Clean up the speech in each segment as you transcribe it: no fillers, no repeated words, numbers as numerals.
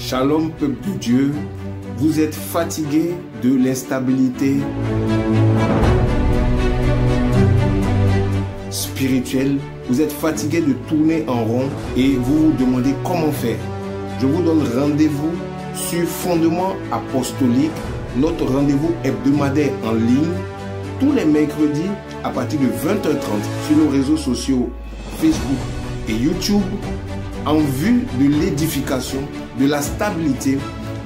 Shalom, peuple de Dieu. Vous êtes fatigué de l'instabilité spirituelle. Vous êtes fatigué de tourner en rond et vous vous demandez comment faire. Je vous donne rendez-vous sur Fondement Apostolique, notre rendez-vous hebdomadaire en ligne, tous les mercredis à partir de 20h30 sur nos réseaux sociaux Facebook et YouTube, en vue de l'édification, de la stabilité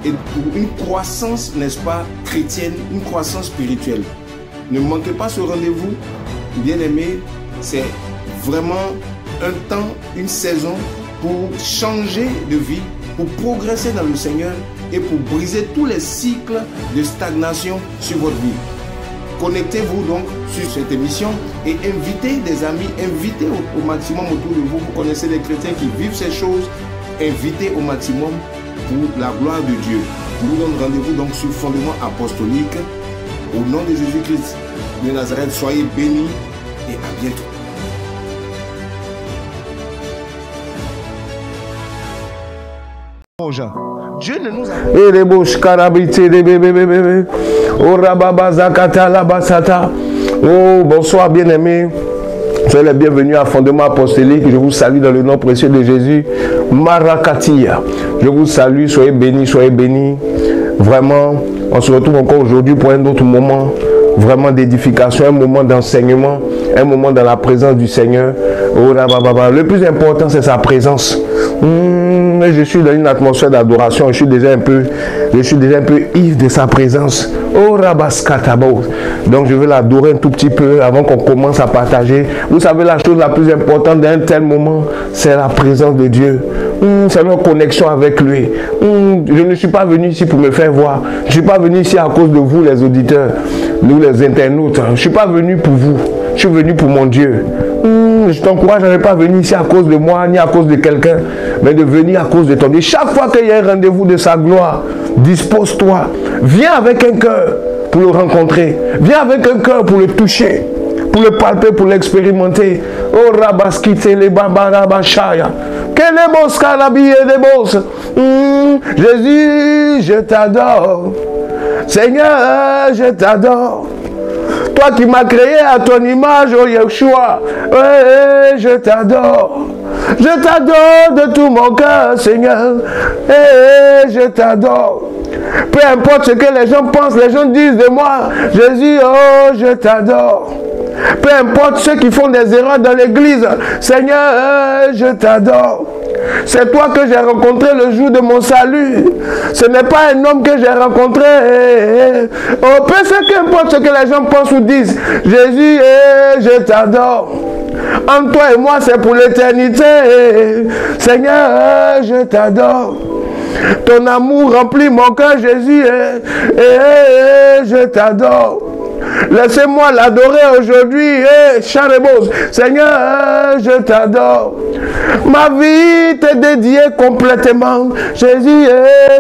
et pour une croissance, n'est-ce pas, chrétienne, une croissance spirituelle. Ne manquez pas ce rendez-vous, bien-aimés. C'est vraiment un temps, une saison pour changer de vie, pour progresser dans le Seigneur et pour briser tous les cycles de stagnation sur votre vie. Connectez-vous donc sur cette émission et invitez des amis, invitez au maximum autour de vous. Vous connaissez les chrétiens qui vivent ces choses, invitez au maximum pour la gloire de Dieu. Je vous donne rendez-vous donc sur Fondement Apostolique. Au nom de Jésus-Christ de Nazareth, soyez bénis et à bientôt. Dieu ne nous a... Oh, bonsoir bien-aimés. Soyez les bienvenus à Fondement Apostolique. Je vous salue dans le nom précieux de Jésus. Marakatia. Je vous salue. Soyez bénis, soyez bénis. Vraiment, on se retrouve encore aujourd'hui pour un autre moment vraiment d'édification, un moment d'enseignement, un moment dans la présence du Seigneur. Oh, le plus important, c'est sa présence. Je suis dans une atmosphère d'adoration. Je suis déjà un peu ivre de sa présence. Oh, Rabaskatabo. Donc je vais l'adorer un tout petit peu avant qu'on commence à partager. Vous savez, la chose la plus importante d'un tel moment, c'est la présence de Dieu. C'est notre connexion avec lui. Je ne suis pas venu ici pour me faire voir. Je ne suis pas venu ici à cause de vous, les auditeurs, nous les internautes. Je ne suis pas venu pour vous. Je suis venu pour mon Dieu. Je t'encourage à ne pas venir ici à cause de moi, ni à cause de quelqu'un, mais de venir à cause de ton Dieu. Chaque fois qu'il y a un rendez-vous de sa gloire, dispose-toi. Viens avec un cœur pour le rencontrer. Viens avec un cœur pour le toucher, pour le palper, pour l'expérimenter. Oh, Rabaskite, les Babarabashaya. Quel est beau scalabier des boss. Jésus, je t'adore. Seigneur, je t'adore. Toi qui m'as créé à ton image, oh Yeshua, ouais, je t'adore. Je t'adore de tout mon cœur, Seigneur. Je t'adore. Peu importe ce que les gens pensent, les gens disent de moi, Jésus, oh, je t'adore. Peu importe ceux qui font des erreurs dans l'église, Seigneur, je t'adore. C'est toi que j'ai rencontré le jour de mon salut. Ce n'est pas un homme que j'ai rencontré. Oh, peu importe ce que les gens pensent ou disent. Jésus, je t'adore. Entre toi et moi, c'est pour l'éternité. Seigneur, je t'adore. Ton amour remplit mon cœur, Jésus. Je t'adore. Laissez-moi l'adorer aujourd'hui. Seigneur, je t'adore. Ma vie t'est dédiée complètement. Jésus,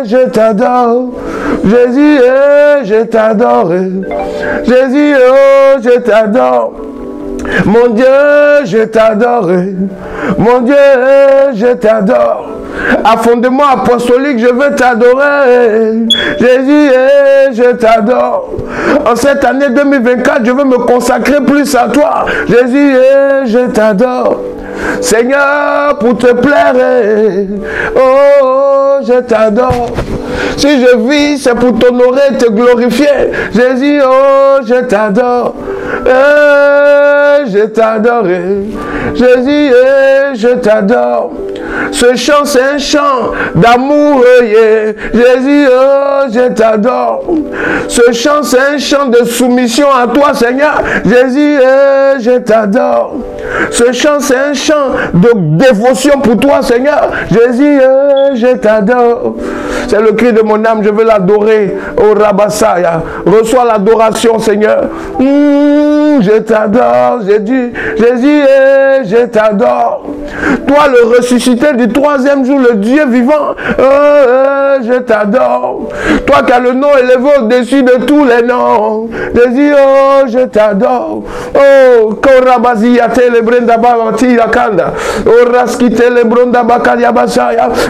je t'adore. Jésus, je t'adore. Jésus, oh, je t'adore. Mon Dieu, je t'adore. Mon Dieu, je t'adore. À Fondement Apostolique, je veux t'adorer. Jésus, je t'adore. En cette année 2024, je veux me consacrer plus à toi. Jésus, je t'adore. Seigneur, pour te plaire, oh, je t'adore. Si je vis, c'est pour t'honorer, te glorifier. Jésus, oh, je t'adore. Je t'adore. Jésus, je t'adore. Ce chant, c'est un chant d'amour. Jésus, oh, je t'adore. Ce chant, c'est un chant de soumission à toi, Seigneur. Jésus, je t'adore. Ce chant, c'est un chant de dévotion pour toi, Seigneur. Jésus, je t'adore. C'est le cri de mon âme, je veux l'adorer. Oh, Rabassaya, reçois l'adoration, Seigneur. Je t'adore, Jésus, je t'adore. Toi, le ressuscité du troisième jour, le Dieu vivant, je t'adore. Toi qui as le nom élevé au-dessus de tous les noms. Jésus, oh, je t'adore. Oh,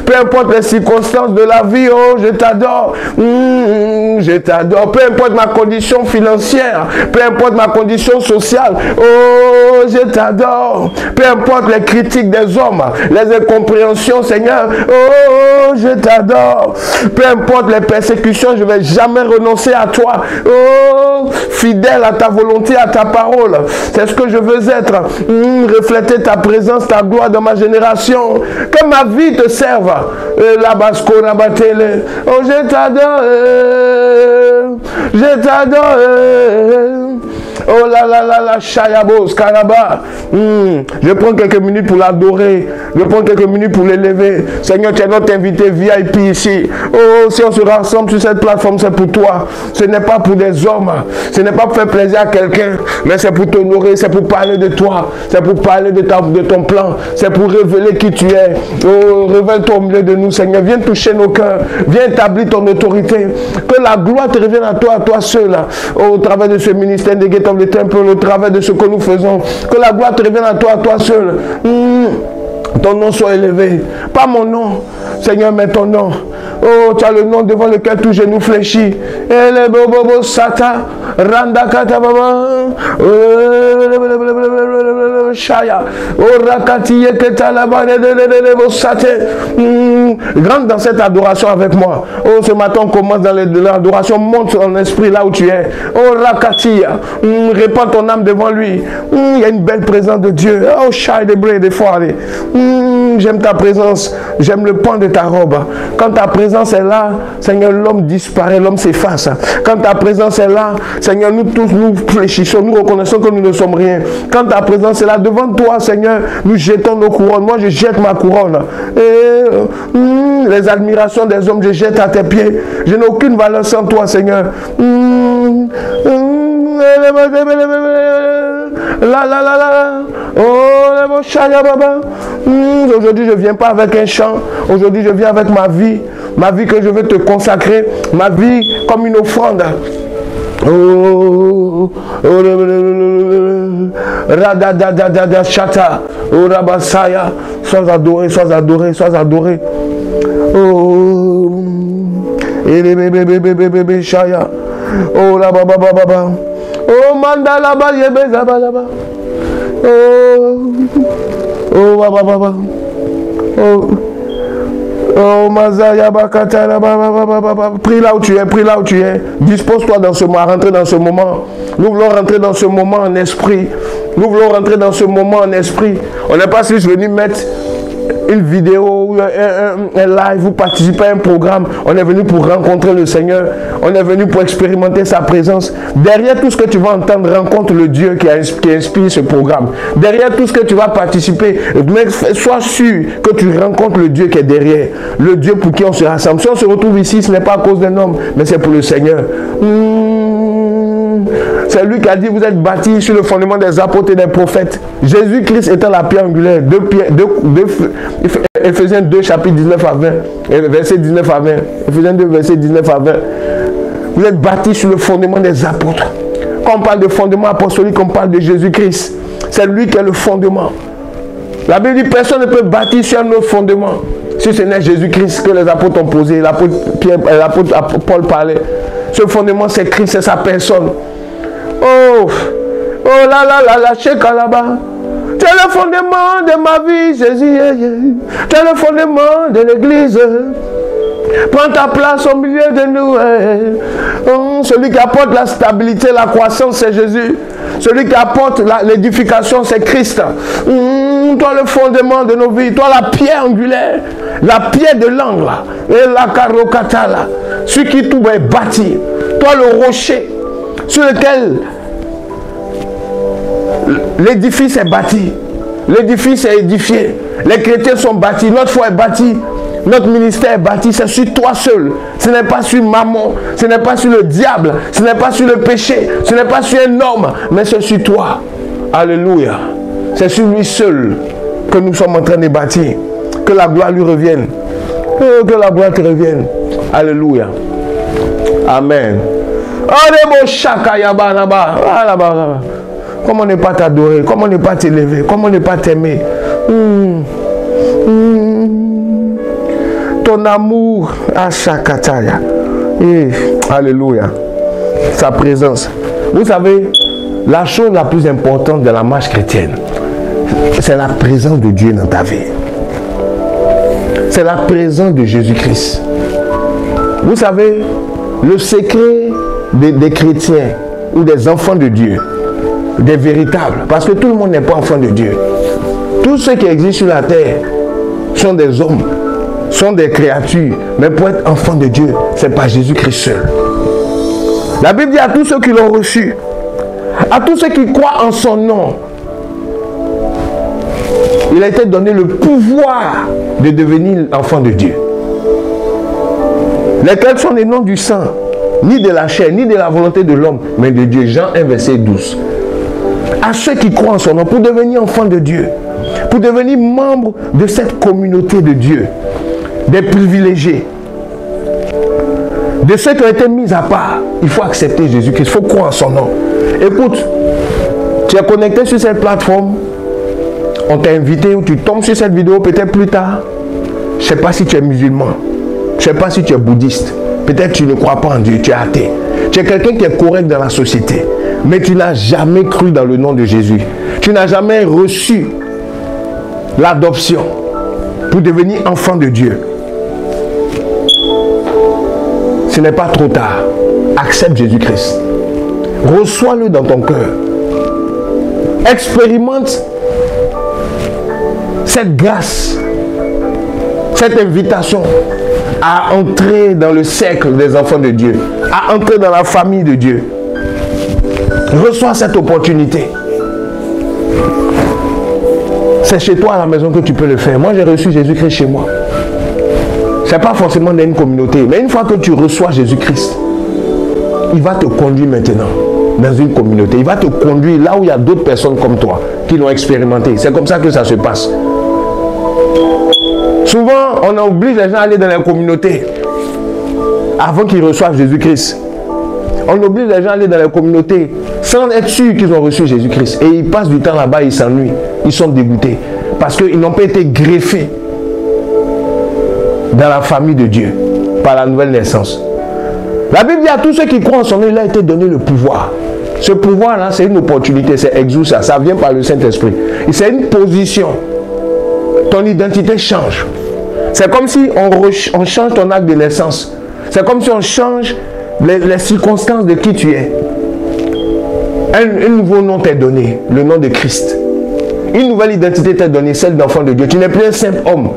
peu importe les circonstances de la vie, oh, je t'adore. Je t'adore. Peu importe ma condition financière, peu importe ma condition sociale, oh, je t'adore. Peu importe les critiques des hommes, les incompréhensions, Seigneur, oh, je t'adore. Peu importe les persécutions, je ne vais jamais renoncer à toi. Oh, fidèle à ta volonté, à ta parole. C'est ce que je veux être. Refléter ta présence, ta gloire dans ma génération. Que ma vie te serve. Oh, je t'adore. Je t'adore. Oh là là là là, Chayabos, Karaba. Je prends quelques minutes pour l'adorer. Je prends quelques minutes pour l'élever. Seigneur, tu es notre invité VIP ici. Oh, si on se rassemble sur cette plateforme, c'est pour toi. Ce n'est pas pour des hommes. Ce n'est pas pour faire plaisir à quelqu'un. Mais c'est pour t'honorer. C'est pour parler de toi. C'est pour parler de ton plan. C'est pour révéler qui tu es. Oh, révèle-toi au milieu de nous, Seigneur. Viens toucher nos cœurs. Viens établir ton autorité. Que la gloire te revienne à toi seul. Oh, au travers de ce ministère des Gate of the Temple, au travers de ce que nous faisons. Que la gloire te revienne à toi seul. Ton nom soit élevé. Pas mon nom, Seigneur, mais ton nom. Oh, tu as le nom devant lequel tout genou fléchit. Ele bobo sata, randa kata baba. Shaya. Oh, rakati yeketa la bane de sate. Grande dans cette adoration avec moi. Oh, ce matin on commence dans l'adoration. Monte ton esprit là où tu es. Oh, rakati. Répands ton âme devant lui. Il y a une belle présence de Dieu. Oh, shai de bré de foire. J'aime ta présence, j'aime le pan de ta robe. Quand ta présence est là, Seigneur, l'homme disparaît, l'homme s'efface. Quand ta présence est là, Seigneur, nous tous nous fléchissons, nous reconnaissons que nous ne sommes rien. Quand ta présence est là, devant toi, Seigneur, nous jetons nos couronnes. Moi, je jette ma couronne. Et les admirations des hommes, je jette à tes pieds. Je n'ai aucune valeur sans toi, Seigneur. Aujourd'hui je ne viens pas avec un chant. Aujourd'hui je viens avec ma vie que je veux te consacrer, ma vie comme une offrande. Oh, radadadadada chata, oh rabasaya, sois adoré, sois adoré, sois adoré. Oh, bébé chaya, oh la baba baba. Oh mandala ba yebeza balaba. Oh baba baba. Oh Mazaya bakata la baba. Prie là où tu es, prie là où tu es. Dispose-toi dans ce moment, rentrer dans ce moment. Nous voulons rentrer dans ce moment en esprit. Nous voulons rentrer dans ce moment en esprit. On n'est pas juste venu mettre une vidéo, un live, vous participez à un programme. On est venu pour rencontrer le Seigneur. On est venu pour expérimenter sa présence. Derrière tout ce que tu vas entendre, rencontre le Dieu qui inspire ce programme. Derrière tout ce que tu vas participer, sois sûr que tu rencontres le Dieu qui est derrière. Le Dieu pour qui on se rassemble. Si on se retrouve ici, ce n'est pas à cause d'un homme, mais c'est pour le Seigneur. C'est lui qui a dit, vous êtes bâtis sur le fondement des apôtres et des prophètes. Jésus-Christ étant la pierre angulaire. Éphésiens 2, chapitre 19 à 20. Verset 19 à 20. Éphésiens 2, verset 19 à 20. Vous êtes bâtis sur le fondement des apôtres. Quand on parle de fondement apostolique, on parle de Jésus-Christ. C'est lui qui est le fondement. La Bible dit, personne ne peut bâtir sur un autre fondement. Si ce n'est Jésus-Christ que les apôtres ont posé, l'apôtre Paul parlait. Ce fondement, c'est Christ, c'est sa personne. Oh là là là là, chez Kalaba. Tu es le fondement de ma vie, Jésus. Tu es le fondement de l'église. Prends ta place au milieu de nous. Oh, celui qui apporte la stabilité, la croissance, c'est Jésus. Celui qui apporte l'édification, c'est Christ. Toi, le fondement de nos vies. Toi, la pierre angulaire. La pierre de l'angle. Et la carocatala. Celui qui tout est bâti. Toi, le rocher sur lequel l'édifice est bâti. L'édifice est édifié. Les chrétiens sont bâtis. Notre foi est bâtie. Notre ministère est bâti. C'est sur toi seul. Ce n'est pas sur maman. Ce n'est pas sur le diable. Ce n'est pas sur le péché. Ce n'est pas sur un homme. Mais c'est sur toi. Alléluia. C'est sur lui seul que nous sommes en train de bâtir. Que la gloire lui revienne. Que la gloire te revienne. Alléluia. Amen. Comment ne pas t'adorer? Comment ne pas t'élever? Comment ne pas t'aimer? Ton amour à Shakataya. Alléluia. Sa présence. Vous savez, la chose la plus importante de la marche chrétienne, c'est la présence de Dieu dans ta vie. C'est la présence de Jésus-Christ. Vous savez, le secret des chrétiens ou des enfants de Dieu, des véritables, parce que tout le monde n'est pas enfant de Dieu. Tous ceux qui existent sur la terre sont des hommes, sont des créatures, mais pour être enfant de Dieu, c'est pas Jésus-Christ seul. La Bible dit à tous ceux qui l'ont reçu, à tous ceux qui croient en son nom, il a été donné le pouvoir de devenir enfant de Dieu. Lesquels sont les noms du sang, ni de la chair, ni de la volonté de l'homme, mais de Dieu. Jean 1, verset 12. À ceux qui croient en son nom, pour devenir enfant de Dieu, pour devenir membre de cette communauté de Dieu, des privilégiés, de ceux qui ont été mis à part, il faut accepter Jésus-Christ, il faut croire en son nom. Écoute, tu es connecté sur cette plateforme, on t'a invité ou tu tombes sur cette vidéo peut-être plus tard. Je ne sais pas si tu es musulman, je ne sais pas si tu es bouddhiste, peut-être tu ne crois pas en Dieu, tu es athée. Tu es quelqu'un qui est correct dans la société, mais tu n'as jamais cru dans le nom de Jésus. Tu n'as jamais reçu l'adoption pour devenir enfant de Dieu. Ce n'est pas trop tard. Accepte Jésus-Christ. Reçois-le dans ton cœur. Expérimente cette grâce, cette invitation à entrer dans le cercle des enfants de Dieu, à entrer dans la famille de Dieu. Reçois cette opportunité. C'est chez toi à la maison que tu peux le faire. Moi, j'ai reçu Jésus-Christ chez moi. Ce n'est pas forcément dans une communauté, mais une fois que tu reçois Jésus-Christ, il va te conduire maintenant dans une communauté. Il va te conduire là où il y a d'autres personnes comme toi qui l'ont expérimenté. C'est comme ça que ça se passe. Souvent, on oblige les gens à aller dans la communauté avant qu'ils reçoivent Jésus-Christ. On oblige les gens à aller dans la communauté sans être sûr qu'ils ont reçu Jésus-Christ. Et ils passent du temps là-bas, ils s'ennuient. Ils sont dégoûtés. Parce qu'ils n'ont pas été greffés dans la famille de Dieu par la nouvelle naissance. La Bible dit à tous ceux qui croient en son nom, il a été donné le pouvoir. Ce pouvoir-là, c'est une opportunité, c'est exousia, ça vient par le Saint-Esprit. C'est une position. Ton identité change. C'est comme si on change ton acte de naissance. C'est comme si on change les circonstances de qui tu es. Un nouveau nom t'est donné, le nom de Christ. Une nouvelle identité t'est donnée, celle d'enfant de Dieu. Tu n'es plus un simple homme.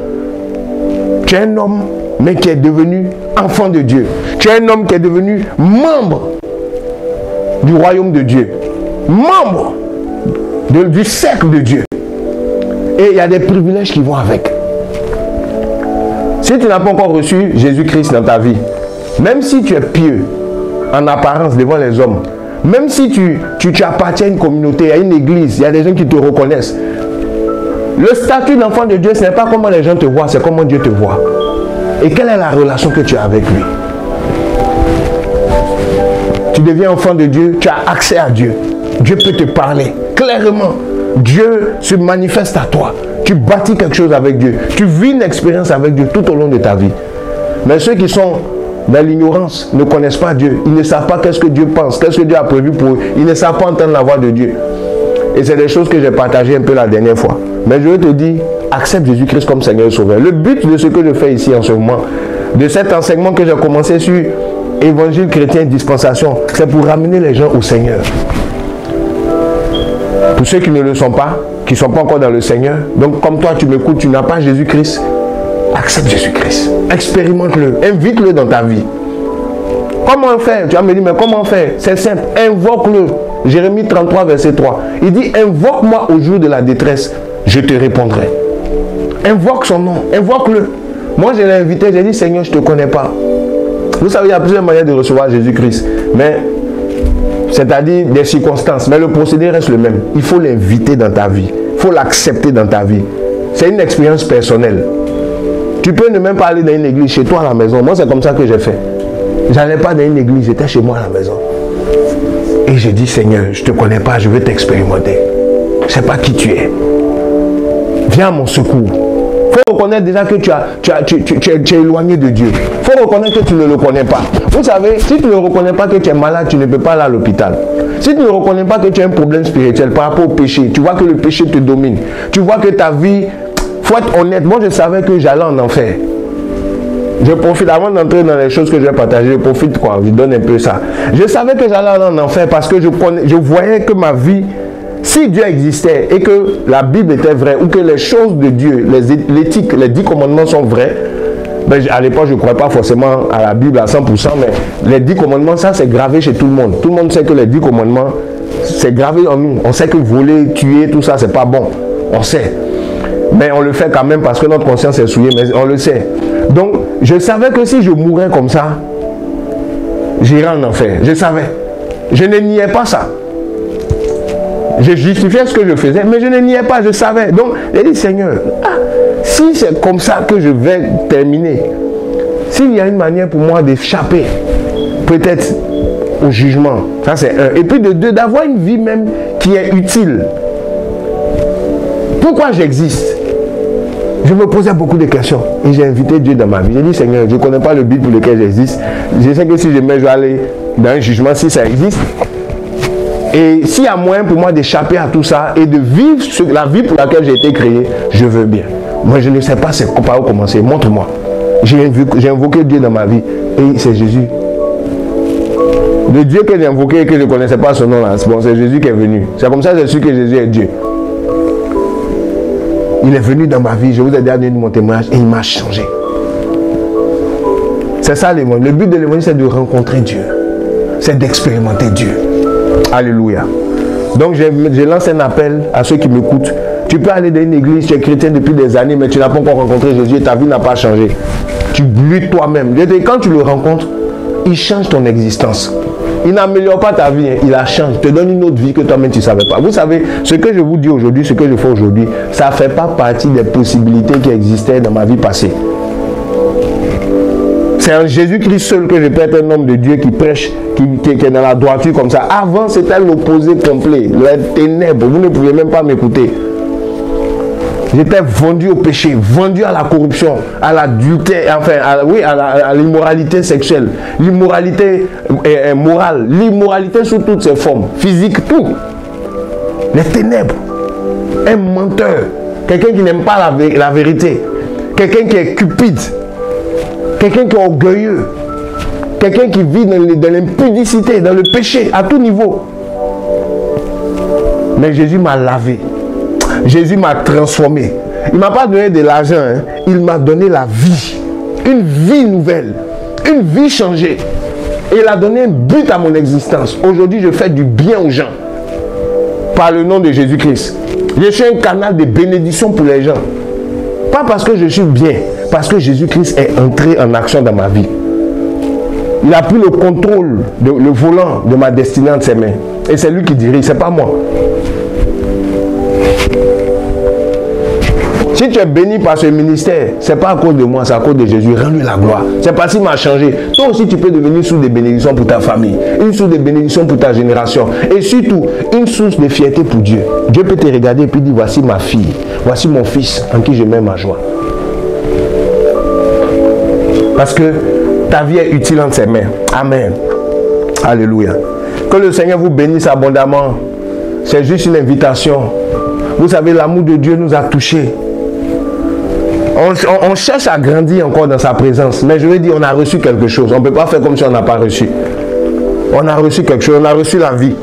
Tu es un homme, mais qui est devenu enfant de Dieu. Tu es un homme qui est devenu membre du royaume de Dieu. Membre du cercle de Dieu. Et il y a des privilèges qui vont avec. Si tu n'as pas encore reçu Jésus-Christ dans ta vie, même si tu es pieux en apparence devant les hommes, même si tu appartiens à une communauté, à une église, il y a des gens qui te reconnaissent. Le statut d'enfant de Dieu, ce n'est pas comment les gens te voient, c'est comment Dieu te voit. Et quelle est la relation que tu as avec lui? Tu deviens enfant de Dieu, tu as accès à Dieu. Dieu peut te parler clairement. Dieu se manifeste à toi. Tu bâtis quelque chose avec Dieu. Tu vis une expérience avec Dieu tout au long de ta vie. Mais ceux qui sont dans l'ignorance ne connaissent pas Dieu. Ils ne savent pas qu'est-ce que Dieu pense, qu'est-ce que Dieu a prévu pour eux. Ils ne savent pas entendre la voix de Dieu. Et c'est des choses que j'ai partagées un peu la dernière fois. Mais je te dis, accepte Jésus-Christ comme Seigneur et Sauveur. Le but de ce que je fais ici en ce moment, de cet enseignement que j'ai commencé sur Évangile chrétien dispensation, c'est pour ramener les gens au Seigneur. Pour ceux qui ne le sont pas, qui ne sont pas encore dans le Seigneur, donc comme toi tu m'écoutes, tu n'as pas Jésus-Christ, accepte Jésus-Christ. Expérimente-le, invite-le dans ta vie. Comment faire? Tu vas me dire, mais comment faire? C'est simple, invoque-le. Jérémie 33, verset 3. Il dit, invoque-moi au jour de la détresse, je te répondrai. Invoque son nom, invoque-le. Moi, je l'ai invité, j'ai dit, Seigneur, je ne te connais pas. Vous savez, il y a plusieurs manières de recevoir Jésus-Christ. Mais c'est-à-dire des circonstances, mais le procédé reste le même. Il faut l'inviter dans ta vie, il faut l'accepter dans ta vie. C'est une expérience personnelle. Tu peux ne même pas aller dans une église chez toi à la maison. Moi, c'est comme ça que j'ai fait. J'allais pas dans une église, j'étais chez moi à la maison. Et j'ai dit, Seigneur, je ne te connais pas, je veux t'expérimenter. Je ne sais pas qui tu es. Viens à mon secours. Il faut reconnaître déjà que tu es éloigné de Dieu. Il faut reconnaître que tu ne le connais pas. Vous savez, si tu ne reconnais pas que tu es malade, tu ne peux pas aller à l'hôpital. Si tu ne reconnais pas que tu as un problème spirituel par rapport au péché, tu vois que le péché te domine. Tu vois que ta vie, il faut être honnête. Moi, je savais que j'allais en enfer. Je profite, avant d'entrer dans les choses que je vais partager, je profite quoi, je donne un peu ça. Je savais que j'allais aller en enfer parce que je voyais que ma vie, si Dieu existait et que la Bible était vraie, ou que les choses de Dieu, l'éthique, les 10 commandements sont vrais, ben, à l'époque je ne croyais pas forcément à la Bible à 100%, mais les 10 commandements, ça c'est gravé chez tout le monde. Tout le monde sait que les 10 commandements, c'est gravé en nous. On sait que voler, tuer, tout ça, c'est pas bon. On sait. Mais on le fait quand même parce que notre conscience est souillée, mais on le sait. Donc, je savais que si je mourais comme ça, j'irais en enfer. Je savais. Je ne niais pas ça. Je justifiais ce que je faisais, mais je ne niais pas, je savais. Donc, j'ai dit, Seigneur, si c'est comme ça que je vais terminer, s'il y a une manière pour moi d'échapper, peut-être au jugement, ça c'est un. Et puis de deux, d'avoir une vie même qui est utile. Pourquoi j'existe? Je me posais beaucoup de questions et j'ai invité Dieu dans ma vie. J'ai dit, Seigneur, je ne connais pas le but pour lequel j'existe. Je sais que si je mets, je vais aller dans un jugement si ça existe. Et s'il y a moyen pour moi d'échapper à tout ça et de vivre la vie pour laquelle j'ai été créé, je veux bien. Moi, je ne sais pas par où commencer. Montre-moi. J'ai invoqué Dieu dans ma vie et c'est Jésus. Le Dieu que j'ai invoqué et que je ne connaissais pas son nom là, bon, c'est Jésus qui est venu. C'est comme ça que je suis que Jésus est Dieu. Il est venu dans ma vie, je vous ai donné mon témoignage et il m'a changé. C'est ça l'évangile. Le but de l'évangile, c'est de rencontrer Dieu. C'est d'expérimenter Dieu. Alléluia. Donc je lance un appel à ceux qui m'écoutent. Tu peux aller dans une église, tu es chrétien depuis des années, mais tu n'as pas encore rencontré Jésus et ta vie n'a pas changé. Tu luttes toi-même. Quand tu le rencontres, il change ton existence. Il n'améliore pas ta vie, il la change, il te donne une autre vie que toi-même tu ne savais pas. Vous savez, ce que je vous dis aujourd'hui, ce que je fais aujourd'hui, ça ne fait pas partie des possibilités qui existaient dans ma vie passée. C'est en Jésus-Christ seul que je peux être un homme de Dieu qui prêche, qui est dans la droiture comme ça. Avant, c'était l'opposé complet, les ténèbres, vous ne pouviez même pas m'écouter. J'étais vendu au péché, vendu à la corruption, à l'adultère, enfin, à l'immoralité sexuelle, l'immoralité morale, l'immoralité sous toutes ses formes, physique, tout. Les ténèbres, un menteur, quelqu'un qui n'aime pas la vérité, quelqu'un qui est cupide, quelqu'un qui est orgueilleux, quelqu'un qui vit dans l'impudicité, dans le péché, à tout niveau. Mais Jésus m'a lavé. Jésus m'a transformé. Il ne m'a pas donné de l'argent, hein. Il m'a donné la vie. Une vie nouvelle. Une vie changée. Et il a donné un but à mon existence. Aujourd'hui, je fais du bien aux gens. Par le nom de Jésus-Christ. Je suis un canal de bénédiction pour les gens. Pas parce que je suis bien. Parce que Jésus-Christ est entré en action dans ma vie. Il a pris le contrôle, le volant de ma destinée entre ses mains. Et c'est lui qui dirige, ce n'est pas moi. Si tu es béni par ce ministère, ce n'est pas à cause de moi, c'est à cause de Jésus. Rends-lui la gloire. C'est parce qu'il m'a changé. Toi aussi, tu peux devenir source de bénédiction pour ta famille, une source de bénédiction pour ta génération. Et surtout, une source de fierté pour Dieu. Dieu peut te regarder et puis dire, voici ma fille, voici mon fils en qui je mets ma joie. Parce que ta vie est utile entre ses mains. Amen. Alléluia. Que le Seigneur vous bénisse abondamment. C'est juste une invitation. Vous savez, l'amour de Dieu nous a touchés. On cherche à grandir encore dans sa présence. Mais je veux dire, on a reçu quelque chose. On ne peut pas faire comme si on n'a pas reçu. On a reçu quelque chose. On a reçu la vie.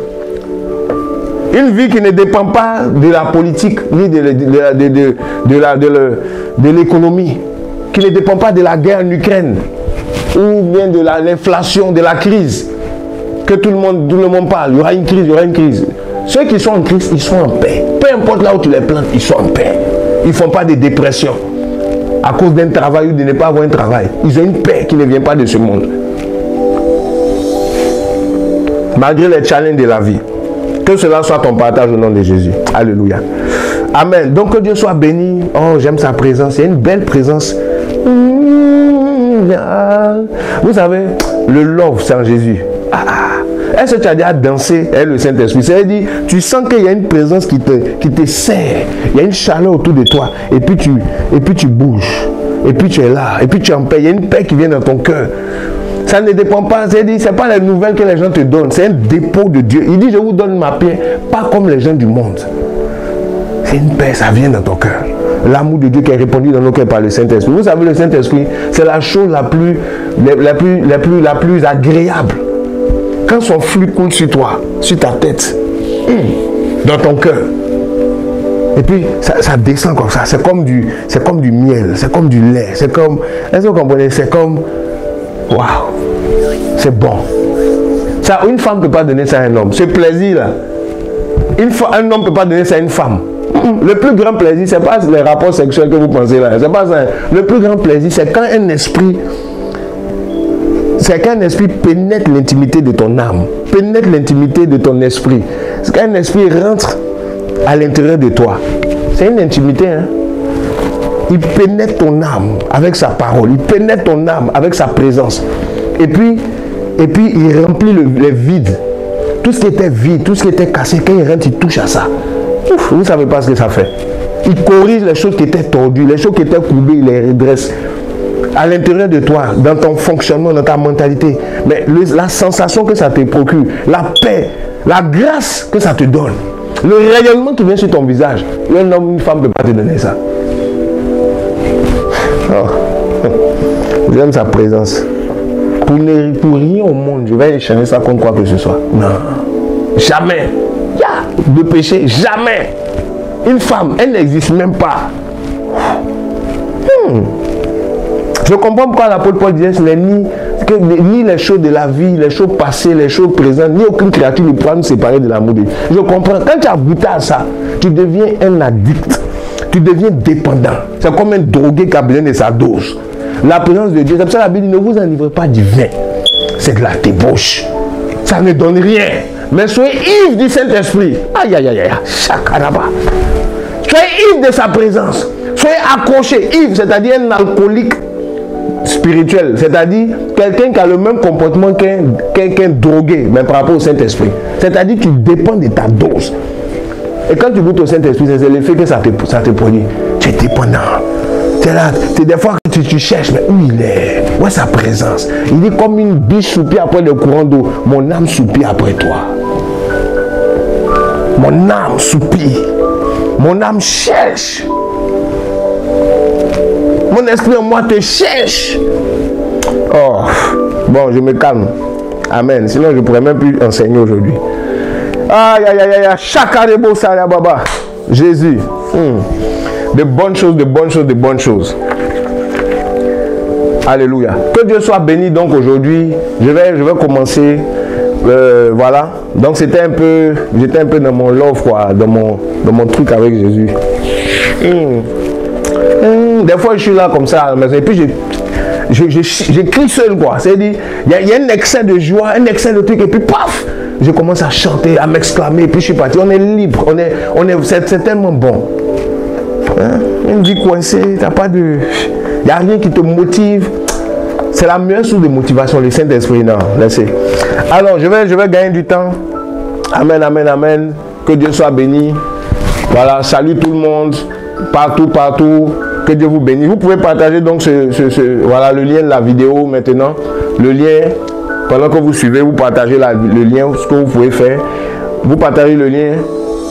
Une vie qui ne dépend pas de la politique, ni de l'économie. Qui ne dépend pas de la guerre en Ukraine. Ou bien de l'inflation, de la crise. Que tout le monde parle. Il y aura une crise, il y aura une crise. Ceux qui sont en crise, ils sont en paix. Peu importe là où tu les plantes, ils sont en paix. Ils ne font pas de dépression. À cause d'un travail ou de ne pas avoir un travail. Ils ont une paix qui ne vient pas de ce monde. Malgré les challenges de la vie. Que cela soit ton partage au nom de Jésus. Alléluia. Amen. Donc que Dieu soit béni. Oh, j'aime sa présence. Il y a une belle présence. Vous savez, le love, c'est en Jésus. Est-ce que tu as déjà dansé avec le Saint-Esprit? C'est-à-dire, tu sens qu'il y a une présence qui te serre. Il y a une chaleur autour de toi. Et puis tu bouges. Et puis tu es là. Et puis tu es en paix. Il y a une paix qui vient dans ton cœur. Ça ne dépend pas. C'est-à-dire, ce n'est pas les nouvelles que les gens te donnent. C'est un dépôt de Dieu. Il dit, je vous donne ma paix. Pas comme les gens du monde. C'est une paix, ça vient dans ton cœur. L'amour de Dieu qui est répandu dans nos cœurs par le Saint-Esprit. Vous savez, le Saint-Esprit, c'est la chose la plus agréable. Quand son flux coule sur toi, sur ta tête, dans ton cœur, et puis ça descend comme ça, c'est comme du miel, c'est comme du lait, c'est comme, est-ce que vous comprenez, c'est comme, waouh, c'est bon. Ça, une femme ne peut pas donner ça à un homme, ce plaisir-là, un homme ne peut pas donner ça à une femme. Le plus grand plaisir, ce n'est pas les rapports sexuels que vous pensez là, c'est pas ça. Le plus grand plaisir, c'est quand un esprit pénètre l'intimité de ton âme, pénètre l'intimité de ton esprit. C'est quand un esprit rentre à l'intérieur de toi. C'est une intimité, hein? Il pénètre ton âme avec sa parole, il pénètre ton âme avec sa présence. Et puis il remplit les vides. Tout ce qui était vide, tout ce qui était cassé, quand il rentre, il touche à ça. Ouf, vous ne savez pas ce que ça fait. Il corrige les choses qui étaient tordues, les choses qui étaient courbées, il les redresse. À l'intérieur de toi, dans ton fonctionnement, dans ta mentalité, mais la sensation que ça te procure, la paix, la grâce que ça te donne, le rayonnement qui vient sur ton visage, un homme, une femme ne peut pas te donner ça. Oh. J'aime sa présence. Pour rien au monde, je vais échanger ça contre quoi que ce soit. Non. Jamais. De péché, jamais. Une femme, elle n'existe même pas. Je comprends pourquoi l'apôtre Paul disait ni les choses de la vie, les choses passées, les choses présentes, ni aucune créature ne pourra nous séparer de l'amour de Dieu. Je comprends. Quand tu as goûté à ça, tu deviens un addict. Tu deviens dépendant. C'est comme un drogué qui a besoin de sa dose. La présence de Dieu, c'est pour ça que la Bible dit, ne vous enivrez pas du vin. C'est de la débauche. Ça ne donne rien. Mais soyez ivres du Saint-Esprit. Aïe, aïe, aïe, aïe. Chakaraba. Soyez ivres de sa présence. Soyez accrochés. Ivres, c'est-à-dire un alcoolique spirituel. C'est-à-dire quelqu'un qui a le même comportement qu'un drogué, mais par rapport au Saint-Esprit. C'est-à-dire que tu dépends de ta dose. Et quand tu goûtes au Saint-Esprit, c'est l'effet que ça te produit. Tu es dépendant. C'est là, c'est des fois que tu cherches, mais où il est? Où est sa présence? Il dit comme une biche soupire après le courant d'eau. Mon âme soupire après toi. Mon âme soupire. Mon âme cherche. Mon esprit en moi te cherche. Oh, bon, je me calme. Amen. Sinon, je ne pourrais même plus enseigner aujourd'hui. Aïe, aïe, aïe, aïe. Chakarebo Saria Baba. Jésus. De bonnes choses, de bonnes choses, de bonnes choses. Alléluia. Que Dieu soit béni. Donc aujourd'hui, je vais commencer. Voilà. Donc j'étais un peu dans mon love, quoi, dans mon truc avec Jésus. Des fois, je suis là comme ça à la maison et puis j'écris seul, quoi. C'est-à-dire, il y a un excès de joie, un excès de truc et puis paf, je commence à chanter, à m'exclamer et puis je suis parti. On est libre, c'est tellement bon. Hein? Une vie coincée, t'as pas de... Il n'y a rien qui te motive. C'est la meilleure source de motivation, le Saint-Esprit. Non, laissez. Alors, je vais gagner du temps. Amen, amen, amen. Que Dieu soit béni. Voilà, salut tout le monde. Partout, partout. Que Dieu vous bénisse. Vous pouvez partager donc voilà, le lien de la vidéo maintenant. Le lien, pendant que vous suivez, vous partagez le lien, ce que vous pouvez faire. Vous partagez le lien.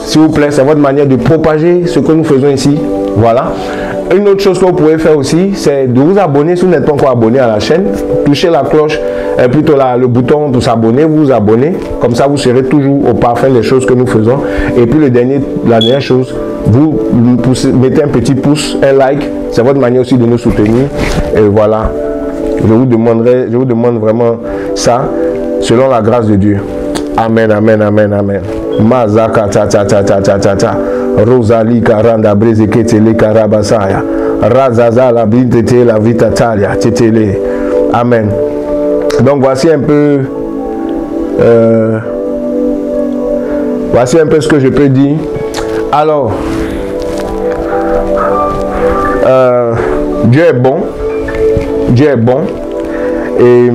S'il vous plaît, c'est votre manière de propager ce que nous faisons ici. Voilà. Une autre chose que vous pouvez faire aussi, c'est de vous abonner si vous n'êtes pas encore abonné à la chaîne. Touchez la cloche, plutôt le bouton pour s'abonner, vous vous abonnez. Comme ça, vous serez toujours au parfum des choses que nous faisons. Et puis la dernière chose, vous mettez un petit pouce, un like. C'est votre manière aussi de nous soutenir. Et voilà. Je vous demande vraiment ça, selon la grâce de Dieu. Amen, amen, amen, amen. Mazaka ta ta ta ta ta ta ta. Rosalie Karanda Brezeketele Karabasaya. Razaza la bintete la vitatalia tetele. Amen. Donc voici un peu Voici un peu ce que je peux dire. Alors, Dieu est bon. Dieu est bon. Et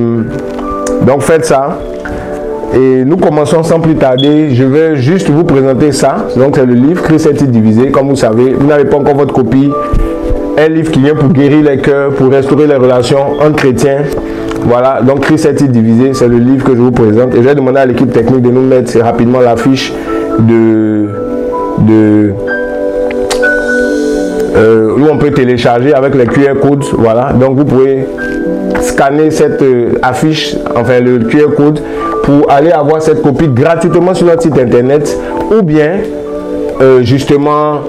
donc faites ça. Et nous commençons sans plus tarder. Je vais juste vous présenter ça. Donc c'est le livre Christ est-il divisé. Comme vous savez, vous n'avez pas encore votre copie. Un livre qui vient pour guérir les cœurs, pour restaurer les relations entre chrétiens. Voilà, donc Christ est-il divisé, c'est le livre que je vous présente. Et je vais demander à l'équipe technique de nous mettre rapidement l'affiche où on peut télécharger avec les QR codes. Voilà, donc vous pouvez scanner cette affiche, enfin le QR code, pour aller avoir cette copie gratuitement sur notre site internet ou bien justement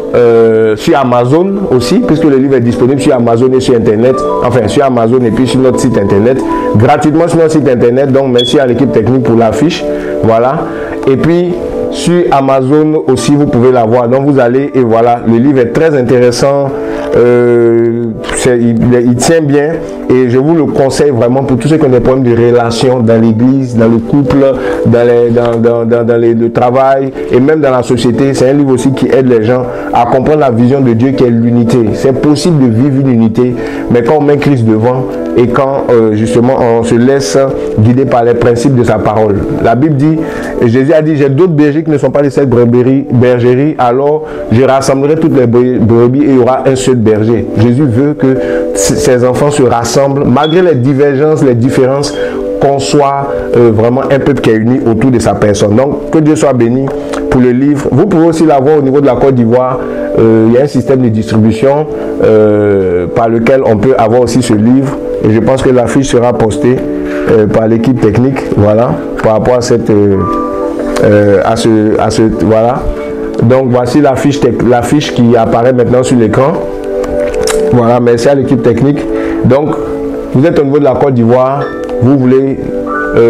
sur Amazon aussi, puisque le livre est disponible sur Amazon et sur internet, enfin sur Amazon et puis sur notre site internet, gratuitement sur notre site internet. Donc merci à l'équipe technique pour l'affiche. Voilà, et puis sur Amazon aussi vous pouvez l'avoir. Donc vous allez et voilà, le livre est très intéressant, il tient bien et je vous le conseille vraiment pour tous ceux qui ont des problèmes de relations dans l'église, dans le couple, dans le travail et même dans la société. C'est un livre aussi qui aide les gens à comprendre la vision de Dieu qui est l'unité. C'est possible de vivre une unité, mais quand on met Christ devant et quand justement on se laisse guider par les principes de sa parole. La Bible dit, Jésus a dit, j'ai d'autres bergers qui ne sont pas les 7 bergeries, alors je rassemblerai toutes les brebis et il y aura un seul berger. Jésus veut que ses enfants se rassemblent malgré les divergences, les différences, qu'on soit vraiment un peuple qui est uni autour de sa personne. Donc que Dieu soit béni pour le livre. Vous pouvez aussi l'avoir au niveau de la Côte d'Ivoire. Il y a un système de distribution par lequel on peut avoir aussi ce livre et je pense que l'affiche sera postée par l'équipe technique, voilà, par rapport à cette voilà. Donc voici l'affiche qui apparaît maintenant sur l'écran. Voilà, merci à l'équipe technique. Donc vous êtes au niveau de la Côte d'Ivoire, vous voulez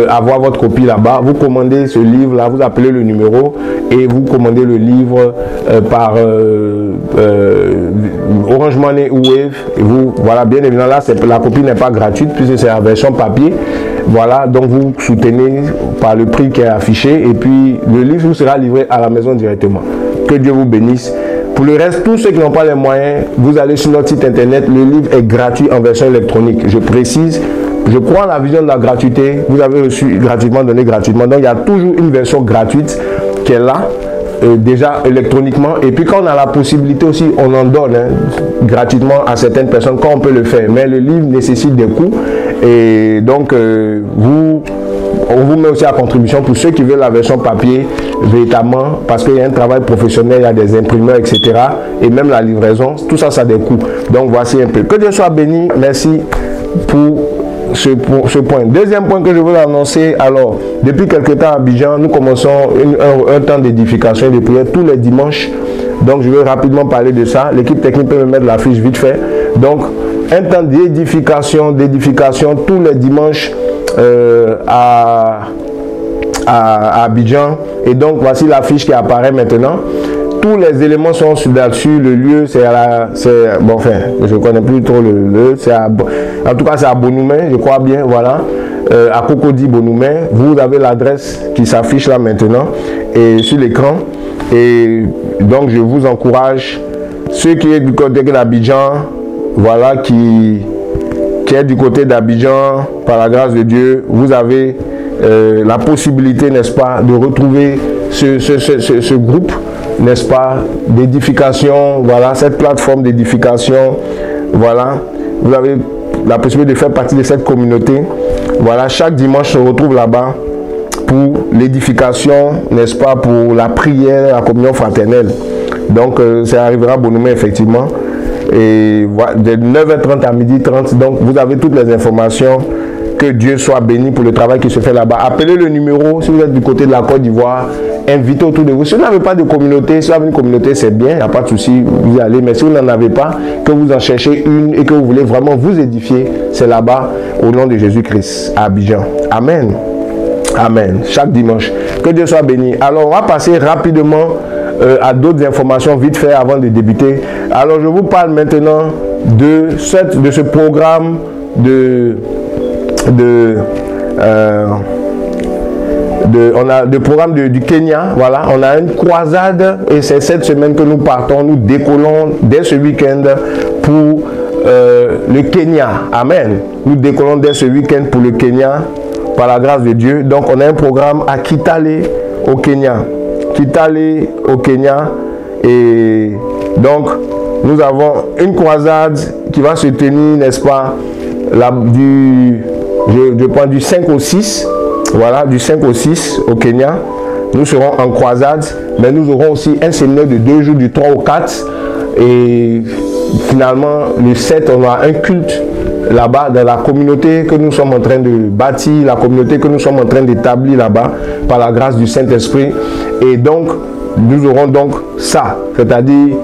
avoir votre copie là-bas, vous commandez ce livre là, vous appelez le numéro et vous commandez le livre par Orange Money ou Wave. Et vous, voilà, bien évidemment là, la copie n'est pas gratuite puisque c'est la version papier. Voilà, donc vous soutenez par le prix qui est affiché et puis le livre vous sera livré à la maison directement. Que Dieu vous bénisse. Pour le reste, tous ceux qui n'ont pas les moyens, vous allez sur notre site internet, le livre est gratuit en version électronique. Je précise, je crois en la vision de la gratuité, vous avez reçu gratuitement, donné gratuitement. Donc il y a toujours une version gratuite qui est là, déjà électroniquement. Et puis quand on a la possibilité aussi, on en donne gratuitement à certaines personnes quand on peut le faire. Mais le livre nécessite des coûts. Et donc on vous met aussi à contribution pour ceux qui veulent la version papier, véritablement, parce qu'il y a un travail professionnel, il y a des imprimeurs, etc. Et même la livraison, tout ça, ça a des coûts. Donc voici un peu. Que Dieu soit béni. Merci pour ce point. Deuxième point que je veux annoncer, alors, depuis quelques temps à Abidjan, nous commençons un temps d'édification et de prière tous les dimanches. Donc je vais rapidement parler de ça. L'équipe technique peut me mettre la fiche vite fait. Donc, un temps d'édification tous les dimanches à Abidjan. Et donc voici l'affiche qui apparaît maintenant. Tous les éléments sont là-dessus. Le lieu, bon, enfin, je ne connais plus trop le lieu. En tout cas, c'est à Bonoumé, je crois bien, voilà. À Cocody Bonoumé. Vous avez l'adresse qui s'affiche là maintenant et sur l'écran. Et donc, je vous encourage, ceux qui sont du côté d'Abidjan, voilà, qui est du côté d'Abidjan, par la grâce de Dieu, vous avez la possibilité, n'est-ce pas, de retrouver ce groupe, n'est-ce pas, d'édification, voilà, cette plateforme d'édification, voilà, vous avez la possibilité de faire partie de cette communauté, voilà, chaque dimanche on se retrouve là-bas pour l'édification, n'est-ce pas, pour la prière, la communion fraternelle. Donc ça arrivera à Bonoumé effectivement, et voilà, de 9h30 à 12h30, donc vous avez toutes les informations. Que Dieu soit béni pour le travail qui se fait là-bas. Appelez le numéro si vous êtes du côté de la Côte d'Ivoire. Invitez autour de vous. Si vous n'avez pas de communauté, si vous avez une communauté, c'est bien, il n'y a pas de souci, vous y allez. Mais si vous n'en avez pas, que vous en cherchez une et que vous voulez vraiment vous édifier, c'est là-bas, au nom de Jésus-Christ, à Abidjan. Amen. Amen. Chaque dimanche. Que Dieu soit béni. Alors, on va passer rapidement à d'autres informations vite fait avant de débuter. Alors, je vous parle maintenant de ce on a le programme du Kenya. Voilà, on a une croisade et c'est cette semaine que nous partons. Nous décollons dès ce week-end pour le Kenya. Amen. Nous décollons dès ce week-end pour le Kenya par la grâce de Dieu. Donc on a un programme à Kitale au Kenya. Kitale au Kenya. Et donc nous avons une croisade qui va se tenir, n'est-ce pas, je prends du 5 au 6. Voilà, du 5 au 6 au Kenya. Nous serons en croisade, mais nous aurons aussi un séminaire de 2 jours, du 3 au 4. Et finalement, le 7, on a un culte là-bas dans la communauté que nous sommes en train de bâtir, la communauté que nous sommes en train d'établir là-bas par la grâce du Saint-Esprit. Et donc, nous aurons donc ça, c'est-à-dire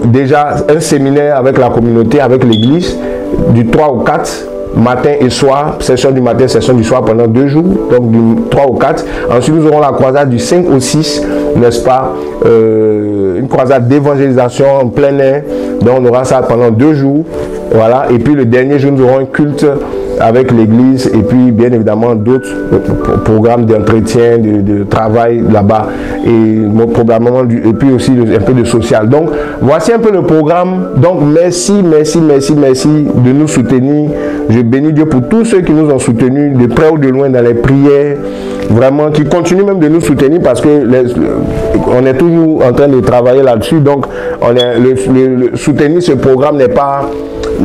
déjà un séminaire avec la communauté, avec l'église, du 3 au 4, matin et soir, session du matin, session du soir pendant 2 jours, donc du 3 au 4. Ensuite, nous aurons la croisade du 5 au 6, n'est-ce pas, une croisade d'évangélisation en plein air, donc on aura ça pendant 2 jours, voilà. Et puis le dernier jour, nous aurons un culte avec l'église et puis bien évidemment d'autres programmes d'entretien, de travail là-bas et probablement et puis aussi un peu de social. Donc voici un peu le programme. Donc merci de nous soutenir. Je bénis Dieu pour tous ceux qui nous ont soutenus de près ou de loin dans les prières, vraiment qui continuent même de nous soutenir parce que on est toujours en train de travailler là-dessus. Donc on est, soutenir ce programme n'est pas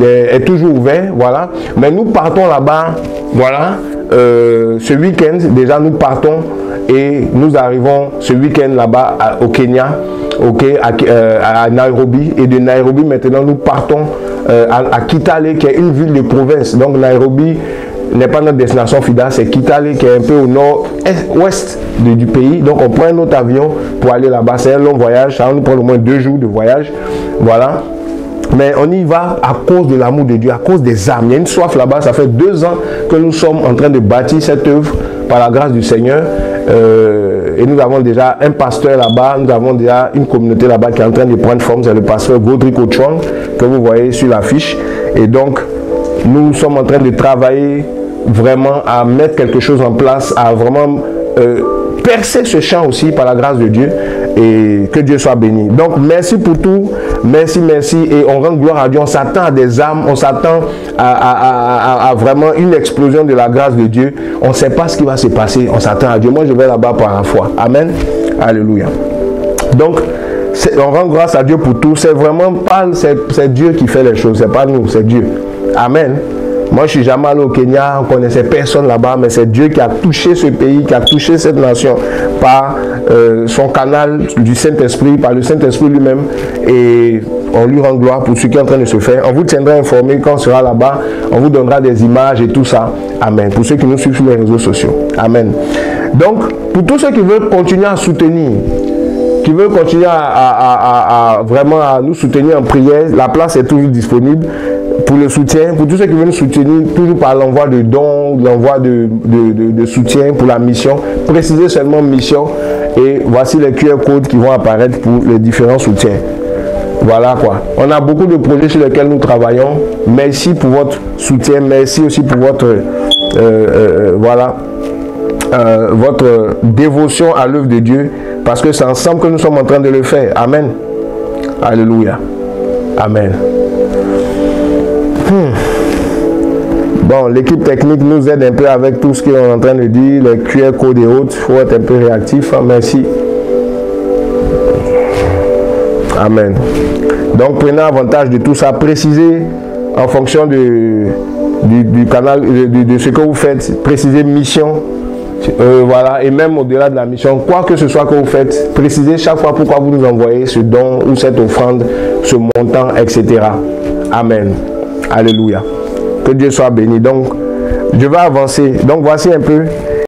est toujours ouvert, voilà. Mais nous partons là-bas, voilà, ce week-end, déjà nous partons et nous arrivons ce week-end là-bas au Kenya, okay, à Nairobi. Et de Nairobi, maintenant, nous partons à Kitale, qui est une ville de province. Donc Nairobi n'est pas notre destination finale, c'est Kitale qui est un peu au nord-ouest du pays. Donc on prend un autre avion pour aller là-bas. C'est un long voyage, ça va nous prendre au moins 2 jours de voyage, voilà. Mais on y va à cause de l'amour de Dieu, à cause des âmes. Il y a une soif là-bas. Ça fait 2 ans que nous sommes en train de bâtir cette œuvre par la grâce du Seigneur. Et nous avons déjà un pasteur là-bas. Nous avons déjà une communauté là-bas qui est en train de prendre forme. C'est le pasteur Godric Ochong que vous voyez sur l'affiche. Et donc, nous sommes en train de travailler vraiment à mettre quelque chose en place, à vraiment percer ce champ aussi par la grâce de Dieu. Et que Dieu soit béni. Donc merci pour tout, merci et on rend gloire à Dieu. On s'attend à des âmes, on s'attend à vraiment une explosion de la grâce de Dieu. On ne sait pas ce qui va se passer, on s'attend à Dieu. Moi je vais là-bas par la foi, amen, alléluia. Donc on rend grâce à Dieu pour tout. C'est vraiment pas, c'est Dieu qui fait les choses, c'est pas nous, c'est Dieu, amen. Moi, je suis jamais allé au Kenya, on ne connaissait personne là-bas, mais c'est Dieu qui a touché ce pays, qui a touché cette nation par son canal du Saint-Esprit, par le Saint-Esprit lui-même. Et on lui rend gloire pour ce qui est en train de se faire. On vous tiendra informé quand on sera là-bas. On vous donnera des images et tout ça. Amen. Pour ceux qui nous suivent sur les réseaux sociaux. Amen. Donc, pour tous ceux qui veulent continuer à soutenir, qui veulent continuer à vraiment à nous soutenir en prière, la place est toujours disponible. Pour le soutien, pour tous ceux qui veulent nous soutenir, toujours par l'envoi de dons, l'envoi de soutien pour la mission, précisez seulement mission et voici les QR codes qui vont apparaître pour les différents soutiens. Voilà quoi. On a beaucoup de projets sur lesquels nous travaillons. Merci pour votre soutien, merci aussi pour votre votre dévotion à l'œuvre de Dieu, parce que c'est ensemble que nous sommes en train de le faire. Amen. Alléluia. Amen. Bon, l'équipe technique nous aide un peu avec tout ce qu'on est en train de dire, les QR codes et autres. Il faut être un peu réactif. Hein? Merci. Amen. Donc, prenez avantage de tout ça. Précisez en fonction du canal, de ce que vous faites. Précisez mission. Voilà. Et même au-delà de la mission, quoi que ce soit que vous faites, précisez chaque fois pourquoi vous nous envoyez ce don ou cette offrande, ce montant, etc. Amen. Alléluia. Que Dieu soit béni. Donc, je vais avancer. Donc, voici un peu.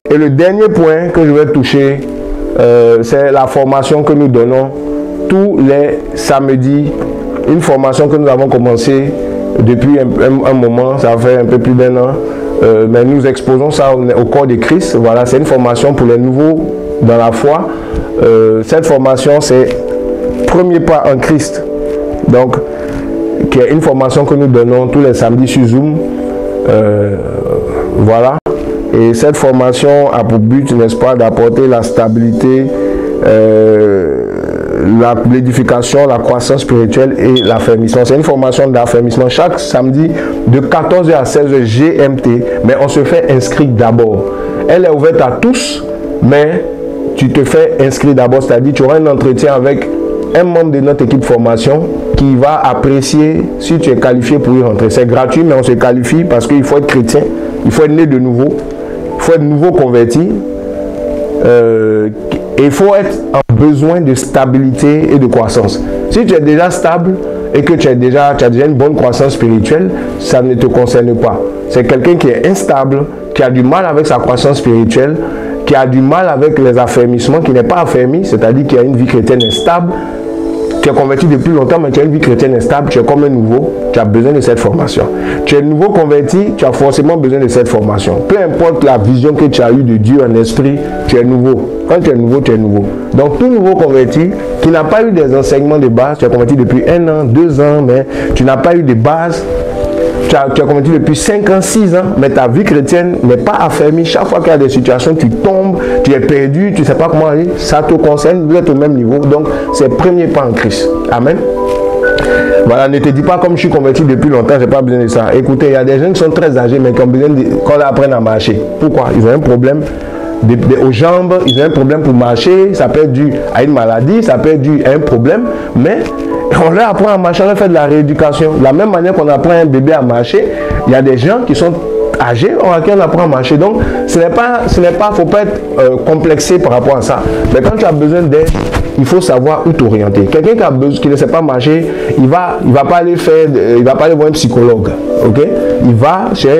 Et le dernier point que je vais toucher, c'est la formation que nous donnons tous les samedis. Une formation que nous avons commencé depuis un moment. Ça fait un peu plus d'1 an. Mais nous exposons ça au corps de Christ. Voilà, c'est une formation pour les nouveaux dans la foi. Cette formation, c'est premier pas en Christ. Donc, qui est une formation que nous donnons tous les samedis sur Zoom. Voilà. Et cette formation a pour but, n'est-ce pas, d'apporter la stabilité, l'édification, la croissance spirituelle et l'affermissement. C'est une formation d'affermissement chaque samedi de 14h à 16h GMT, mais on se fait inscrire d'abord. Elle est ouverte à tous, mais tu te fais inscrire d'abord, c'est-à-dire tu auras un entretien avec un membre de notre équipe formation qui va apprécier si tu es qualifié pour y rentrer. C'est gratuit, mais on se qualifie parce qu'il faut être chrétien, il faut être né de nouveau, il faut être nouveau converti. Et il faut être en besoin de stabilité et de croissance. Si tu es déjà stable et que tu as déjà une bonne croissance spirituelle, ça ne te concerne pas. C'est quelqu'un qui est instable, qui a du mal avec sa croissance spirituelle, qui a du mal avec les affermissements, qui n'est pas affermi, c'est-à-dire qui a une vie chrétienne instable. Tu es converti depuis longtemps, mais tu as une vie chrétienne instable, tu es comme un nouveau, tu as besoin de cette formation. Tu es nouveau converti, tu as forcément besoin de cette formation. Peu importe la vision que tu as eue de Dieu en esprit, tu es nouveau. Quand tu es nouveau, tu es nouveau. Donc tout nouveau converti qui n'a pas eu des enseignements de base, tu es converti depuis 1 an, 2 ans, mais tu n'as pas eu de base. Tu es converti depuis 5 ans, 6 ans, mais ta vie chrétienne n'est pas affermie. Chaque fois qu'il y a des situations, tu tombes, tu es perdu, tu ne sais pas comment aller. Ça te concerne, vous êtes au même niveau. Donc, c'est le premier pas en Christ. Amen. Voilà, ne te dis pas comme je suis converti depuis longtemps, je n'ai pas besoin de ça. Écoutez, il y a des gens qui sont très âgés, mais qui ont besoin qu'on apprenne à marcher. Pourquoi? Ils ont un problème aux jambes, ils ont un problème pour marcher, ça peut être dû à une maladie, ça peut être dû à un problème, mais on leur apprend à marcher, on leur fait de la rééducation. De la même manière qu'on apprend un bébé à marcher, il y a des gens qui sont âgés, on apprend à marcher. Donc, faut pas être complexé par rapport à ça. Mais quand tu as besoin d'aide, il faut savoir où t'orienter. Quelqu'un qui ne sait pas marcher, il va pas aller voir un psychologue, ok? Il va chez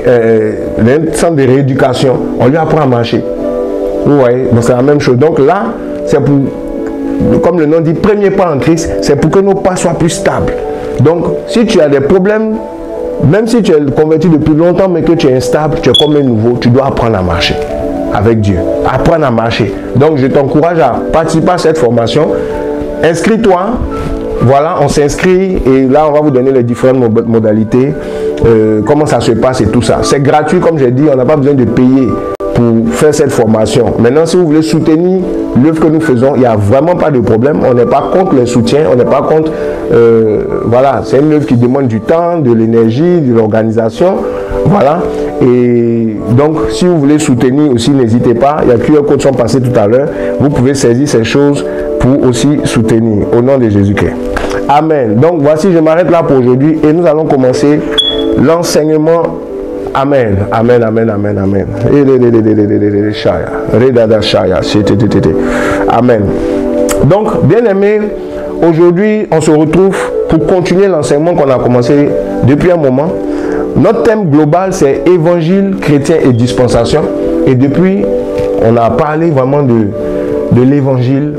un centre de rééducation, on lui apprend à marcher. Vous voyez, donc c'est la même chose. Donc là, c'est pour, comme le nom dit, premier pas en Christ, c'est pour que nos pas soient plus stables. Donc, si tu as des problèmes, même si tu es converti depuis longtemps, mais que tu es instable, tu es comme un nouveau, tu dois apprendre à marcher avec Dieu. Apprendre à marcher. Donc, je t'encourage à participer à cette formation. Inscris-toi. Voilà, on s'inscrit et là, on va vous donner les différentes modalités, comment ça se passe et tout ça. C'est gratuit, comme j'ai dit, on n'a pas besoin de payer pour faire cette formation. Maintenant, si vous voulez soutenir l'œuvre que nous faisons, il n'y a vraiment pas de problème. On n'est pas contre le soutien, on n'est pas contre... voilà, c'est une œuvre qui demande du temps, de l'énergie, de l'organisation. Voilà. Et donc, si vous voulez soutenir aussi, n'hésitez pas. Il y a QR codes qui sont passés tout à l'heure. Vous pouvez saisir ces choses pour aussi soutenir. Au nom de Jésus-Christ. Amen. Donc, voici, je m'arrête là pour aujourd'hui et nous allons commencer l'enseignement. Amen, amen, amen, amen, amen. Amen. Donc, bien aimé, aujourd'hui, on se retrouve pour continuer l'enseignement qu'on a commencé depuis un moment. Notre thème global, c'est Évangile, chrétien et dispensation. Et depuis, on a parlé vraiment de l'Évangile,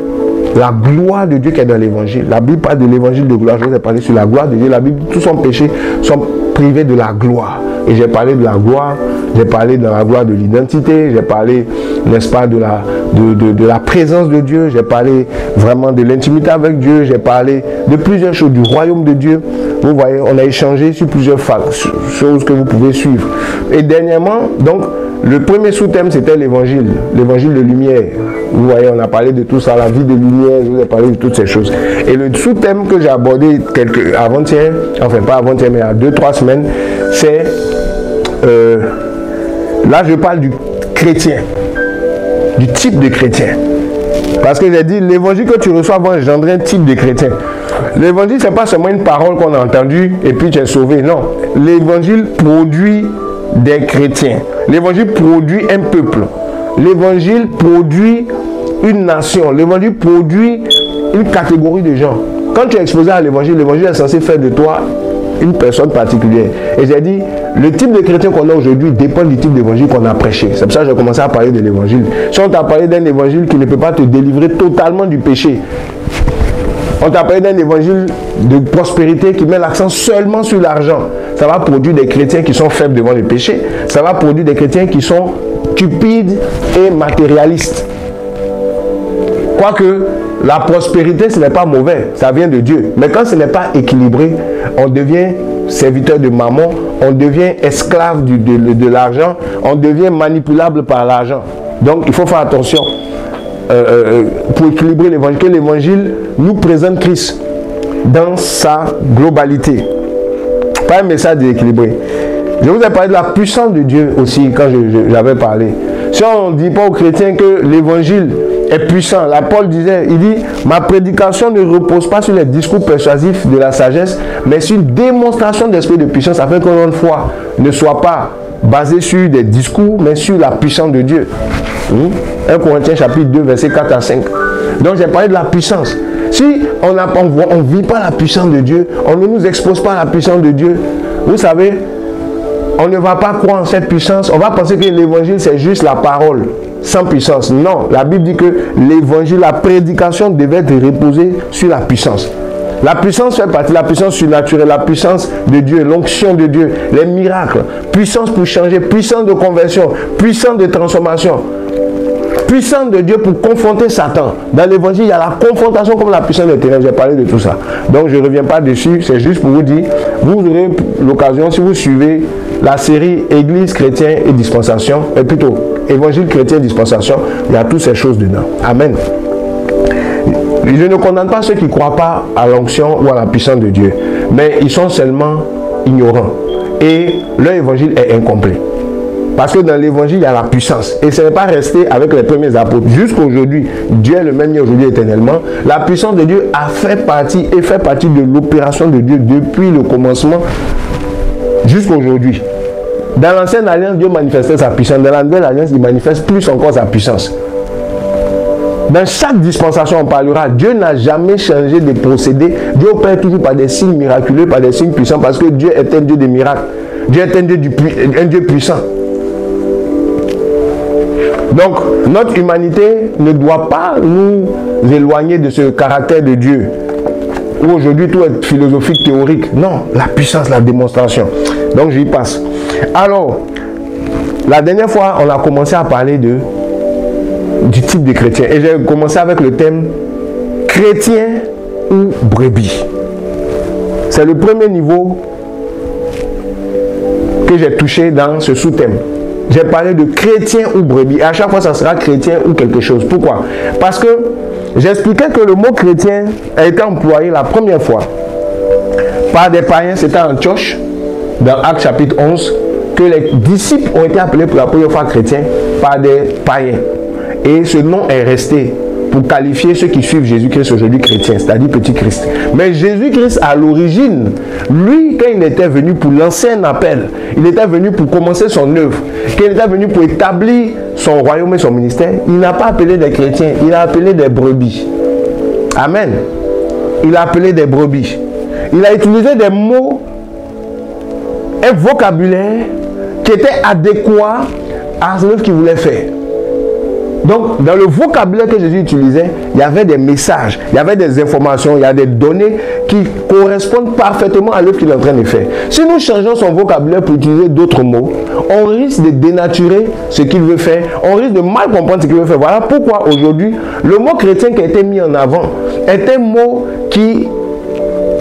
la gloire de Dieu qui est dans l'Évangile. La Bible parle de l'Évangile de gloire. Je vous ai parlé sur la gloire de Dieu. La Bible, tous son péché sont privés de la gloire. Et j'ai parlé de la gloire, j'ai parlé de la gloire de l'identité, j'ai parlé, n'est-ce pas, de la présence de Dieu, j'ai parlé vraiment de l'intimité avec Dieu, j'ai parlé de plusieurs choses, du royaume de Dieu. Vous voyez, on a échangé sur plusieurs choses que vous pouvez suivre. Et dernièrement, donc, le premier sous-thème, c'était l'évangile de lumière. Vous voyez, on a parlé de tout ça, la vie de lumière, je vous ai parlé de toutes ces choses. Et le sous-thème que j'ai abordé avant-hier, enfin pas avant-hier, mais il y a 2-3 semaines, c'est, là je parle du chrétien, du type de chrétien. Parce que j'ai dit, l'évangile que tu reçois va engendrer un type de chrétien. L'évangile, ce n'est pas seulement une parole qu'on a entendue et puis tu es sauvé. Non, l'évangile produit des chrétiens. L'évangile produit un peuple. L'évangile produit une nation. L'évangile produit une catégorie de gens. Quand tu es exposé à l'évangile est censé faire de toi une personne particulière. Et j'ai dit, le type de chrétien qu'on a aujourd'hui dépend du type d'évangile qu'on a prêché. C'est pour ça que j'ai commencé à parler de l'évangile. Si on t'a parlé d'un évangile qui ne peut pas te délivrer totalement du péché, on t'a parlé d'un évangile de prospérité qui met l'accent seulement sur l'argent, ça va produire des chrétiens qui sont faibles devant le péché. Ça va produire des chrétiens qui sont stupides et matérialistes. Quoique, la prospérité, ce n'est pas mauvais, ça vient de Dieu. Mais quand ce n'est pas équilibré, on devient serviteur de mammon, on devient esclave de l'argent, on devient manipulable par l'argent. Donc il faut faire attention pour équilibrer l'évangile, que l'évangile nous présente Christ dans sa globalité. Pas un message déséquilibré. Je vous ai parlé de la puissance de Dieu aussi quand j'avais parlé. Si on ne dit pas aux chrétiens que l'évangile est puissant, Paul disait, il dit, ma prédication ne repose pas sur les discours persuasifs de la sagesse, mais sur une démonstration d'esprit de puissance, afin que notre foi ne soit pas basée sur des discours, mais sur la puissance de Dieu. 1 Corinthiens chapitre 2, versets 4 à 5. Donc j'ai parlé de la puissance. Si on ne vit pas la puissance de Dieu, on ne nous expose pas à la puissance de Dieu, vous savez, on ne va pas croire en cette puissance. On va penser que l'évangile c'est juste la parole sans puissance. Non, la Bible dit que l'évangile, la prédication devait être reposée sur la puissance. La puissance fait partie, la puissance surnaturelle, la puissance de Dieu, l'onction de Dieu, les miracles, puissance pour changer, puissance de conversion, puissance de transformation, puissance de Dieu pour confronter Satan. Dans l'évangile, il y a la confrontation comme la puissance des ténèbres. J'ai parlé de tout ça. Donc je ne reviens pas dessus, c'est juste pour vous dire, vous aurez l'occasion, si vous suivez la série Église, chrétien et dispensation, et plutôt Évangile, chrétien et dispensation, il y a toutes ces choses dedans. Amen. Je ne condamne pas ceux qui ne croient pas à l'onction ou à la puissance de Dieu, mais ils sont seulement ignorants et leur évangile est incomplet. Parce que dans l'évangile, il y a la puissance. Et ce n'est pas resté avec les premiers apôtres. Jusqu'à aujourd'hui, Dieu est le même aujourd'hui éternellement. La puissance de Dieu a fait partie et fait partie de l'opération de Dieu depuis le commencement jusqu'à aujourd'hui. Dans l'ancienne alliance, Dieu manifestait sa puissance. Dans la nouvelle alliance, il manifeste plus encore sa puissance. Dans chaque dispensation, on parlera. Dieu n'a jamais changé de procédé. Dieu opère toujours par des signes miraculeux, par des signes puissants, parce que Dieu est un Dieu des miracles. Dieu est un Dieu puissant. Donc, notre humanité ne doit pas nous éloigner de ce caractère de Dieu. Où aujourd'hui tout est philosophique, théorique. Non, la puissance, la démonstration. Donc, j'y passe. Alors, la dernière fois, on a commencé à parler du type de chrétien. Et j'ai commencé avec le thème chrétien ou brebis. C'est le premier niveau que j'ai touché dans ce sous-thème. J'ai parlé de chrétien ou brebis. Et à chaque fois, ça sera chrétien ou quelque chose. Pourquoi? Parce que j'expliquais que le mot chrétien a été employé la première fois par des païens. C'était en Antioche, dans Actes chapitre 11, que les disciples ont été appelés pour la première fois chrétiens par des païens. Et ce nom est resté pour qualifier ceux qui suivent Jésus-Christ aujourd'hui chrétiens, c'est-à-dire petit Christ. Mais Jésus-Christ, à l'origine, lui, quand il était venu pour lancer un appel, il était venu pour commencer son œuvre, quand il était venu pour établir son royaume et son ministère, il n'a pas appelé des chrétiens, il a appelé des brebis. Amen. Il a appelé des brebis. Il a utilisé des mots, un vocabulaire qui était adéquat à l'œuvre qu'il voulait faire. Donc, dans le vocabulaire que Jésus utilisait, il y avait des messages, il y avait des informations, il y a des données qui correspondent parfaitement à l'œuvre qu'il est en train de faire. Si nous changeons son vocabulaire pour utiliser d'autres mots, on risque de dénaturer ce qu'il veut faire, on risque de mal comprendre ce qu'il veut faire. Voilà pourquoi aujourd'hui, le mot chrétien qui a été mis en avant est un mot qui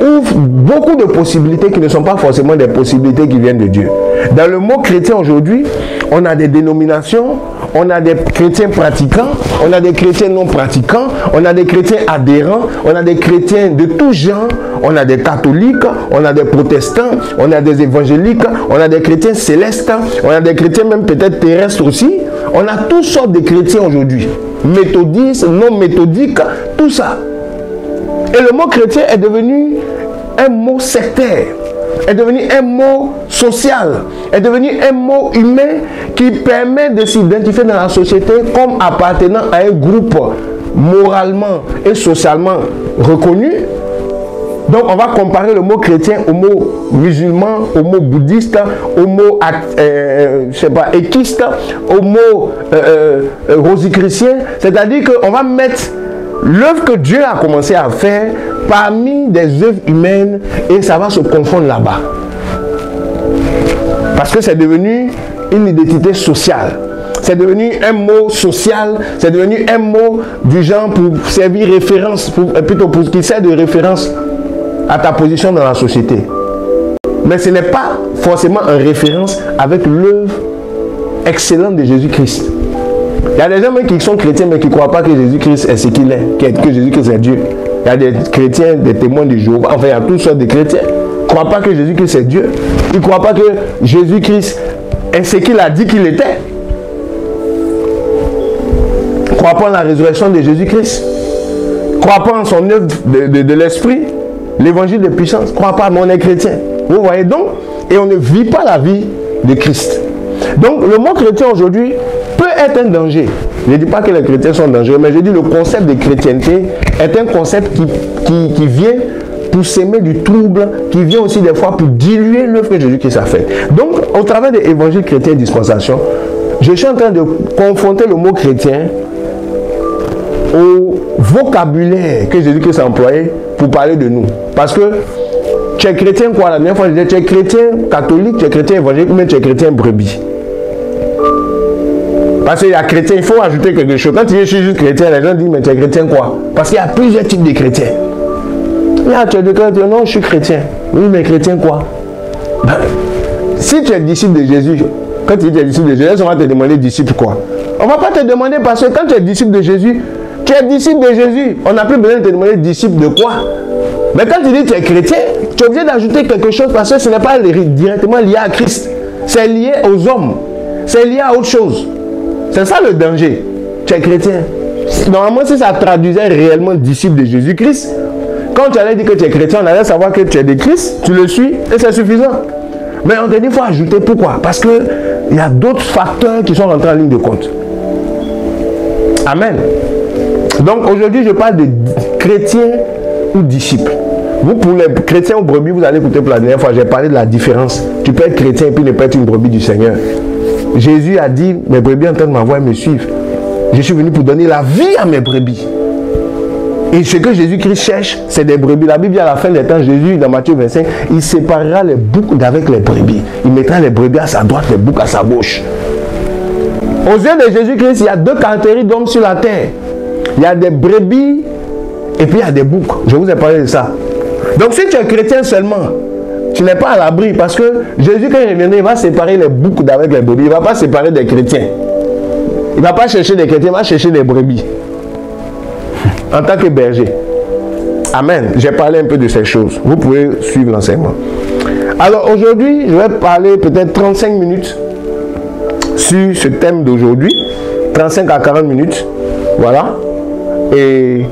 ouvre beaucoup de possibilités qui ne sont pas forcément des possibilités qui viennent de Dieu. Dans le mot chrétien aujourd'hui, on a des dénominations, on a des chrétiens pratiquants, on a des chrétiens non pratiquants, on a des chrétiens adhérents, on a des chrétiens de tout genre, on a des catholiques, on a des protestants, on a des évangéliques, on a des chrétiens célestes, on a des chrétiens même peut-être terrestres aussi. On a toutes sortes de chrétiens aujourd'hui, méthodistes, non méthodiques, tout ça. Et le mot chrétien est devenu un mot sectaire, est devenu un mot social, est devenu un mot humain qui permet de s'identifier dans la société comme appartenant à un groupe moralement et socialement reconnu. Donc on va comparer le mot chrétien au mot musulman, au mot bouddhiste, au mot équiste, au mot rosicrucien. C'est-à-dire qu'on va mettre l'œuvre que Dieu a commencé à faire parmi des œuvres humaines et ça va se confondre là-bas. Parce que c'est devenu une identité sociale. C'est devenu un mot social, c'est devenu un mot du genre pour servir référence, plutôt pour qu'il sert de référence à ta position dans la société. Mais ce n'est pas forcément en référence avec l'œuvre excellente de Jésus-Christ. Il y a des gens qui sont chrétiens mais qui ne croient pas que Jésus-Christ est ce qu'il est, que Jésus-Christ est Dieu. Il y a des chrétiens, des témoins de Jéhovah, enfin il y a toutes sortes de chrétiens. Ils ne croient pas que Jésus-Christ est Dieu. Ils ne croient pas que Jésus-Christ est ce qu'il a dit qu'il était. Ils ne croient pas en la résurrection de Jésus-Christ. Ils ne croient pas en son œuvre de l'esprit, l'évangile de puissance. Ils ne croient pas, mais on est chrétien. Vous voyez donc, et on ne vit pas la vie de Christ. Donc le mot chrétien aujourd'hui peut être un danger. Je ne dis pas que les chrétiens sont dangereux, mais je dis le concept de chrétienté est un concept qui vient pour s'aimer du trouble, qui vient aussi des fois pour diluer l'œuvre que Jésus-Christ a faite. Donc, au travers de l'évangile chrétien et dispensation, je suis en train de confronter le mot chrétien au vocabulaire que Jésus-Christ a employé pour parler de nous. Parce que tu es chrétien quoi? La dernière fois, je disais, tu es chrétien catholique, tu es chrétien évangélique, ou même tu es chrétien brebis. Parce qu'il y a chrétien, il faut ajouter quelque chose. Quand tu dis je suis juste chrétien, les gens disent mais tu es chrétien quoi? Parce qu'il y a plusieurs types de chrétiens. Là, tu es de chrétien, non, je suis chrétien. Oui, mais chrétien quoi? Ben, si tu es disciple de Jésus, quand tu dis que tu es disciple de Jésus, on va te demander disciple quoi? On ne va pas te demander parce que quand tu es disciple de Jésus, tu es disciple de Jésus. On n'a plus besoin de te demander disciple de quoi? Mais quand tu dis que tu es chrétien, tu es obligé d'ajouter quelque chose parce que ce n'est pas directement lié à Christ. C'est lié aux hommes. C'est lié à autre chose. C'est ça le danger. Tu es chrétien. Normalement, si ça traduisait réellement disciple de Jésus-Christ, quand tu allais dire que tu es chrétien, on allait savoir que tu es de Christ, tu le suis et c'est suffisant. Mais on te dit qu'il faut ajouter. Pourquoi? Parce qu'il y a d'autres facteurs qui sont rentrés en ligne de compte. Amen. Donc aujourd'hui, je parle de chrétien ou disciple. Vous, pour les chrétiens ou brebis, vous allez écouter pour la dernière fois, j'ai parlé de la différence. Tu peux être chrétien et puis ne pas être une brebis du Seigneur. Jésus a dit, mes brebis entendent ma voix et me suivent. Je suis venu pour donner la vie à mes brebis. Et ce que Jésus-Christ cherche, c'est des brebis. La Bible dit à la fin des temps, Jésus, dans Matthieu 25, il séparera les boucs d'avec les brebis. Il mettra les brebis à sa droite, les boucs à sa gauche. Aux yeux de Jésus-Christ, il y a deux catégories d'hommes sur la terre. Il y a des brebis et puis il y a des boucs. Je vous ai parlé de ça. Donc si tu es chrétien seulement, tu n'es pas à l'abri parce que Jésus, quand il reviendra, il va séparer les boucs d'avec les brebis. Il ne va pas séparer des chrétiens. Il ne va pas chercher des chrétiens, il va chercher des brebis. En tant que berger. Amen. J'ai parlé un peu de ces choses. Vous pouvez suivre l'enseignement. Alors aujourd'hui, je vais parler peut-être 35 minutes sur ce thème d'aujourd'hui. 35 à 40 minutes. Voilà. Et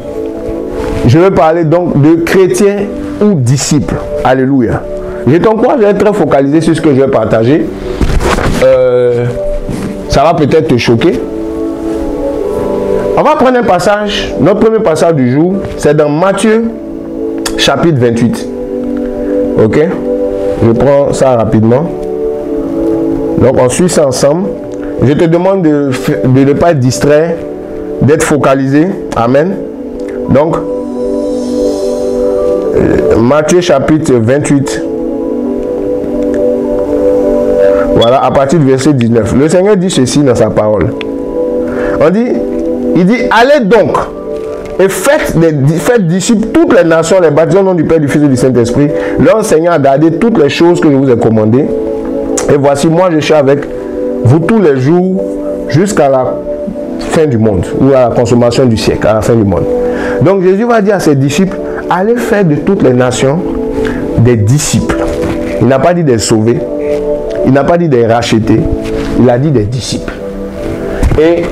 je vais parler donc de chrétiens ou disciples. Alléluia. Je t'encourage à être très focalisé sur ce que je vais partager. Ça va peut-être te choquer. On va prendre un passage, notre premier passage du jour, c'est dans Matthieu, chapitre 28. Ok? Je prends ça rapidement. Donc on suit ça ensemble. Je te demande de ne pas être distrait, d'être focalisé. Amen. Donc, Matthieu chapitre 28. Voilà, à partir du verset 19. Le Seigneur dit ceci dans sa parole. Il dit, allez donc et faites disciples toutes les nations, les baptisant au nom du Père, du Fils et du Saint-Esprit, leur enseignant à garder toutes les choses que je vous ai commandées. Et voici, moi je suis avec vous tous les jours jusqu'à la fin du monde, ou à la consommation du siècle, à la fin du monde. Donc Jésus va dire à ses disciples, allez faire de toutes les nations des disciples. Il n'a pas dit des sauvés, il n'a pas dit des rachetés, il a dit des disciples. Et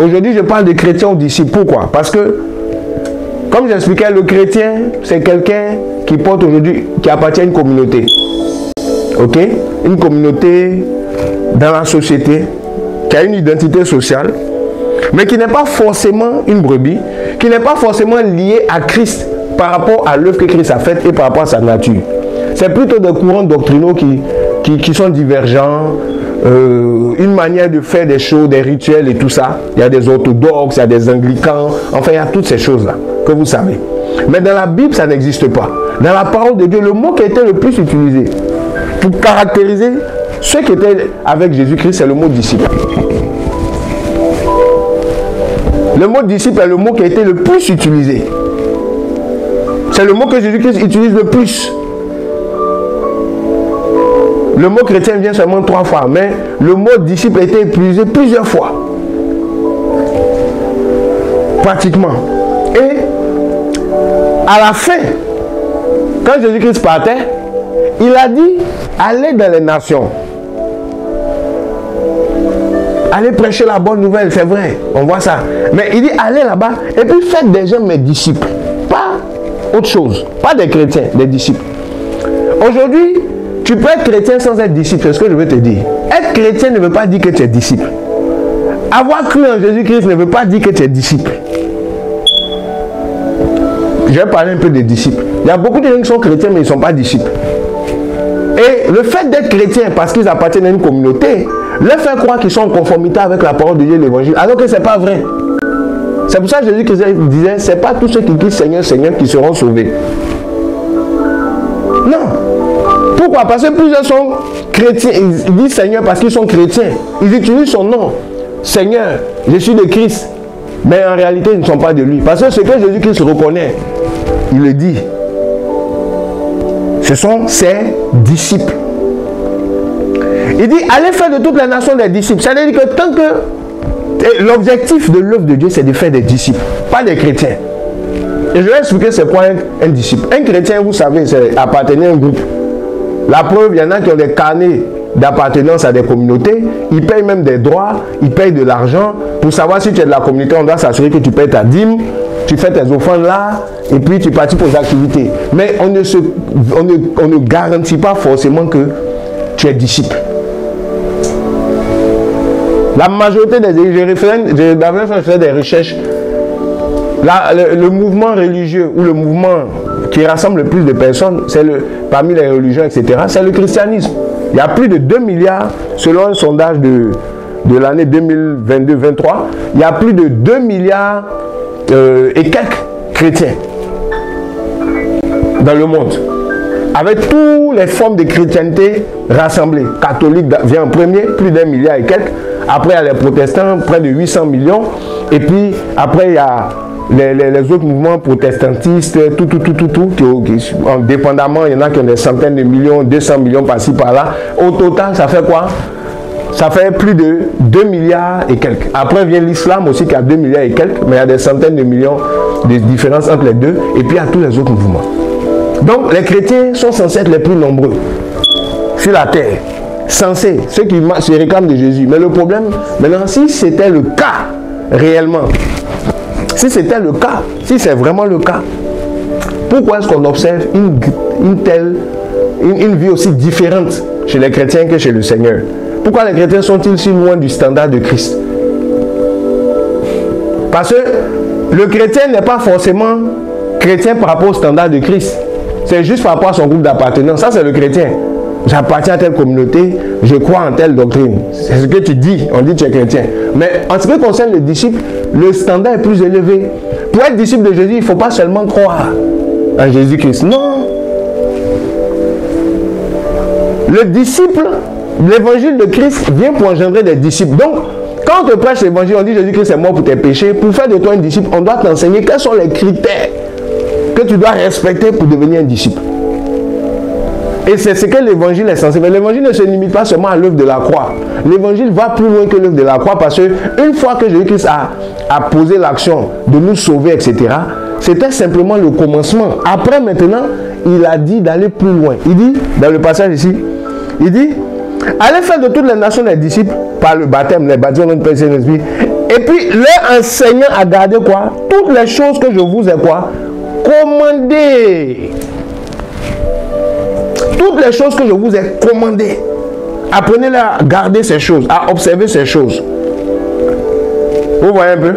aujourd'hui, je parle de chrétiens ou disciples. Pourquoi? Parce que, comme j'expliquais, le chrétien, c'est quelqu'un qui porte aujourd'hui, qui appartient à une communauté. Ok? Une communauté dans la société, qui a une identité sociale, mais qui n'est pas forcément une brebis, qui n'est pas forcément liée à Christ par rapport à l'œuvre que Christ a faite et par rapport à sa nature. C'est plutôt des courants doctrinaux qui sont divergents. Une manière de faire des choses, des rituels et tout ça. Il y a des orthodoxes, il y a des anglicans, enfin il y a toutes ces choses-là que vous savez. Mais dans la Bible, ça n'existe pas. Dans la parole de Dieu, le mot qui a été le plus utilisé pour caractériser ceux qui étaient avec Jésus-Christ, c'est le mot disciple. Le mot disciple est le mot qui a été le plus utilisé. C'est le mot que Jésus-Christ utilise le plus. Le mot chrétien vient seulement 3 fois, mais le mot disciple a été utilisé plusieurs fois. Pratiquement. Et à la fin, quand Jésus-Christ partait, il a dit, allez dans les nations. Allez prêcher la bonne nouvelle, c'est vrai, on voit ça. Mais il dit, allez là-bas, et puis faites des gens mes disciples. Pas autre chose, pas des chrétiens, des disciples. Aujourd'hui, tu peux être chrétien sans être disciple, c'est ce que je veux te dire. Être chrétien ne veut pas dire que tu es disciple. Avoir cru en Jésus-Christ ne veut pas dire que tu es disciple. Je vais parler un peu des disciples. Il y a beaucoup de gens qui sont chrétiens, mais ils ne sont pas disciples. Et le fait d'être chrétien parce qu'ils appartiennent à une communauté, leur fait croire qu'ils sont en conformité avec la parole de Dieu et l'évangile, alors que ce n'est pas vrai. C'est pour ça que Jésus disait, ce n'est pas tous ceux qui disent Seigneur, Seigneur qui seront sauvés. Non. Pourquoi? Parce que plusieurs sont chrétiens, ils disent Seigneur parce qu'ils sont chrétiens. Ils utilisent son nom. Seigneur, je suis de Christ. Mais en réalité, ils ne sont pas de lui. Parce que ce que Jésus-Christ reconnaît, il le dit. Ce sont ses disciples. Il dit, allez faire de toutes les nations des disciples. Ça veut dire que tant que l'objectif de l'œuvre de Dieu, c'est de faire des disciples, pas des chrétiens. Et je vais expliquer c'est quoi un disciple. Un chrétien, vous savez, c'est appartenir à un groupe. La preuve, il y en a qui ont des carnets d'appartenance à des communautés. Ils payent même des droits, ils payent de l'argent. Pour savoir si tu es de la communauté, on doit s'assurer que tu payes ta dîme, tu fais tes offrandes là, et puis tu participes aux activités. Mais on ne garantit pas forcément que tu es disciple. La majorité des... Je fais des recherches. Le mouvement religieux ou le mouvement qui rassemble le plus de personnes, c'est parmi les religions, etc., c'est le christianisme. Il y a plus de 2 milliards, selon un sondage de l'année 2022-23, il y a plus de 2 milliards et quelques chrétiens dans le monde. Avec toutes les formes de chrétienté rassemblées. Catholique vient en premier, plus d'1 milliard et quelques. Après, il y a les protestants, près de 800 millions. Et puis, après, il y a les autres mouvements protestantistes, tout. Indépendamment, il y en a qui ont des centaines de millions, 200 millions par-ci, par-là. Au total, ça fait quoi? Ça fait plus de 2 milliards et quelques. Après vient l'islam aussi qui a 2 milliards et quelques, mais il y a des centaines de millions de différences entre les deux. Et puis, il y a tous les autres mouvements. Donc, les chrétiens sont censés être les plus nombreux sur la terre. Censés, ceux qui se réclament de Jésus. Mais le problème, maintenant, si c'était le cas, réellement, si c'était le cas, si c'est vraiment le cas, pourquoi est-ce qu'on observe une vie aussi différente chez les chrétiens que chez le Seigneur? Pourquoi les chrétiens sont-ils si loin du standard de Christ? Parce que le chrétien n'est pas forcément chrétien par rapport au standard de Christ. C'est juste par rapport à son groupe d'appartenance. Ça, c'est le chrétien. J'appartiens à telle communauté, je crois en telle doctrine. C'est ce que tu dis, on dit que tu es chrétien. Mais en ce qui concerne le disciple, le standard est plus élevé. Pour être disciple de Jésus, il ne faut pas seulement croire en Jésus-Christ. Non. Le disciple, l'évangile de Christ vient pour engendrer des disciples. Donc, quand on te prêche l'évangile, on dit Jésus-Christ est mort pour tes péchés. Pour faire de toi un disciple, on doit t'enseigner quels sont les critères que tu dois respecter pour devenir un disciple. Et c'est ce que l'évangile est censé. Mais l'évangile ne se limite pas seulement à l'œuvre de la croix. L'évangile va plus loin que l'œuvre de la croix parce que une fois que Jésus-Christ a posé l'action de nous sauver, etc., c'était simplement le commencement. Après, maintenant, il a dit d'aller plus loin. Il dit, dans le passage ici, il dit, allez faire de toutes les nations des disciples par le baptême, les baptêmes de Père Saint-Esprit. Et puis, leur enseignant à garder quoi? Toutes les choses que je vous ai quoi? Commandées. Toutes les choses que je vous ai commandées. Apprenez-les à garder ces choses, à observer ces choses. Vous voyez un peu?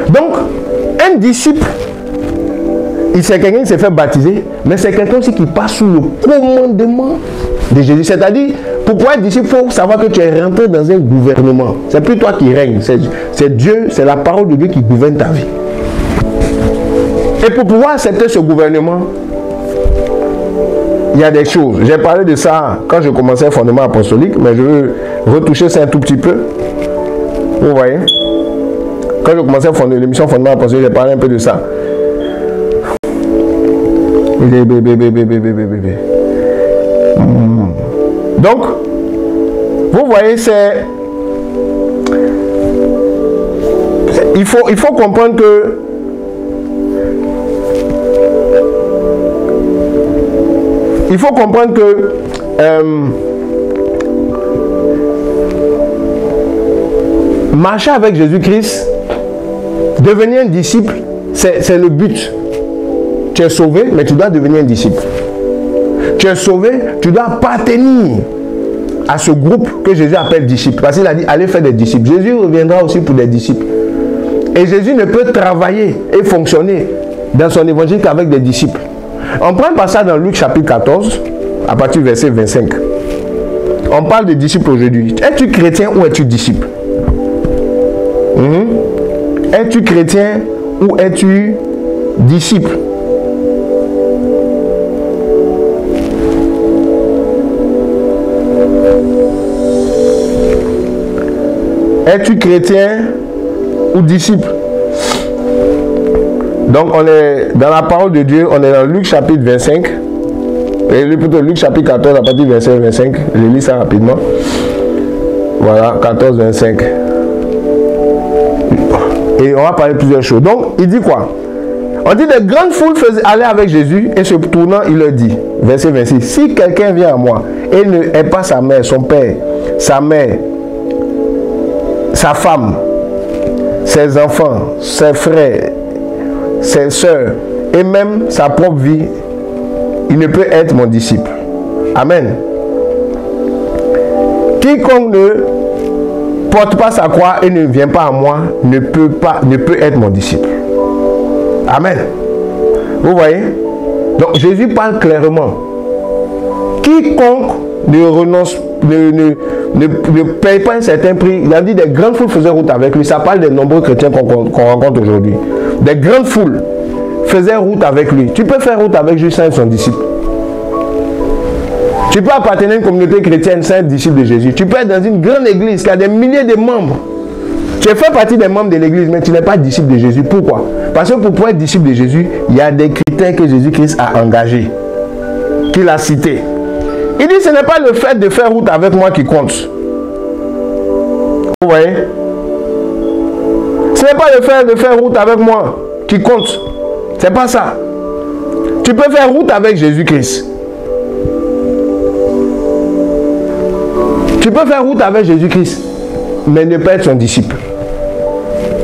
Donc, un disciple, c'est quelqu'un qui s'est fait baptiser, mais c'est quelqu'un aussi qui passe sous le commandement de Jésus. C'est-à-dire, pour pouvoir être disciple, il faut savoir que tu es rentré dans un gouvernement. C'est plus toi qui règnes, c'est Dieu, c'est la parole de Dieu qui gouverne ta vie. Et pour pouvoir accepter ce gouvernement, il y a des choses. J'ai parlé de ça quand je commençais le fondement apostolique, mais je veux retoucher ça un tout petit peu. Vous voyez? Quand je commençais l'émission fondement apostolique, j'ai parlé un peu de ça. Donc, vous voyez, il faut comprendre que marcher avec Jésus-Christ, devenir un disciple, c'est le but. Tu es sauvé, mais tu dois devenir un disciple. Tu es sauvé, tu dois appartenir à ce groupe que Jésus appelle disciples. Parce qu'il a dit, allez faire des disciples. Jésus reviendra aussi pour des disciples. Et Jésus ne peut travailler et fonctionner dans son évangile qu'avec des disciples. On prend un passage dans Luc chapitre 14, à partir du verset 25. On parle de disciples aujourd'hui. Es-tu chrétien ou es-tu disciple? Es-tu chrétien ou es-tu disciple? Es-tu chrétien ou disciple? Donc on est dans la parole de Dieu, on est dans Luc chapitre 25, et plutôt Luc chapitre 14 à partir du verset 25, je lis ça rapidement. Voilà, 14, 25. Et on va parler de plusieurs choses. Donc il dit quoi? On dit de grandes foules allaient avec Jésus, et se tournant il leur dit, verset 26, si quelqu'un vient à moi et ne hait pas sa mère, son père, sa mère, sa femme, ses enfants, ses frères, ses soeurs et même sa propre vie, il ne peut être mon disciple. Amen. Quiconque ne porte pas sa croix et ne vient pas à moi ne peut être mon disciple. Amen. Vous voyez? Donc Jésus parle clairement. Quiconque ne renonce, ne paye pas un certain prix. Il a dit des grandes foules faisaient route avec lui. Ça parle des nombreux chrétiens qu'on rencontre aujourd'hui. Des grandes foules faisaient route avec lui. Tu peux faire route avec Jésus sans être son disciple. Tu peux appartenir à une communauté chrétienne sans être disciple de Jésus. Tu peux être dans une grande église qui a des milliers de membres. Tu fais partie des membres de l'église, mais tu n'es pas disciple de Jésus. Pourquoi? Parce que pour pouvoir être disciple de Jésus, il y a des critères que Jésus-Christ a engagés, qu'il a cités. Il dit, ce n'est pas le fait de faire route avec moi qui compte. Vous voyez? Ce n'est pas le fait de faire route avec moi qui compte. C'est pas ça. Tu peux faire route avec Jésus-Christ. Tu peux faire route avec Jésus-Christ, mais ne pas être son disciple.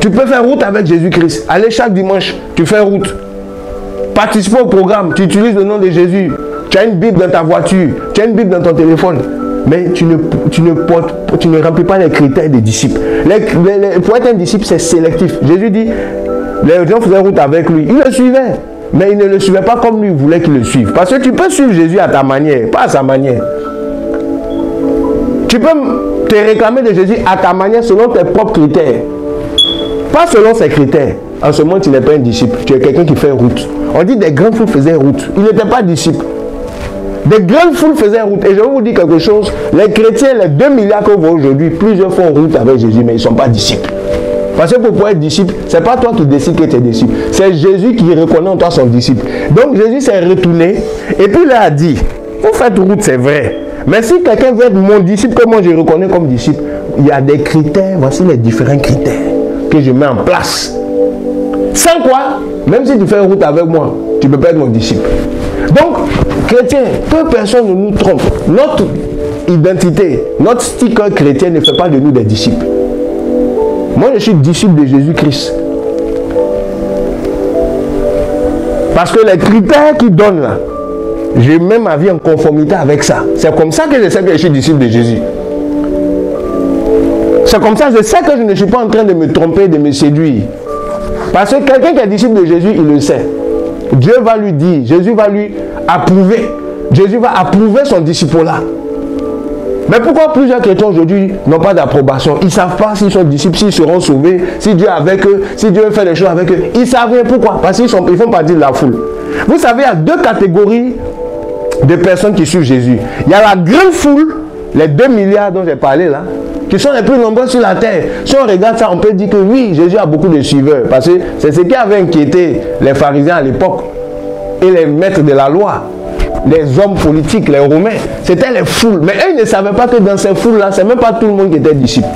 Tu peux faire route avec Jésus-Christ. Aller chaque dimanche, tu fais route. Participer au programme, tu utilises le nom de Jésus. Tu as une Bible dans ta voiture, tu as une Bible dans ton téléphone. Mais tu ne remplis pas les critères des disciples. Pour être un disciple, c'est sélectif. Jésus dit, les gens faisaient route avec lui. Ils le suivaient. Mais ils ne le suivaient pas comme lui voulait qu'ils le suivent. Parce que tu peux suivre Jésus à ta manière, pas à sa manière. Tu peux te réclamer de Jésus à ta manière selon tes propres critères. Pas selon ses critères. En ce moment, tu n'es pas un disciple. Tu es quelqu'un qui fait route. On dit des grandes foules faisaient route. Ils n'étaient pas disciples. Des grandes foules faisaient route. Et je vais vous dire quelque chose. Les chrétiens, les 2 milliards que vous voyez aujourd'hui, plusieurs font route avec Jésus, mais ils ne sont pas disciples. Parce que pour pouvoir être disciple, ce n'est pas toi qui décides que tu es disciple. C'est Jésus qui reconnaît en toi son disciple. Donc Jésus s'est retourné. Et puis il a dit, vous faites route, c'est vrai. Mais si quelqu'un veut être mon disciple, que moi je reconnais comme disciple, il y a des critères. Voici les différents critères que je mets en place. Sans quoi, même si tu fais route avec moi, tu ne peux pas être mon disciple. Donc, chrétien, peu personne ne nous trompe. Notre identité, notre sticker chrétien ne fait pas de nous des disciples. Moi, je suis disciple de Jésus-Christ. Parce que les critères qu'il donne là, je mets ma vie en conformité avec ça. C'est comme ça que je sais que je suis disciple de Jésus. C'est comme ça que je sais que je ne suis pas en train de me tromper, de me séduire. Parce que quelqu'un qui est disciple de Jésus, il le sait. Dieu va lui dire, Jésus va lui approuver. Jésus va approuver son disciple-là. Mais pourquoi plusieurs chrétiens aujourd'hui n'ont pas d'approbation? Ils ne savent pas s'ils sont disciples, s'ils seront sauvés, si Dieu est avec eux, si Dieu fait des choses avec eux. Ils savent rien. Pourquoi? Parce qu'ils font partie de la foule. Vous savez, il y a 2 catégories de personnes qui suivent Jésus. Il y a la grande foule, les 2 milliards dont j'ai parlé là, qui sont les plus nombreux sur la terre. Si on regarde ça, on peut dire que oui, Jésus a beaucoup de suiveurs. Parce que c'est ce qui avait inquiété les pharisiens à l'époque et les maîtres de la loi. les hommes politiques, les Romains, c'était les foules. Mais eux, ils ne savaient pas que dans ces foules-là, c'est même pas tout le monde qui était disciple.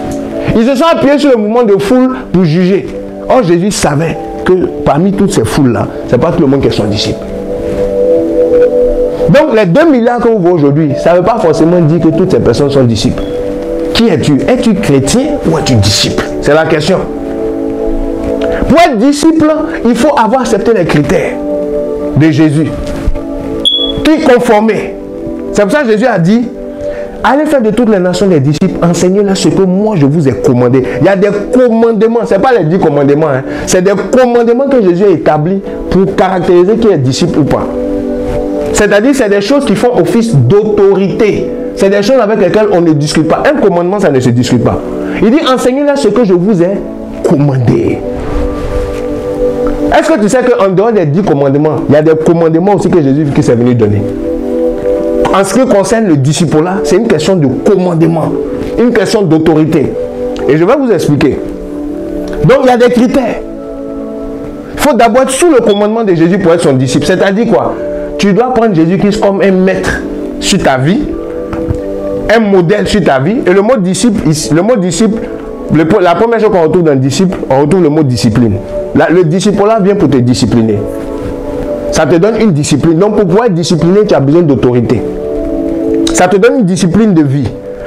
Ils se sont appuyés sur le mouvement de foule pour juger. Or, Jésus savait que parmi toutes ces foules-là, c'est pas tout le monde qui est son disciple. Donc, les 2 milliards que vous voyez aujourd'hui, ça ne veut pas forcément dire que toutes ces personnes sont disciples. Qui es-tu? Es-tu chrétien ou es-tu disciple? C'est la question. Pour être disciple, il faut avoir accepté les critères de Jésus. Qui conformer. C'est pour ça que Jésus a dit, allez faire de toutes les nations des disciples, enseignez-leur ce que moi je vous ai commandé. Il y a des commandements, ce n'est pas les 10 commandements, hein. C'est des commandements que Jésus a établis pour caractériser qui est disciple ou pas. C'est-à-dire, c'est des choses qui font office d'autorité. C'est des choses avec lesquelles on ne discute pas. Un commandement, ça ne se discute pas. Il dit, enseignez-leur ce que je vous ai commandé. Est-ce que tu sais qu'en dehors des 10 commandements, il y a des commandements aussi que Jésus qui s'est venu donner? En ce qui concerne le disciple-là, c'est une question de commandement, une question d'autorité. Et je vais vous expliquer. Donc, il y a des critères. Il faut d'abord être sous le commandement de Jésus pour être son disciple. C'est-à-dire quoi? Tu dois prendre Jésus-Christ comme un maître sur ta vie, un modèle sur ta vie. Et le mot disciple, la première chose qu'on retrouve dans le disciple, on retrouve le mot discipline. Le disciple-là vient pour te discipliner. Ça te donne une discipline. Donc, pour pouvoir être discipliné, tu as besoin d'autorité. Ça te donne une discipline de vie.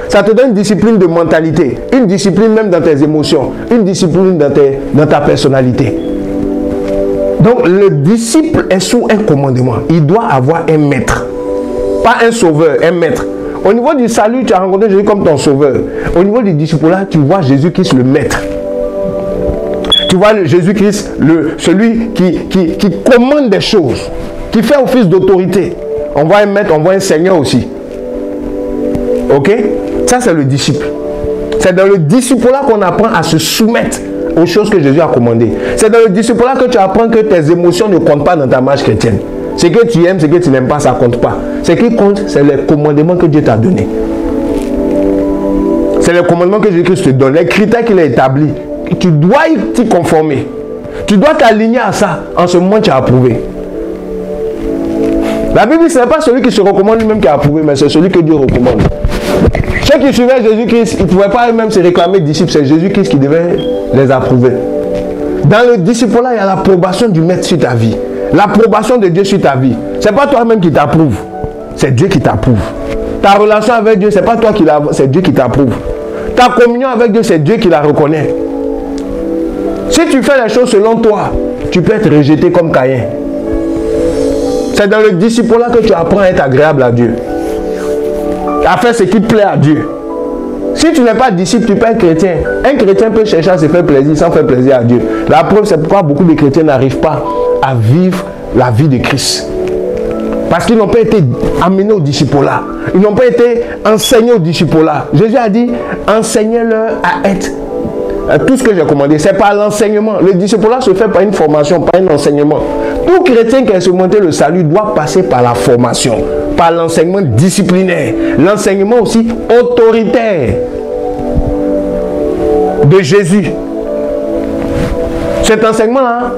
Ça te donne une discipline de mentalité. Une discipline même dans tes émotions. Une discipline dans ta personnalité. Donc, le disciple est sous un commandement. Il doit avoir un maître. Pas un sauveur, un maître. Au niveau du salut, tu as rencontré Jésus comme ton sauveur. Au niveau du disciple-là, tu vois Jésus-Christ le maître. Tu vois Jésus-Christ, celui qui commande des choses, qui fait office d'autorité. On voit un maître, on voit un seigneur aussi. Ok? Ça, c'est le disciple. C'est dans le disciple-là qu'on apprend à se soumettre aux choses que Jésus a commandées. C'est dans le disciple-là que tu apprends que tes émotions ne comptent pas dans ta marche chrétienne. Ce que tu aimes, ce que tu n'aimes pas, ça ne compte pas. Ce qui compte, c'est les commandements que Dieu t'a donnés. C'est les commandements que Jésus-Christ te donne, les critères qu'il a établis. Tu dois t'y conformer. Tu dois t'aligner à ça. En ce moment, tu as approuvé. La Bible, ce n'est pas celui qui se recommande lui-même qui a approuvé, mais c'est celui que Dieu recommande. Ceux qui suivaient Jésus-Christ, ils ne pouvaient pas eux-mêmes se réclamer disciples. C'est Jésus-Christ qui devait les approuver. Dans le disciple-là, il y a l'approbation du maître sur ta vie. L'approbation de Dieu sur ta vie. Ce n'est pas toi-même qui t'approuve. C'est Dieu qui t'approuve. Ta relation avec Dieu, ce n'est pas toi qui la... C'est Dieu qui t'approuve. Ta communion avec Dieu, c'est Dieu qui la reconnaît. Si tu fais les choses selon toi, tu peux être rejeté comme Caïn. C'est dans le disciple-là que tu apprends à être agréable à Dieu. À faire ce qui plaît à Dieu. Si tu n'es pas disciple, tu peux être chrétien. Un chrétien peut chercher à se faire plaisir sans faire plaisir à Dieu. La preuve, c'est pourquoi beaucoup de chrétiens n'arrivent pas à vivre la vie de Christ. Parce qu'ils n'ont pas été amenés au disciple-là. Ils n'ont pas été enseignés au disciple-là. Jésus a dit, enseignez-leur à être tout ce que j'ai commandé. C'est par l'enseignement. Le disciple-là se fait par une formation, par un enseignement. Tout chrétien qui a expérimenté le salut doit passer par la formation, par l'enseignement disciplinaire, l'enseignement aussi autoritaire de Jésus. Cet enseignement-là,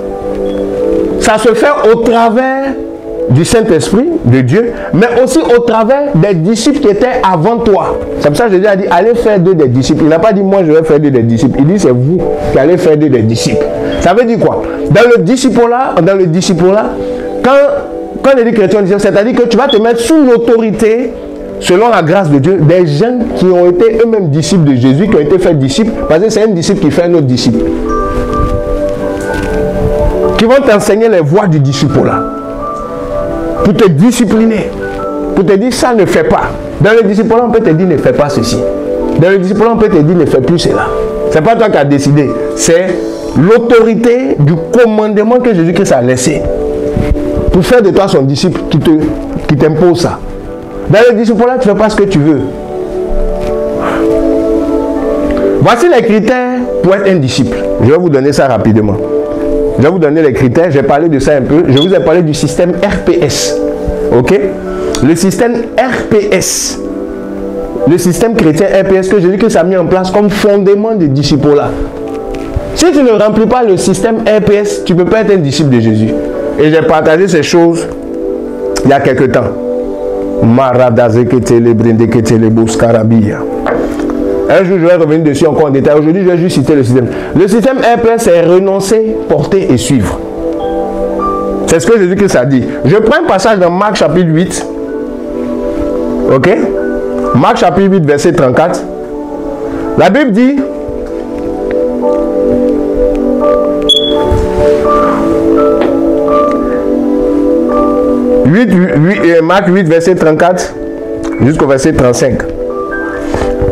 ça se fait au travers du Saint-Esprit, de Dieu, mais aussi au travers des disciples qui étaient avant toi. C'est pour ça que Jésus a dit, allez faire d'eux des disciples. Il n'a pas dit, moi je vais faire d'eux des disciples. Il dit, c'est vous qui allez faire d'eux des disciples. Ça veut dire quoi? Dans le disciple-là, quand on dit chrétien, c'est-à-dire que tu vas te mettre sous l'autorité, selon la grâce de Dieu, des gens qui ont été eux-mêmes disciples de Jésus, qui ont été faits disciples, parce que c'est un disciple qui fait un autre disciple. Qui vont t'enseigner les voies du disciple-là. Pour te discipliner, pour te dire ça ne fait pas. Dans le disciple, on peut te dire ne fais pas ceci. Dans le disciple, on peut te dire ne fais plus cela. Ce n'est pas toi qui as décidé, c'est l'autorité du commandement que Jésus-Christ a laissé pour faire de toi son disciple qui t'impose ça. Dans le disciple, tu ne fais pas ce que tu veux. Voici les critères pour être un disciple. Je vais vous donner ça rapidement. Je vais vous donner les critères, j'ai parlé de ça un peu. Je vous ai parlé du système RPS. Ok? Le système RPS. Le système chrétien RPS que Jésus-Christ a mis en place comme fondement de disciple-là. Si tu ne remplis pas le système RPS, tu ne peux pas être un disciple de Jésus. Et j'ai partagé ces choses il y a quelques temps. Un jour, je vais revenir dessus encore en détail. Aujourd'hui, je vais juste citer le système. Le système RP, c'est renoncer, porter et suivre. C'est ce que Jésus-Christ a dit. Je prends un passage dans Marc chapitre 8. Ok? Marc chapitre 8, verset 34. La Bible dit... Marc 8, verset 34 jusqu'au verset 35.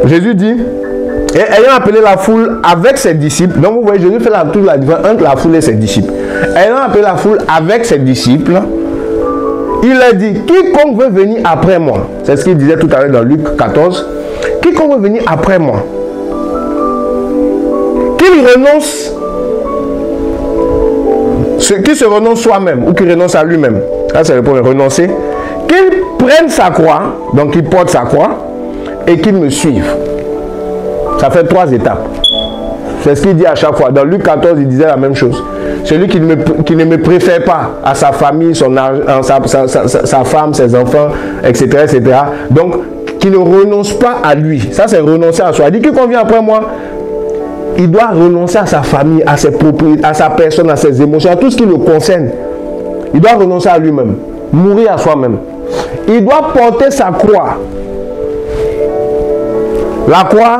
Jésus dit, et ayant appelé la foule avec ses disciples, donc vous voyez, Jésus fait toute la différence entre la foule et ses disciples. Ayant appelé la foule avec ses disciples, il a dit, quiconque veut venir après moi, c'est ce qu'il disait tout à l'heure dans Luc 14, quiconque veut venir après moi, qu'il renonce, qu'il se renonce soi-même ou qu'il renonce à lui-même. Ça c'est le premier, renoncer. Qu'il prenne sa croix, donc qu'il porte sa croix, et qu'il me suive. Ça fait 3 étapes. C'est ce qu'il dit à chaque fois. Dans Luc 14, il disait la même chose. Celui qui ne me préfère pas à sa famille, sa femme, ses enfants, etc., etc. Donc, qui ne renonce pas à lui. Ça, c'est renoncer à soi. Il dit qu'il vient après moi, il doit renoncer à sa famille, à ses propriétés, à sa personne, à ses émotions, à tout ce qui le concerne. Il doit renoncer à lui-même, mourir à soi-même. Il doit porter sa croix. La croix,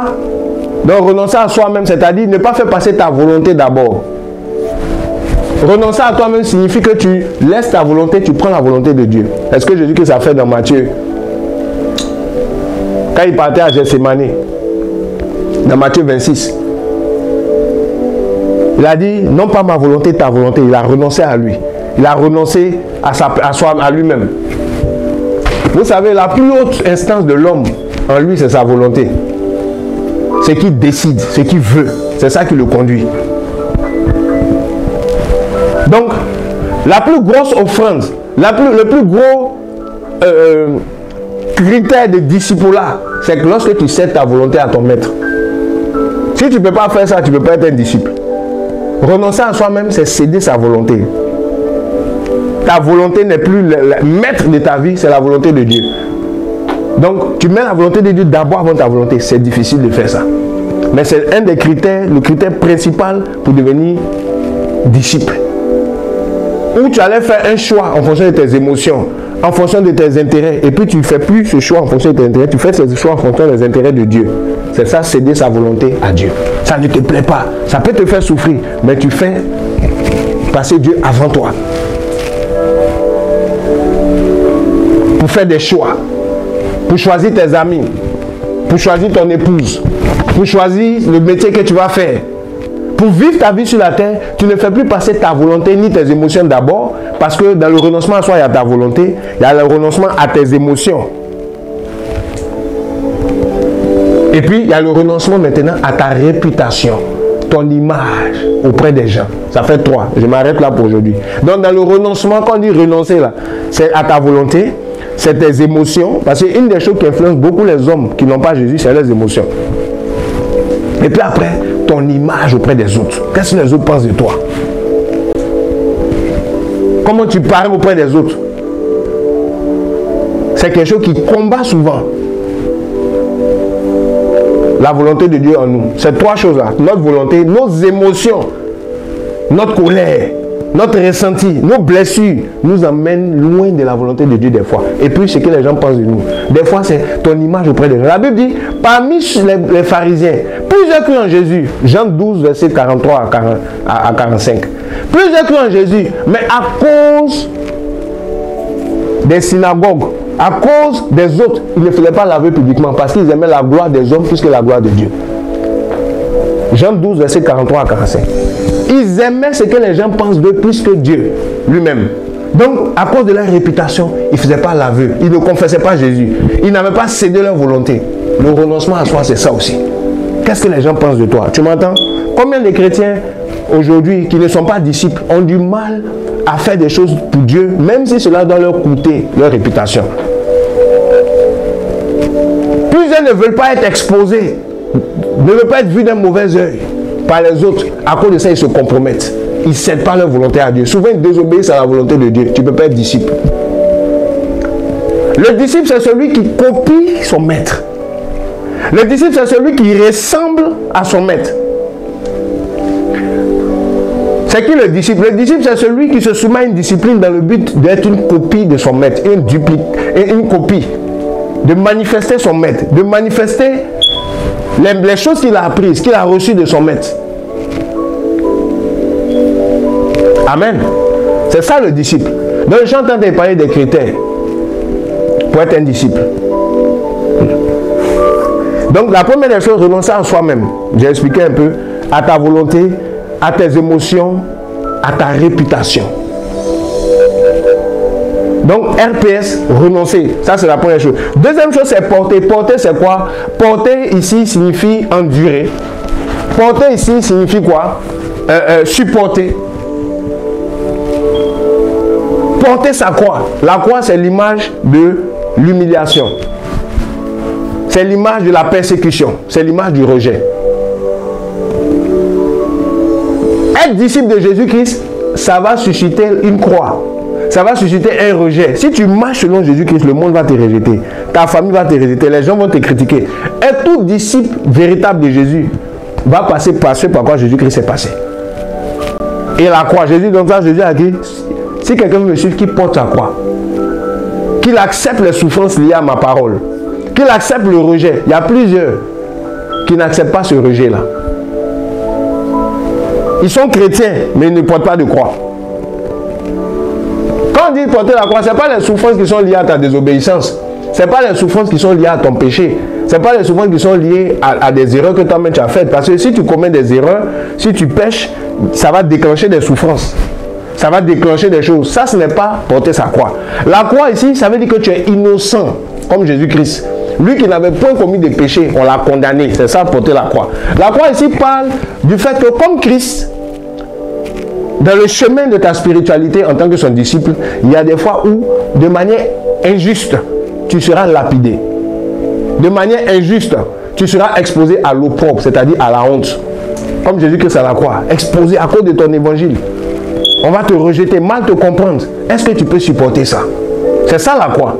donc renoncer à soi-même, c'est-à-dire ne pas faire passer ta volonté d'abord. Renoncer à toi-même signifie que tu laisses ta volonté, tu prends la volonté de Dieu. Est-ce que Jésus que ça fait dans Matthieu? Quand il partait à Gethsémane, dans Matthieu 26, il a dit, non pas ma volonté, ta volonté. Il a renoncé à lui. Il a renoncé à lui-même. Vous savez, la plus haute instance de l'homme, en lui, c'est sa volonté. C'est qui décide, c'est qui veut. C'est ça qui le conduit. Donc, la plus grosse offrande, le plus gros critère de disciple-là, c'est que lorsque tu cèdes ta volonté à ton maître. Si tu ne peux pas faire ça, tu ne peux pas être un disciple. Renoncer à soi-même, c'est céder sa volonté. Ta volonté n'est plus le maître de ta vie, c'est la volonté de Dieu. Donc, tu mets la volonté de Dieu d'abord avant ta volonté. C'est difficile de faire ça. Mais c'est un des critères, le critère principal pour devenir disciple. Où tu allais faire un choix en fonction de tes émotions, en fonction de tes intérêts. Et puis tu ne fais plus ce choix en fonction de tes intérêts, tu fais ce choix en fonction des intérêts de Dieu. C'est ça, céder sa volonté à Dieu. Ça ne te plaît pas. Ça peut te faire souffrir, mais tu fais passer Dieu avant toi. Pour faire des choix. Pour choisir tes amis. Pour choisir ton épouse. Pour choisir le métier que tu vas faire. Pour vivre ta vie sur la terre, tu ne fais plus passer ta volonté ni tes émotions d'abord, parce que dans le renoncement à soi, il y a ta volonté, il y a le renoncement à tes émotions. Et puis, il y a le renoncement maintenant à ta réputation, ton image auprès des gens. Ça fait 3. Je m'arrête là pour aujourd'hui. Donc, dans le renoncement, quand on dit renoncer là, c'est à ta volonté, c'est tes émotions, parce qu'une des choses qui influence beaucoup les hommes qui n'ont pas Jésus, c'est les émotions. Et puis après, ton image auprès des autres. Qu'est-ce que les autres pensent de toi? Comment tu parais auprès des autres? C'est quelque chose qui combat souvent la volonté de Dieu en nous. Ces 3 choses-là, notre volonté, nos émotions, notre colère, notre ressenti, nos blessures nous emmènent loin de la volonté de Dieu des fois. Et puis ce que les gens pensent de nous. Des fois c'est ton image auprès des gens. La Bible dit, parmi les pharisiens, plusieurs crurent en Jésus. Jean 12, verset 43 à 45. Plusieurs crurent en Jésus, mais à cause des synagogues, à cause des autres, ils ne faisaient pas laver publiquement parce qu'ils aimaient la gloire des hommes plus que la gloire de Dieu. Jean 12, verset 43 à 45. Ils aimaient ce que les gens pensent d'eux plus que Dieu lui-même. Donc, à cause de leur réputation, ils ne faisaient pas l'aveu. Ils ne confessaient pas Jésus. Ils n'avaient pas cédé leur volonté. Le renoncement à soi, c'est ça aussi. Qu'est-ce que les gens pensent de toi? Tu m'entends? Combien de chrétiens aujourd'hui qui ne sont pas disciples ont du mal à faire des choses pour Dieu, même si cela doit leur coûter leur réputation? Plusieurs ne veulent pas être exposés, ne veulent pas être vus d'un mauvais œil par les autres. À cause de ça, ils se compromettent. Ils ne cèdent pas leur volonté à Dieu. Souvent, ils désobéissent à la volonté de Dieu. Tu ne peux pas être disciple. Le disciple, c'est celui qui copie son maître. Le disciple, c'est celui qui ressemble à son maître. C'est qui le disciple? Le disciple, c'est celui qui se soumet à une discipline dans le but d'être une copie de son maître, une copie, de manifester son maître, de manifester les choses qu'il a apprises, qu'il a reçues de son maître. Amen. C'est ça le disciple. Donc j'entends parler des critères pour être un disciple. Donc la première des choses, renoncer à soi-même. J'ai expliqué un peu, à ta volonté, à tes émotions, à ta réputation. Donc RPS, renoncer. Ça c'est la première chose. Deuxième chose, c'est porter. Porter, c'est quoi? Porter ici signifie endurer. Porter ici signifie quoi? Supporter. Porter sa croix. La croix, c'est l'image de l'humiliation. C'est l'image de la persécution. C'est l'image du rejet. Être disciple de Jésus-Christ, ça va susciter une croix. Ça va susciter un rejet. Si tu marches selon Jésus-Christ, le monde va te rejeter. Ta famille va te rejeter. Les gens vont te critiquer. Et tout disciple véritable de Jésus va passer par ce par quoi Jésus-Christ est passé. Et la croix, Jésus, donc ça, Jésus a dit, si quelqu'un veut me suivre, qu'il porte sa croix. Qu'il accepte les souffrances liées à ma parole. Qu'il accepte le rejet. Il y a plusieurs qui n'acceptent pas ce rejet-là. Ils sont chrétiens, mais ils ne portent pas de croix. Quand on dit porter la croix, ce n'est pas les souffrances qui sont liées à ta désobéissance. Ce n'est pas les souffrances qui sont liées à ton péché. Ce n'est pas les souffrances qui sont liées à des erreurs que toi-même tu as faites. Parce que si tu commets des erreurs, si tu pêches, ça va déclencher des souffrances. Ça va déclencher des choses. Ça, ce n'est pas porter sa croix. La croix ici, ça veut dire que tu es innocent, comme Jésus-Christ. Lui qui n'avait point commis de péché, on l'a condamné. C'est ça, porter la croix. La croix ici parle du fait que comme Christ, dans le chemin de ta spiritualité en tant que son disciple, il y a des fois où, de manière injuste, tu seras lapidé. De manière injuste, tu seras exposé à l'opprobre, c'est-à-dire à la honte. Comme Jésus-Christ à la croix, exposé à cause de ton évangile. On va te rejeter, mal te comprendre. Est-ce que tu peux supporter ça? C'est ça la croix.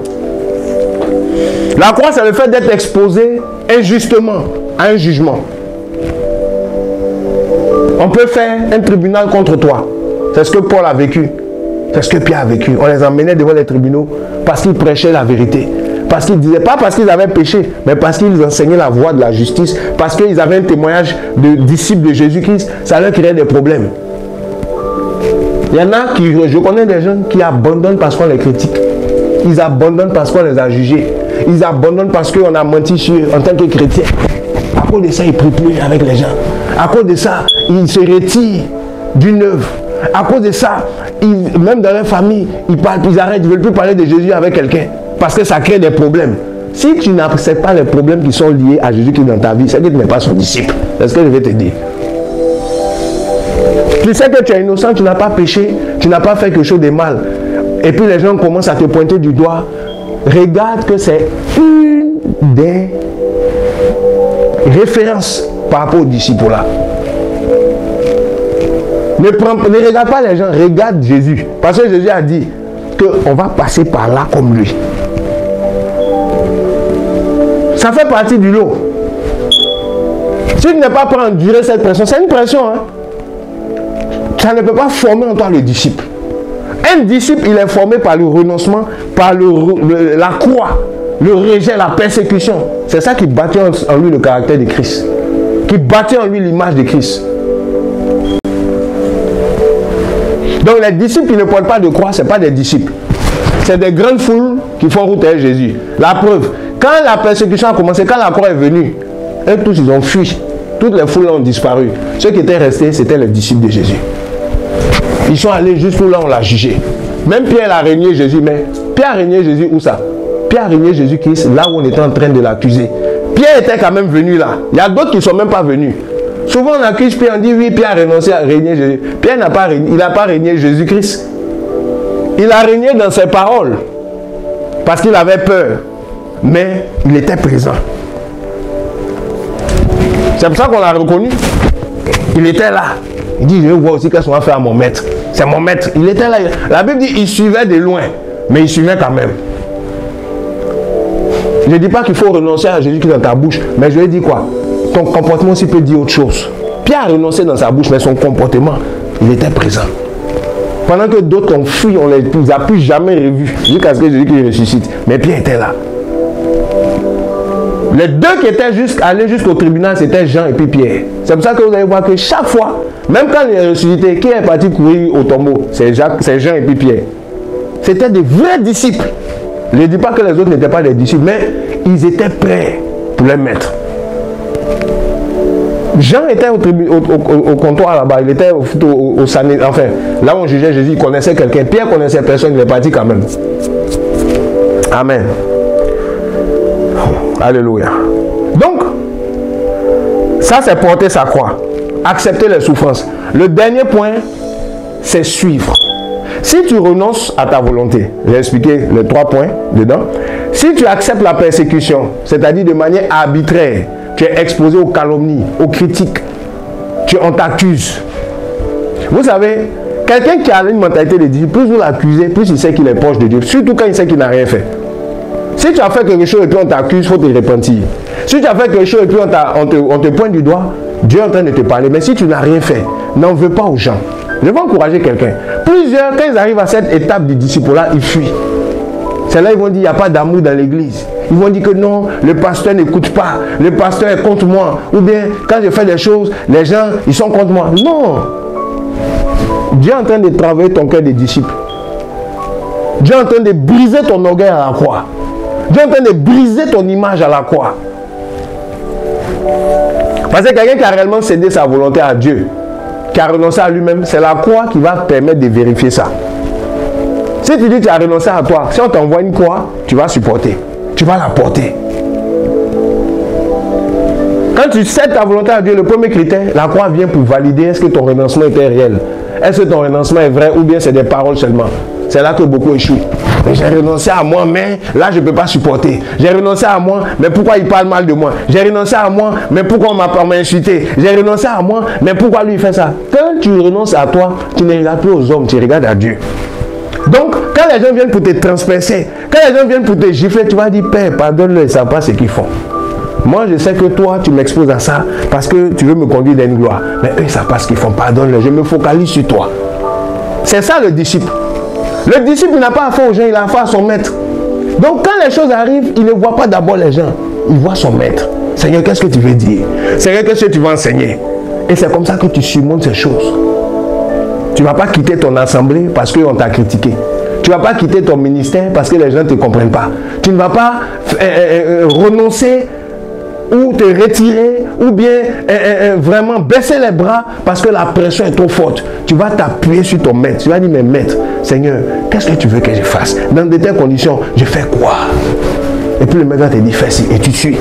La croix, c'est le fait d'être exposé injustement à un jugement. On peut faire un tribunal contre toi. C'est ce que Paul a vécu. C'est ce que Pierre a vécu. On les emmenait devant les tribunaux parce qu'ils prêchaient la vérité. Parce qu'ils disaient, pas parce qu'ils avaient péché, mais parce qu'ils enseignaient la voie de la justice. Parce qu'ils avaient un témoignage de disciples de Jésus-Christ. Ça leur créait des problèmes. Il y en a qui, je connais des gens qui abandonnent parce qu'on les critique. Ils abandonnent parce qu'on les a jugés. Ils abandonnent parce qu'on a menti sur eux en tant que chrétiens. À cause de ça, ils ne prient plus avec les gens. À cause de ça, ils se retirent d'une œuvre. À cause de ça, même dans leur famille, ils arrêtent, ils ne veulent plus parler de Jésus avec quelqu'un. Parce que ça crée des problèmes. Si tu n'acceptes pas les problèmes qui sont liés à Jésus qui est dans ta vie, c'est que tu n'es pas son disciple. C'est ce que je vais te dire. Tu sais que tu es innocent, tu n'as pas péché, tu n'as pas fait quelque chose de mal. Et puis les gens commencent à te pointer du doigt. Regarde que c'est une des références par rapport aux disciples là. Ne regarde pas les gens, regarde Jésus. Parce que Jésus a dit qu'on va passer par là comme lui. Ça fait partie du lot. Si tu n'es pas prêt à endurer cette pression, c'est une pression. Hein? Ça ne peut pas former en toi le disciple. Un disciple, il est formé par le renoncement, par la croix, le rejet, la persécution. C'est ça qui bâtit en lui le caractère de Christ. Qui bâtit en lui l'image de Christ. Donc les disciples qui ne portent pas de croix, ce n'est pas des disciples. C'est des grandes foules qui font route avec Jésus. La preuve, quand la persécution a commencé, quand la croix est venue, eux tous ils ont fui. Toutes les foules ont disparu. Ceux qui étaient restés, c'était les disciples de Jésus. Ils sont allés jusqu'où là on l'a jugé. Même Pierre a régné Jésus, mais Pierre a régné Jésus où ça? Pierre a régné Jésus-Christ là où on était en train de l'accuser. Pierre était quand même venu là. Il y a d'autres qui ne sont même pas venus. Souvent on accuse Pierre, on dit oui, Pierre a renoncé à régner Jésus. Pierre n'a pas régné, il n'a pas régné Jésus-Christ. Il a régné dans ses paroles. Parce qu'il avait peur. Mais il était présent. C'est pour ça qu'on l'a reconnu. Il était là. Il dit, je vais voir aussi qu'est-ce qu'on va faire à mon maître. C'est mon maître. Il était là. La Bible dit, il suivait de loin. Mais il suivait quand même. Je ne dis pas qu'il faut renoncer à Jésus qui est dans ta bouche, mais je lui ai dit quoi? Ton comportement aussi peut dire autre chose. Pierre a renoncé dans sa bouche, mais son comportement, il était présent. Pendant que d'autres ont fui, on ne les a plus jamais revus, jusqu'à ce que Jésus qui ressuscite. Mais Pierre était là. Les deux qui étaient allés jusqu'au tribunal, c'était Jean et puis Pierre. C'est pour ça que vous allez voir que chaque fois, même quand il est ressuscité, qui est parti courir au tombeau? C'est Jean et puis Pierre. C'était des vrais disciples. Je ne dis pas que les autres n'étaient pas des disciples, mais ils étaient prêts pour les mettre. Jean était au comptoir là-bas, il était au Sanhédrin, enfin, là où on jugeait Jésus, il connaissait quelqu'un. Pierre connaissait personne, il est parti quand même. Amen. Alléluia. Donc, ça c'est porter sa croix. Accepter les souffrances. Le dernier point, c'est suivre. Si tu renonces à ta volonté, j'ai expliqué les 3 points dedans. Si tu acceptes la persécution, c'est-à-dire de manière arbitraire, tu es exposé aux calomnies, aux critiques, on t'accuse. Vous savez, quelqu'un qui a une mentalité de dire, plus vous l'accusez, plus il sait qu'il est proche de Dieu, surtout quand il sait qu'il n'a rien fait. Si tu as fait quelque chose et puis on t'accuse, il faut te repentir. Si tu as fait quelque chose et puis on te pointe du doigt, Dieu est en train de te parler. Mais si tu n'as rien fait, n'en veux pas aux gens. Je vais encourager quelqu'un. Plusieurs, quand ils arrivent à cette étape du disciple-là, ils fuient. C'est là ils vont dire, il n'y a pas d'amour dans l'église. Ils vont dire que non, le pasteur n'écoute pas. Le pasteur est contre moi. Ou bien, quand je fais des choses, les gens, ils sont contre moi. Non. Dieu est en train de travailler ton cœur de disciple. Dieu est en train de briser ton orgueil à la croix. Dieu est en train de briser ton image à la croix. Parce que quelqu'un qui a réellement cédé sa volonté à Dieu, qui a renoncé à lui-même, c'est la croix qui va permettre de vérifier ça. Si tu dis que tu as renoncé à toi, si on t'envoie une croix, tu vas supporter. Tu vas la porter. Quand tu cèdes ta volonté à Dieu, le premier critère, la croix vient pour valider est-ce que ton renoncement était réel. Est-ce que ton renoncement est vrai ou bien c'est des paroles seulement. C'est là que beaucoup échouent. J'ai renoncé à moi, mais là je ne peux pas supporter. J'ai renoncé à moi, mais pourquoi il parle mal de moi? J'ai renoncé à moi, mais pourquoi on m'a insulté? J'ai renoncé à moi, mais pourquoi lui il fait ça? Quand tu renonces à toi, tu ne regardes plus aux hommes, tu regardes à Dieu. Donc, quand les gens viennent pour te transpercer, quand les gens viennent pour te gifler, tu vas dire, Père, pardonne-le, ils ne savent pas ce qu'ils font. Moi, je sais que toi, tu m'exposes à ça parce que tu veux me conduire dans une gloire. Mais eux, ils ne savent pas ce qu'ils font. Pardonne-le, je me focalise sur toi. C'est ça le disciple. Le disciple n'a pas affaire aux gens, il a affaire à son maître. Donc, quand les choses arrivent, il ne voit pas d'abord les gens. Il voit son maître. Seigneur, qu'est-ce que tu veux dire? Seigneur, qu'est-ce que tu veux enseigner? Et c'est comme ça que tu surmontes ces choses. Tu ne vas pas quitter ton assemblée parce qu'on t'a critiqué. Tu ne vas pas quitter ton ministère parce que les gens ne te comprennent pas. Tu ne vas pas renoncer ou te retirer ou bien vraiment baisser les bras parce que la pression est trop forte. Tu vas t'appuyer sur ton maître. Tu vas dire, mais maître, Seigneur, qu'est-ce que tu veux que je fasse? Dans de telles conditions, je fais quoi? Et puis le maître va te dire, fais ci et tu suis.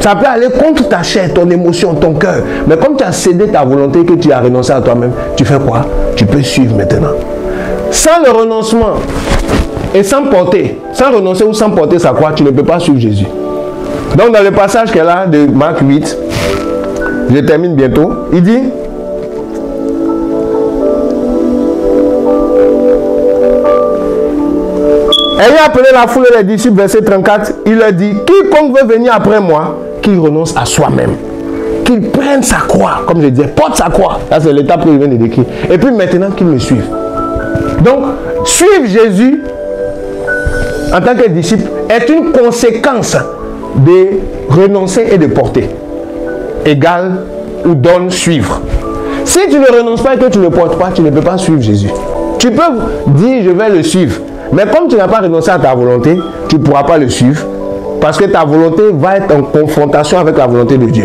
Ça peut aller contre ta chair, ton émotion, ton cœur. Mais comme tu as cédé ta volonté, que tu as renoncé à toi-même, tu fais quoi? Tu peux suivre maintenant. Sans le renoncement et sans renoncer ou sans porter sa croix, tu ne peux pas suivre Jésus. Donc dans le passage qu'elle a de Marc 8, je termine bientôt, il dit, ayant appelé la foule et les disciples, verset 34, il leur dit, quiconque veut venir après moi, qu'il renonce à soi-même. Qu'il prenne sa croix, comme je disais, porte sa croix. Ça, c'est l'étape que je viens de décrire. Et puis maintenant, qu'il me suive. Donc, suivre Jésus en tant que disciple est une conséquence de renoncer et de porter. Égal ou donne suivre. Si tu ne renonces pas et que tu ne portes pas, tu ne peux pas suivre Jésus. Tu peux dire, je vais le suivre. Mais comme tu n'as pas renoncé à ta volonté, tu ne pourras pas le suivre. Parce que ta volonté va être en confrontation avec la volonté de Dieu.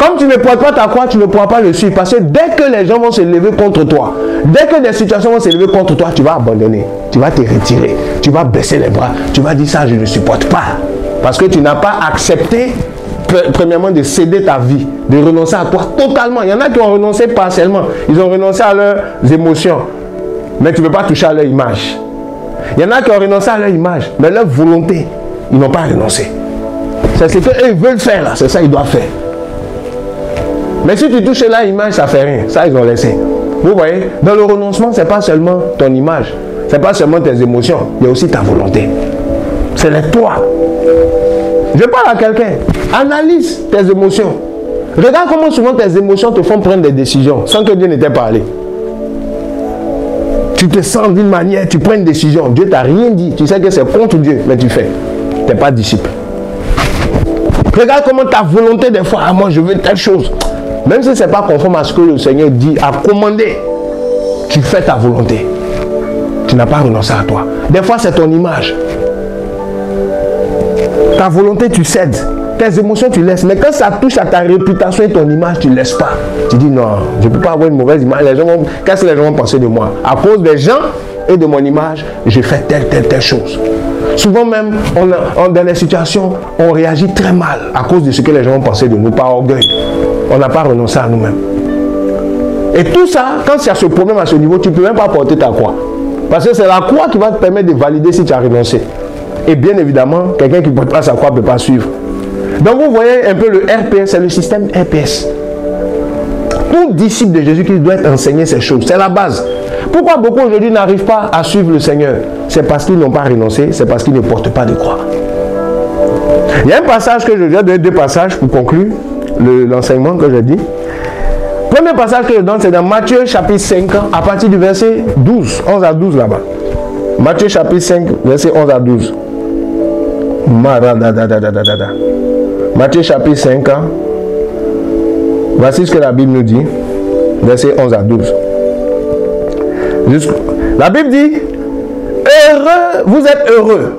Comme tu ne portes pas ta croix, tu ne pourras pas le suivre. Parce que dès que les gens vont se lever contre toi, dès que des situations vont se lever contre toi, tu vas abandonner. Tu vas te retirer. Tu vas baisser les bras. Tu vas dire ça, je ne supporte pas. Parce que tu n'as pas accepté, premièrement, de céder ta vie, de renoncer à toi totalement. Il y en a qui ont renoncé partiellement. Ils ont renoncé à leurs émotions. Mais tu ne peux pas toucher à leur image. Il y en a qui ont renoncé à leur image, mais leur volonté, ils n'ont pas renoncé. C'est ce qu'ils veulent faire là, c'est ça qu'ils doivent faire. Mais si tu touches leur image, ça ne fait rien. Ça, ils ont laissé. Vous voyez, dans le renoncement, ce n'est pas seulement ton image, ce n'est pas seulement tes émotions, il y a aussi ta volonté. C'est les toi. Je parle à quelqu'un. Analyse tes émotions. Regarde comment souvent tes émotions te font prendre des décisions sans que Dieu ne t'ait parlé. Tu te sens d'une manière, tu prends une décision. Dieu t'a rien dit. Tu sais que c'est contre Dieu, mais tu fais. Tu n'es pas disciple. Regarde comment ta volonté des fois, ah, moi je veux telle chose. Même si ce n'est pas conforme à ce que le Seigneur dit, a commandé, tu fais ta volonté. Tu n'as pas renoncé à toi. Des fois c'est ton image. Ta volonté tu cèdes. Tes émotions tu laisses. Mais quand ça touche à ta réputation et ton image, tu ne laisses pas. Tu dis non, je ne peux pas avoir une mauvaise image. Qu'est-ce que les gens vont penser de moi? À cause des gens et de mon image, je fais telle chose. Souvent même, dans les situations, on réagit très mal à cause de ce que les gens vont penser de nous, par orgueil. On n'a pas renoncé à nous-mêmes. Et tout ça, quand il y a ce problème à ce niveau, tu ne peux même pas porter ta croix. Parce que c'est la croix qui va te permettre de valider si tu as renoncé. Et bien évidemment, quelqu'un qui ne porte pas sa croix ne peut pas suivre. Donc vous voyez un peu le RPS, c'est le système RPS. Tout disciple de Jésus-Christ doit être enseigné ces choses. C'est la base. Pourquoi beaucoup aujourd'hui n'arrivent pas à suivre le Seigneur? C'est parce qu'ils n'ont pas renoncé, c'est parce qu'ils ne portent pas de croix. Il y a un passage que je viens de donner, deux passages pour conclure l'enseignement que je dis. Premier passage que je donne, c'est dans Matthieu chapitre 5, à partir du verset 12, 11 à 12 là-bas. Matthieu chapitre 5, verset 11 à 12. Matthieu chapitre 5, voici ce que la Bible nous dit, verset 11 à 12. La Bible dit, heureux, vous êtes heureux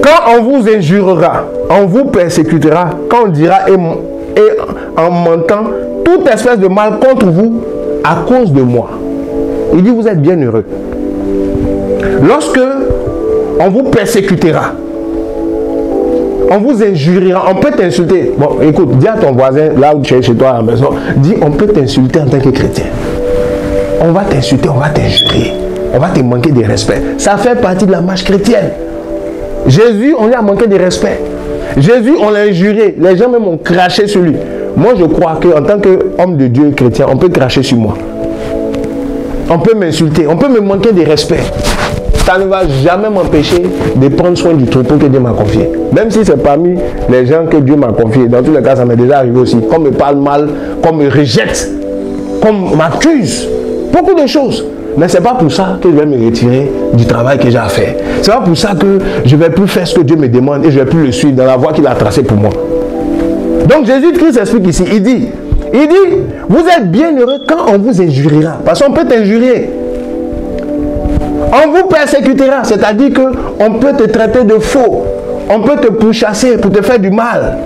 quand on vous injurera, on vous persécutera, quand on dira et en mentant toute espèce de mal contre vous à cause de moi. Il dit, vous êtes bien heureux. Lorsque on vous persécutera, on vous injuriera, on peut t'insulter. Bon, écoute, dis à ton voisin, là où tu es chez toi à la maison, dis, on peut t'insulter en tant que chrétien. On va t'insulter, on va t'injurer, on va te manquer de respect. Ça fait partie de la marche chrétienne. Jésus, on lui a manqué de respect. Jésus, on l'a injuré. Les gens même ont craché sur lui. Moi, je crois qu'en tant qu'homme de Dieu chrétien, on peut cracher sur moi. On peut m'insulter, on peut me manquer de respect. Ça ne va jamais m'empêcher de prendre soin du troupeau que Dieu m'a confié. Même si c'est parmi les gens que Dieu m'a confié. Dans tous les cas, ça m'est déjà arrivé aussi. Qu'on me parle mal, qu'on me rejette, qu'on m'accuse. Beaucoup de choses. Mais ce n'est pas pour ça que je vais me retirer du travail que j'ai à faire. Ce n'est pas pour ça que je ne vais plus faire ce que Dieu me demande et je ne vais plus le suivre dans la voie qu'il a tracée pour moi. Donc Jésus-Christ explique ici, il dit, vous êtes bien heureux quand on vous injuriera. Parce qu'on peut t'injurier. On vous persécutera, c'est-à-dire qu'on peut te traiter de faux. On peut te pourchasser pour te faire du mal.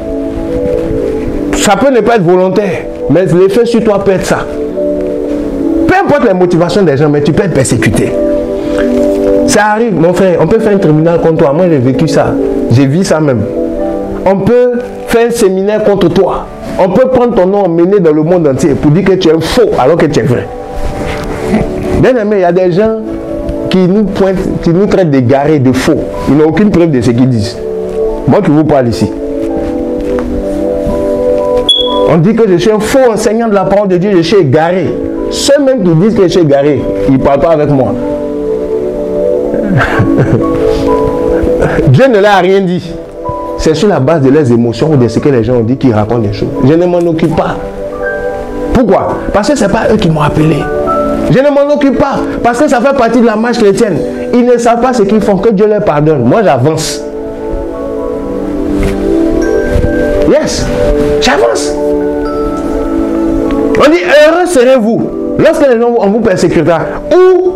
Ça peut ne pas être volontaire, mais l'effet sur toi peut être ça. Peu importe les motivations des gens, mais tu peux être persécuté. Ça arrive, mon frère, on peut faire un tribunal contre toi. Moi, j'ai vécu ça. J'ai vu ça même. On peut faire un séminaire contre toi. On peut prendre ton nom emmené dans le monde entier pour dire que tu es faux alors que tu es vrai. Bien aimé, il y a des gens qui nous pointent, qui nous traitent d'égarés, de faux. Ils n'ont aucune preuve de ce qu'ils disent. Moi qui vous parle ici. On dit que je suis un faux enseignant de la parole de Dieu, je suis égaré. Ceux même qui disent que je suis égaré, ils ne parlent pas avec moi. Dieu ne leur a rien dit. C'est sur la base de leurs émotions ou de ce que les gens ont dit qu'ils racontent des choses. Je ne m'en occupe pas. Pourquoi? Parce que ce n'est pas eux qui m'ont appelé. Je ne m'en occupe pas. Parce que ça fait partie de la marche chrétienne. Ils ne savent pas ce qu'ils font, que Dieu leur pardonne. Moi, j'avance. Yes, j'avance. On dit, heureux serez-vous lorsque les gens vous persécutera ou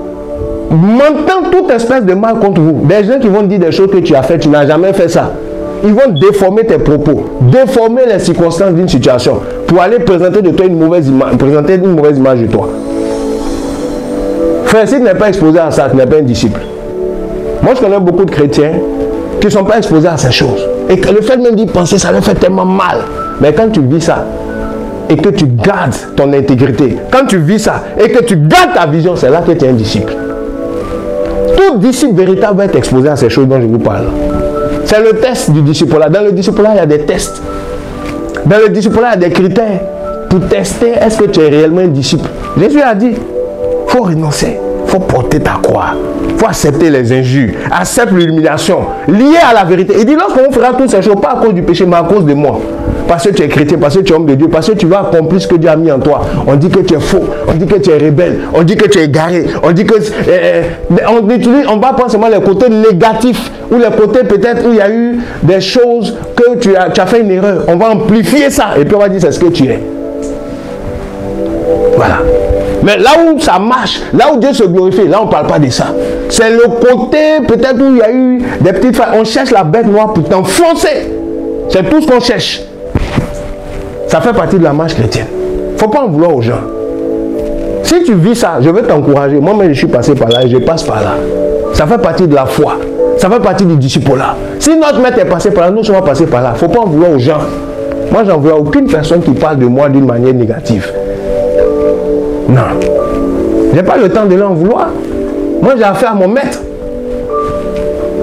mentant toute espèce de mal contre vous. Des gens qui vont dire des choses que tu as fait, tu n'as jamais fait ça. Ils vont déformer tes propos, déformer les circonstances d'une situation pour aller présenter de toi une mauvaise image, présenter une mauvaise image de toi. Frère, si tu n'es pas exposé à ça, tu n'es pas un disciple. Moi, je connais beaucoup de chrétiens qui ne sont pas exposés à ces choses. Et que le fait même d'y penser, ça leur fait tellement mal. Mais quand tu vis ça, et que tu gardes ton intégrité, quand tu vis ça, et que tu gardes ta vision, c'est là que tu es un disciple. Tout disciple véritable va être exposé à ces choses dont je vous parle. C'est le test du disciple-là. Dans le disciple-là, il y a des tests. Dans le disciple-là, il y a des critères pour tester est-ce que tu es réellement un disciple. Jésus a dit, il faut renoncer. Il faut porter ta croix. Il faut accepter les injures. Accepte l'humiliation. Liée à la vérité. Il dit, lorsqu'on fera toutes ces choses, pas à cause du péché, mais à cause de moi. Parce que tu es chrétien, parce que tu es homme de Dieu, parce que tu vas accomplir ce que Dieu a mis en toi. On dit que tu es faux, on dit que tu es rebelle, on dit que tu es égaré, on dit que... on va prendre seulement les côtés négatifs, ou les côtés peut-être où il y a eu des choses que tu as fait une erreur. On va amplifier ça, et puis on va dire c'est ce que tu es. Voilà. Mais là où ça marche, là où Dieu se glorifie, là on ne parle pas de ça. C'est le côté peut-être où il y a eu des petites failles. On cherche la bête noire pour t'enfoncer. C'est tout ce qu'on cherche. Ça fait partie de la marche chrétienne. Il ne faut pas en vouloir aux gens. Si tu vis ça, je veux t'encourager. Moi-même, je suis passé par là et je passe par là. Ça fait partie de la foi. Ça fait partie du disciple-là. Si notre maître est passé par là, nous sommes passés par là. Il ne faut pas en vouloir aux gens. Moi, j'en veux à aucune personne qui parle de moi d'une manière négative. Non. Je n'ai pas le temps de l'en vouloir. Moi, j'ai affaire à mon maître.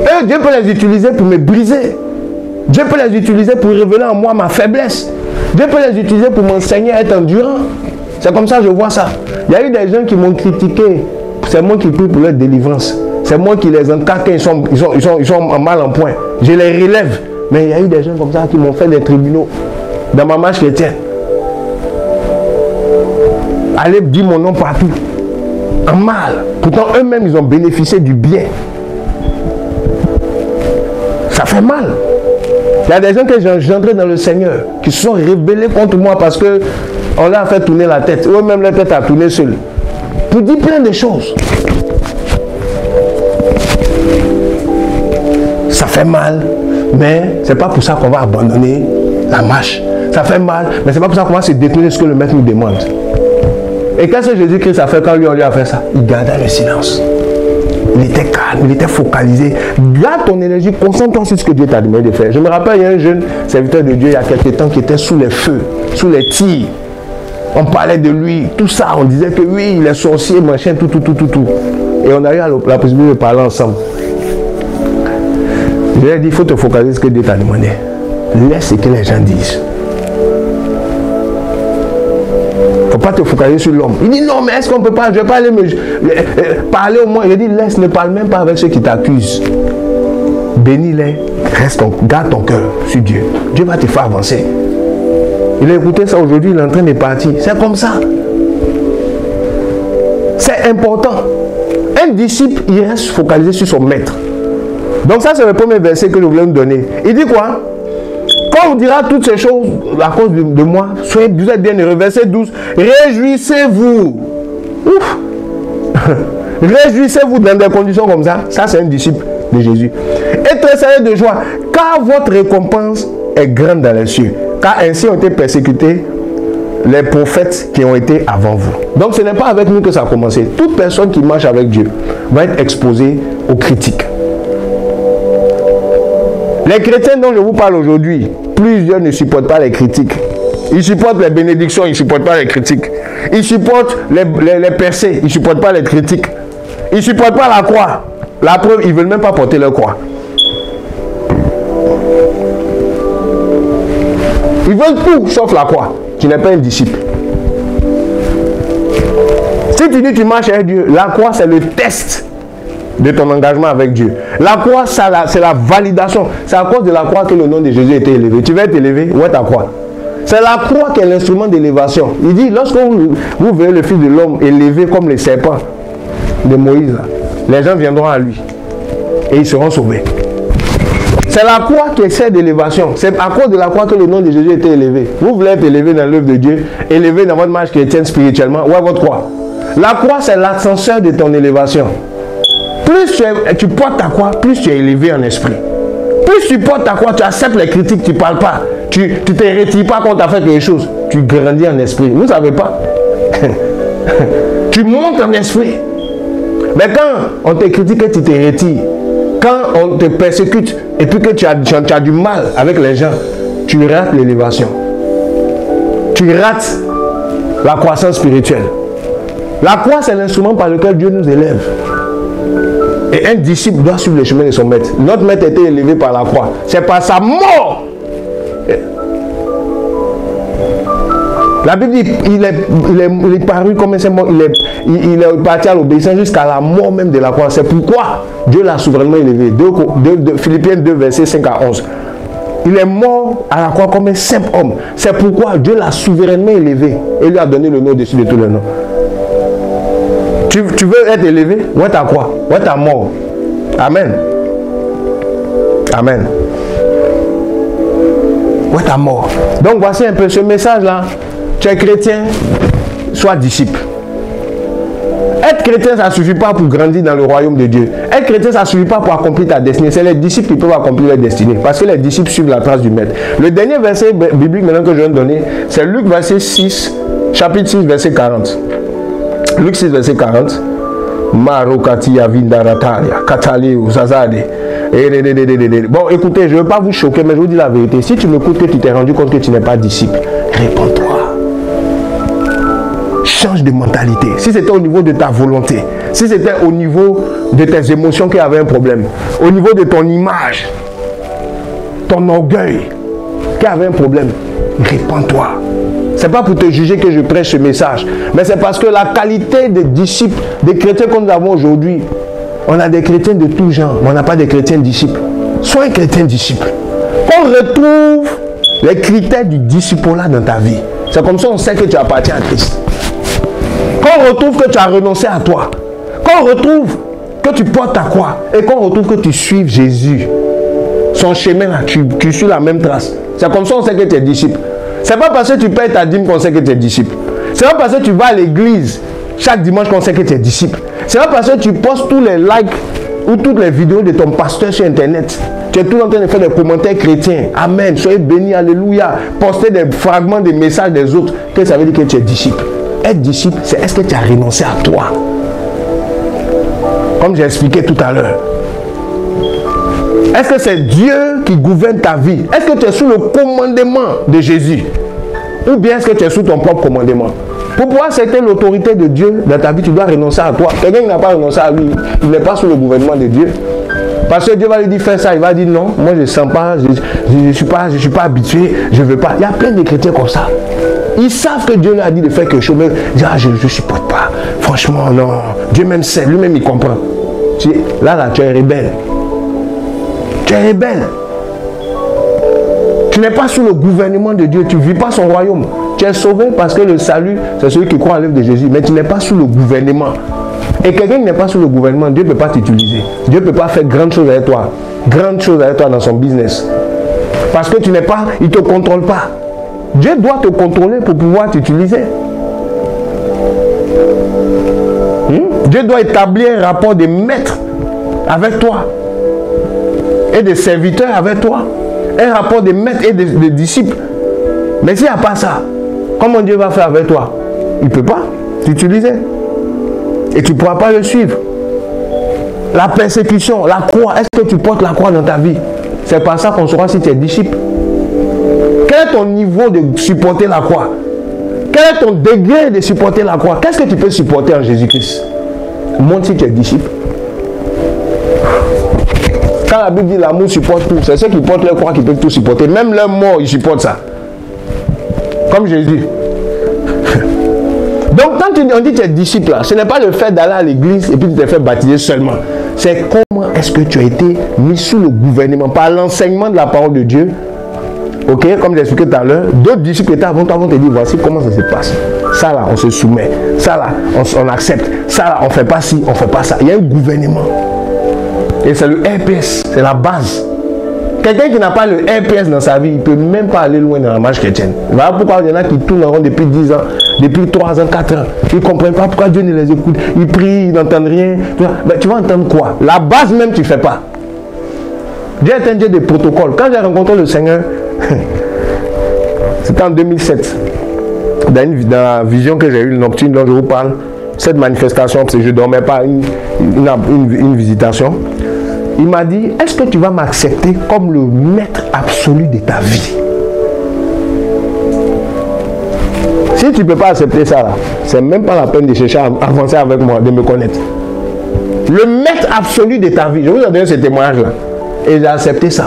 Et Dieu peut les utiliser pour me briser. Dieu peut les utiliser pour révéler en moi ma faiblesse. Dieu peut les utiliser pour m'enseigner à être endurant. C'est comme ça que je vois ça. Il y a eu des gens qui m'ont critiqué. C'est moi qui prie pour leur délivrance. C'est moi qui les encadre quand ils sont mal en point. Je les relève. Mais il y a eu des gens comme ça qui m'ont fait des tribunaux dans ma marche chrétienne. Allez dire mon nom partout. En mal. Pourtant, eux-mêmes, ils ont bénéficié du bien. Ça fait mal. Il y a des gens que j'ai engendrés dans le Seigneur qui se sont rebellés contre moi parce qu'on leur a fait tourner la tête. Eux-mêmes, la tête a tourné seule. Pour dire plein de choses. Ça fait mal, mais c'est pas pour ça qu'on va abandonner la marche. Ça fait mal, mais c'est pas pour ça qu'on va se détourner de ce que le maître nous demande. Et qu'est-ce que Jésus-Christ a fait quand on lui a fait ça? Il garda le silence. Il était calme, il était focalisé. Garde ton énergie, concentre-toi sur ce que Dieu t'a demandé de faire. Je me rappelle, il y a un jeune serviteur de Dieu il y a quelques temps qui était sous les feux, sous les tirs. On parlait de lui, tout ça, on disait que oui, il est sorcier, machin, tout. Et on a eu la possibilité de parler ensemble. Je lui ai dit, il faut te focaliser sur ce que Dieu t'a demandé. Laisse ce que les gens disent. Il ne faut pas te focaliser sur l'homme. Il dit non, mais est-ce qu'on ne peut pas, je ne vais pas aller parler au moins. Il dit laisse, ne parle même pas avec ceux qui t'accusent. Bénis-les, garde ton cœur sur Dieu. Dieu va te faire avancer. Il a écouté ça aujourd'hui, il est en train de partir. C'est comme ça. C'est important. Un disciple, il reste focalisé sur son maître. Donc ça, c'est le premier verset que je voulais nous donner. Il dit quoi? Quand on dira toutes ces choses à cause de moi, soyez, vous êtes bien heureux. Verset 12. Réjouissez-vous. Ouf. Réjouissez-vous dans des conditions comme ça. Ça, c'est un disciple de Jésus. Et tressaillez de joie, car votre récompense est grande dans les cieux. Car ainsi ont été persécutés les prophètes qui ont été avant vous. Donc ce n'est pas avec nous que ça a commencé. Toute personne qui marche avec Dieu va être exposée aux critiques. Les chrétiens dont je vous parle aujourd'hui, plusieurs ne supportent pas les critiques. Ils supportent les bénédictions, ils ne supportent pas les critiques. Ils supportent les percées, ils ne supportent pas les critiques. Ils ne supportent pas la croix. La preuve, ils ne veulent même pas porter leur croix. Ils veulent tout sauf la croix. Tu n'es pas un disciple. Si tu dis que tu marches avec Dieu, la croix c'est le test de ton engagement avec Dieu. La croix c'est la validation. C'est à cause de la croix que le nom de Jésus a été élevé. Tu vas être élevé, où est ta croix? C'est la croix qui est l'instrument d'élévation. Il dit, lorsque vous verrez le Fils de l'homme élevé comme les serpents de Moïse, les gens viendront à lui et ils seront sauvés. C'est la croix qui essaie d'élévation. C'est à cause de la croix que le nom de Jésus a été élevé. Vous voulez être élevé dans l'œuvre de Dieu, élevé dans votre marche chrétienne spirituellement. Où est votre croix? La croix, c'est l'ascenseur de ton élévation. Plus tu portes ta croix, plus tu es élevé en esprit. Plus tu portes ta croix, tu acceptes les critiques, tu ne parles pas. Tu ne te retires pas quand tu as fait quelque chose. Tu grandis en esprit. Vous ne savez pas. Tu montes en esprit. Mais quand on te critique, tu te retires. Quand on te persécute et puis que tu as du mal avec les gens, tu rates l'élévation. Tu rates la croissance spirituelle. La croix, c'est l'instrument par lequel Dieu nous élève. Et un disciple doit suivre le chemin de son maître. Notre maître a été élevé par la croix. C'est par sa mort La Bible dit il est paru comme un saint mort, il est parti à l'obéissance jusqu'à la mort même de la croix. C'est pourquoi Dieu l'a souverainement élevé. Philippiens 2, versets 5 à 11. Il est mort à la croix comme un simple homme. C'est pourquoi Dieu l'a souverainement élevé et lui a donné le nom au-dessus de tous les noms. Tu veux être élevé? Où est ta croix? Où est ta mort? Amen. Amen. Où est ta mort? Donc voici un peu ce message-là. Tu es chrétien, sois disciple. Être chrétien, ça ne suffit pas pour grandir dans le royaume de Dieu. Être chrétien, ça ne suffit pas pour accomplir ta destinée. C'est les disciples qui peuvent accomplir leur destinée. Parce que les disciples suivent la trace du maître. Le dernier verset biblique maintenant que je viens de donner, c'est Luc verset 6, chapitre 6, verset 40. Luc 6, verset 40. Marokatia vindarataria, katali uzazade. Bon, écoutez, je ne veux pas vous choquer, mais je vous dis la vérité. Si tu m'écoutes que tu t'es rendu compte que tu n'es pas disciple, réponds-toi. Change de mentalité. Si c'était au niveau de ta volonté, si c'était au niveau de tes émotions qui avaient un problème, au niveau de ton image, ton orgueil qui avait un problème, réponds-toi. Ce n'est pas pour te juger que je prêche ce message, mais c'est parce que la qualité des disciples, des chrétiens que nous avons aujourd'hui, on a des chrétiens de tout genre, mais on n'a pas de chrétiens disciples. Sois un chrétien disciple. On retrouve les critères du disciple-là dans ta vie. C'est comme ça qu'on sait que tu appartiens à Christ. Quand on retrouve que tu as renoncé à toi, quand on retrouve que tu portes ta croix et qu'on retrouve que tu suives Jésus, son chemin là, tu suis la même trace. C'est comme ça qu'on sait que tu es disciple. C'est pas parce que tu payes ta dîme qu'on sait que tu es disciple. C'est pas parce que tu vas à l'église chaque dimanche qu'on sait que tu es disciple. C'est pas parce que tu postes tous les likes ou toutes les vidéos de ton pasteur sur internet. Tu es tout en train de faire des commentaires chrétiens. Amen. Soyez bénis, alléluia. Poster des fragments des messages des autres. Que ça veut dire que tu es disciple. Être disciple, c'est est-ce que tu as renoncé à toi? Comme j'ai expliqué tout à l'heure. Est-ce que c'est Dieu qui gouverne ta vie? Est-ce que tu es sous le commandement de Jésus? Ou bien est-ce que tu es sous ton propre commandement? Pour pouvoir accepter l'autorité de Dieu dans ta vie, tu dois renoncer à toi. Quelqu'un qui n'a pas renoncé à lui, il n'est pas sous le gouvernement de Dieu. Parce que Dieu va lui dire fais ça, il va dire non, moi je ne sens pas, je ne suis pas habitué, je ne veux pas. Il y a plein de chrétiens comme ça. Ils savent que Dieu leur a dit de faire quelque chose, mais ils disent, ah, je ne supporte pas. Franchement, non. Dieu même sait, lui-même il comprend. Là, tu es rebelle. Tu es rebelle. Tu n'es pas sous le gouvernement de Dieu, tu ne vis pas son royaume. Tu es sauvé parce que le salut, c'est celui qui croit à l'œuvre de Jésus, mais tu n'es pas sous le gouvernement. Et quelqu'un qui n'est pas sous le gouvernement, Dieu ne peut pas t'utiliser. Dieu ne peut pas faire grandes choses avec toi. Grandes choses avec toi dans son business. Parce que tu n'es pas, il ne te contrôle pas. Dieu doit te contrôler pour pouvoir t'utiliser. Dieu doit établir un rapport de maître avec toi. Et de serviteur avec toi. Un rapport de maître et de disciple. Mais s'il n'y a pas ça, comment Dieu va faire avec toi? Il ne peut pas t'utiliser. Et tu ne pourras pas le suivre. La persécution, la croix, est-ce que tu portes la croix dans ta vie? C'est par ça qu'on saura si tu es disciple. Quel est ton niveau de supporter la croix? Quel est ton degré de supporter la croix? Qu'est-ce que tu peux supporter en Jésus-Christ? Montre si tu es disciple. Quand la Bible dit l'amour supporte tout, c'est ceux qui portent leur croix qui peuvent tout supporter. Même leur mort, ils supportent ça. Comme Jésus. Donc quand on dit que tu es disciple, ce n'est pas le fait d'aller à l'église et puis de te faire baptiser seulement. C'est comment est-ce que tu as été mis sous le gouvernement, par l'enseignement de la parole de Dieu. Ok, comme j'ai expliqué tout à l'heure, d'autres disciples étaient avant toi vont te dire voici comment ça se passe. Ça là, on se soumet. Ça là, on accepte. Ça là, on ne fait pas ci, on ne fait pas ça. Il y a un gouvernement. Et c'est le RPS, c'est la base. Quelqu'un qui n'a pas le RPS dans sa vie, il ne peut même pas aller loin dans la marche chrétienne. Voilà pourquoi il y en a qui tournent en rond depuis 10 ans, depuis 3 ans, 4 ans. Ils ne comprennent pas pourquoi Dieu ne les écoute. Ils prient, ils n'entendent rien. Mais tu vas entendre quoi? La base même, tu ne fais pas. Dieu est un Dieu de protocole. Quand j'ai rencontré le Seigneur, c'était en 2007. Dans la vision que j'ai eue, le nocturne dont je vous parle, cette manifestation, parce que je ne dormais pas, une visitation. Il m'a dit, est-ce que tu vas m'accepter comme le maître absolu de ta vie? Si tu ne peux pas accepter ça, c'est même pas la peine de chercher à avancer avec moi, de me connaître. Le maître absolu de ta vie. Je vous ai donné ce témoignage-là. Et j'ai accepté ça.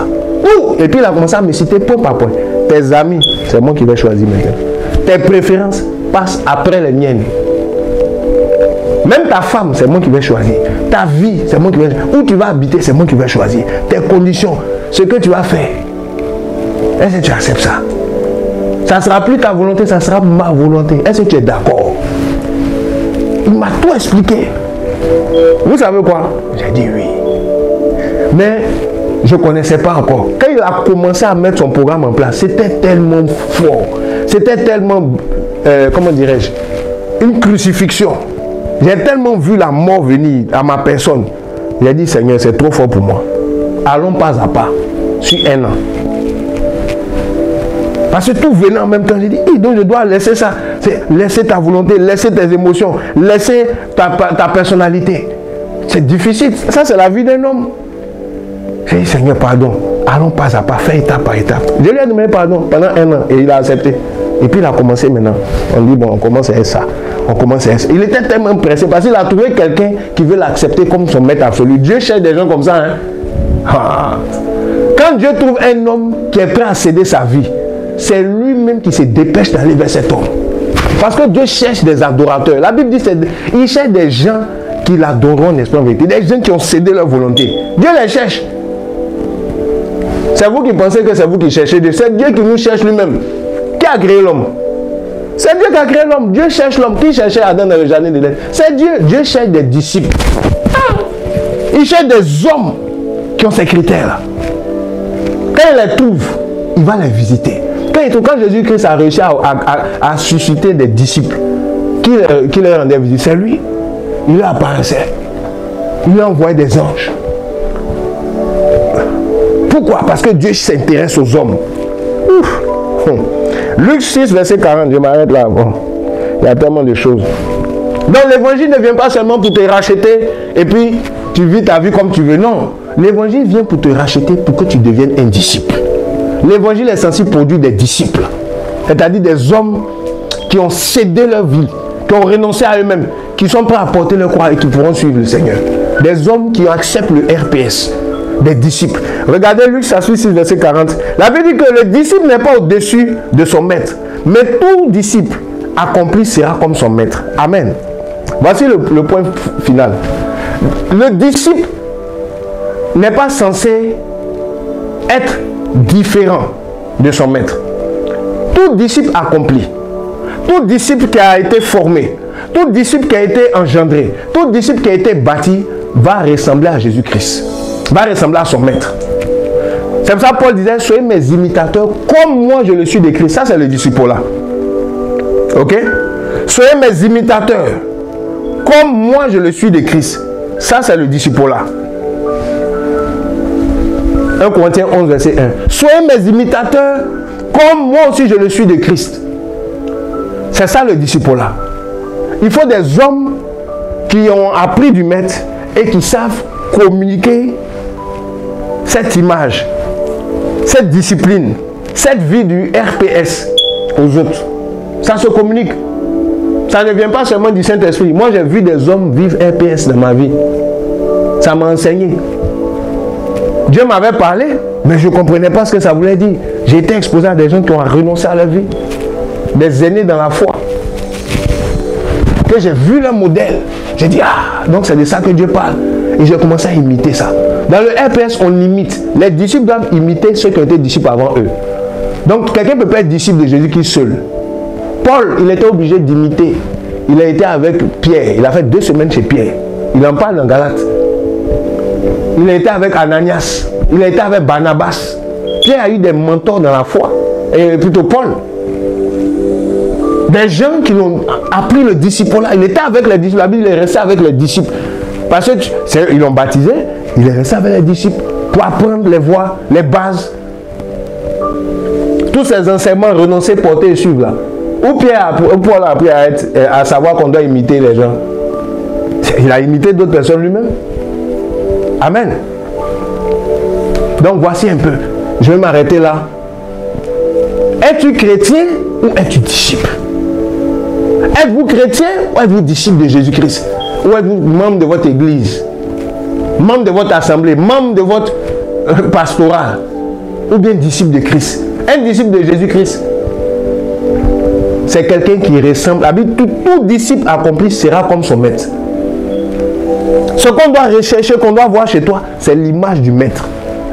Et puis il a commencé à me citer point par point. Tes amis, c'est moi qui vais choisir maintenant. tes préférences passent après les miennes. Même ta femme, c'est moi qui vais choisir. Ta vie, c'est moi qui vais choisir. Où tu vas habiter, c'est moi qui vais choisir. Tes conditions, ce que tu vas faire. Est-ce que tu acceptes ça? Ça ne sera plus ta volonté, ça sera ma volonté. Est-ce que tu es d'accord? Il m'a tout expliqué. Vous savez quoi? J'ai dit oui. Mais je ne connaissais pas encore. Quand il a commencé à mettre son programme en place, c'était tellement fort. C'était tellement, comment dirais-je, une crucifixion. J'ai tellement vu la mort venir à ma personne. J'ai dit, Seigneur, c'est trop fort pour moi. Allons pas à pas, sur un an. Parce que tout venait en même temps. J'ai dit, donc je dois laisser ça. Laisser ta volonté, laisser tes émotions, laisser ta personnalité. C'est difficile. Ça, c'est la vie d'un homme. J'ai dit, Seigneur, pardon. Allons pas à pas, faire étape par étape. Je lui ai demandé pardon pendant un an et il a accepté. Et puis il a commencé maintenant. On dit, bon, on commence à ça. On commence à ça. Il était tellement pressé parce qu'il a trouvé quelqu'un qui veut l'accepter comme son maître absolu. Dieu cherche des gens comme ça. Hein? Ah. Quand Dieu trouve un homme qui est prêt à céder sa vie, c'est lui-même qui se dépêche d'aller vers cet homme. Parce que Dieu cherche des adorateurs. La Bible dit qu'il cherche des gens qui l'adoreront en esprit en vérité. Des gens qui ont cédé leur volonté. Dieu les cherche. C'est vous qui pensez que c'est vous qui cherchez Dieu. C'est Dieu qui nous cherche lui-même. Qui a créé l'homme? C'est Dieu qui a créé l'homme. Dieu cherche l'homme. Qui cherchait Adam dans le jardin d'Éden? C'est Dieu. Dieu cherche des disciples. Il cherche des hommes qui ont ces critères-là. Quand il les trouve, il va les visiter. Quand Jésus-Christ a réussi à susciter des disciples qui leur rendaient visite, c'est lui. Il leur apparaissait. Il leur envoyait des anges. Pourquoi? Parce que Dieu s'intéresse aux hommes. Luc 6, verset 40, je m'arrête là. Bon, il y a tellement de choses. Donc l'évangile ne vient pas seulement pour te racheter et puis tu vis ta vie comme tu veux. Non, l'évangile vient pour te racheter pour que tu deviennes un disciple. L'évangile est censé produire des disciples. C'est-à-dire des hommes qui ont cédé leur vie, qui ont renoncé à eux-mêmes, qui sont prêts à porter leur croix et qui pourront suivre le Seigneur. Des hommes qui acceptent le RPS. Des disciples. Regardez Luc 6, verset 40. La Bible dit que le disciple n'est pas au-dessus de son maître. Mais tout disciple accompli sera comme son maître. Amen. Voici le point final. Le disciple n'est pas censé être différent de son maître. Tout disciple accompli, tout disciple qui a été formé, tout disciple qui a été engendré, tout disciple qui a été bâti va ressembler à Jésus-Christ, va ressembler à son maître. C'est pour ça que Paul disait, soyez mes imitateurs comme moi je le suis de Christ. Ça c'est le disciple-là. Ok? Soyez mes imitateurs comme moi je le suis de Christ. Ça c'est le disciple-là. 1 Corinthiens 11, verset 1. Soyez mes imitateurs comme moi aussi je le suis de Christ. C'est ça le disciple-là. Il faut des hommes qui ont appris du maître et qui savent communiquer cette image, cette discipline, cette vie du RPS aux autres. Ça se communique. Ça ne vient pas seulement du Saint-Esprit. Moi, j'ai vu des hommes vivre RPS dans ma vie. Ça m'a enseigné. Dieu m'avait parlé, mais je ne comprenais pas ce que ça voulait dire. J'ai été exposé à des gens qui ont renoncé à leur vie. Des aînés dans la foi. Que j'ai vu leur modèle. J'ai dit, ah, donc c'est de ça que Dieu parle. Et j'ai commencé à imiter ça. Dans le RPS, on imite. Les disciples doivent imiter ceux qui ont été disciples avant eux. Donc, quelqu'un ne peut pas être disciple de Jésus-Christ seul. Paul, il était obligé d'imiter. Il a été avec Pierre. Il a fait 2 semaines chez Pierre. Il en parle dans Galates. Il a été avec Ananias. Il a été avec Barnabas. Pierre a eu des mentors dans la foi. Et plutôt Paul. Des gens qui ont appris le disciple-là. Il était avec les disciples. La Bible, il est resté avec les disciples. Parce qu'ils l'ont baptisé. Il est resté avec les disciples pour apprendre les voies, les bases. Tous ces enseignements renoncés, portés et suivre là. Où Paul a appris à savoir qu'on doit imiter les gens. Il a imité d'autres personnes lui-même. Amen. Donc voici un peu. Je vais m'arrêter là. Es-tu chrétien ou es-tu disciple? Êtes-vous chrétien ou êtes-vous disciple de Jésus-Christ? Ou êtes-vous membre de votre église? Membre de votre assemblée? Membre de votre pastorat? Ou bien disciple de Christ? Un disciple de Jésus-Christ, c'est quelqu'un qui ressemble. Tout disciple accompli sera comme son maître. Ce qu'on doit rechercher, qu'on doit voir chez toi, c'est l'image du maître.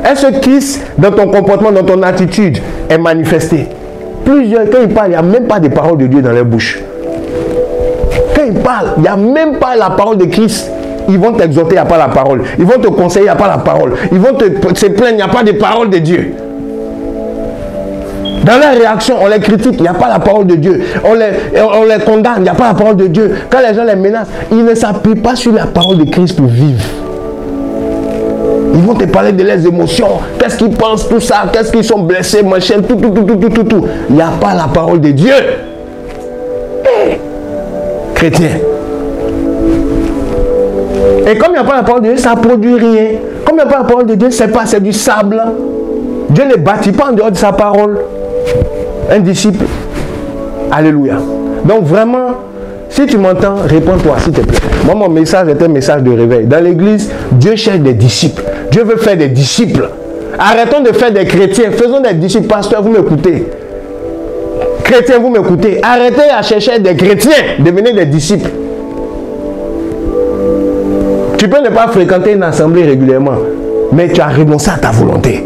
Est-ce que Christ, dans ton comportement, dans ton attitude, est manifesté? Plusieurs, quand ils parlent, il n'y a même pas de parole de Dieu dans leur bouche. Quand ils parlent, il n'y a même pas la parole de Christ. Ils vont t'exhorter, il n'y a pas la parole. Ils vont te conseiller, il n'y a pas la parole. Ils vont se plaindre, il n'y a pas de parole de Dieu. Dans leurs réactions, on les critique, il n'y a pas la parole de Dieu. On les condamne, il n'y a pas la parole de Dieu. Quand les gens les menacent, ils ne s'appuient pas sur la parole de Christ pour vivre. Ils vont te parler de leurs émotions, qu'est-ce qu'ils pensent, tout ça, qu'est-ce qu'ils sont blessés, machin, tout. Il n'y a pas la parole de Dieu. Chrétien. Et comme il n'y a pas la parole de Dieu, ça ne produit rien. Comme il n'y a pas la parole de Dieu, c'est du sable. Dieu ne bâtit pas en dehors de sa parole. Un disciple. Alléluia. Donc vraiment, si tu m'entends, réponds-toi s'il te plaît. Moi, mon message est un message de réveil. Dans l'église, Dieu cherche des disciples. Dieu veut faire des disciples. Arrêtons de faire des chrétiens. Faisons des disciples. Pasteur, vous m'écoutez. Chrétiens, vous m'écoutez. Arrêtez à chercher des chrétiens. Devenez des disciples. Tu peux ne pas fréquenter une assemblée régulièrement, mais tu as renoncé à ta volonté.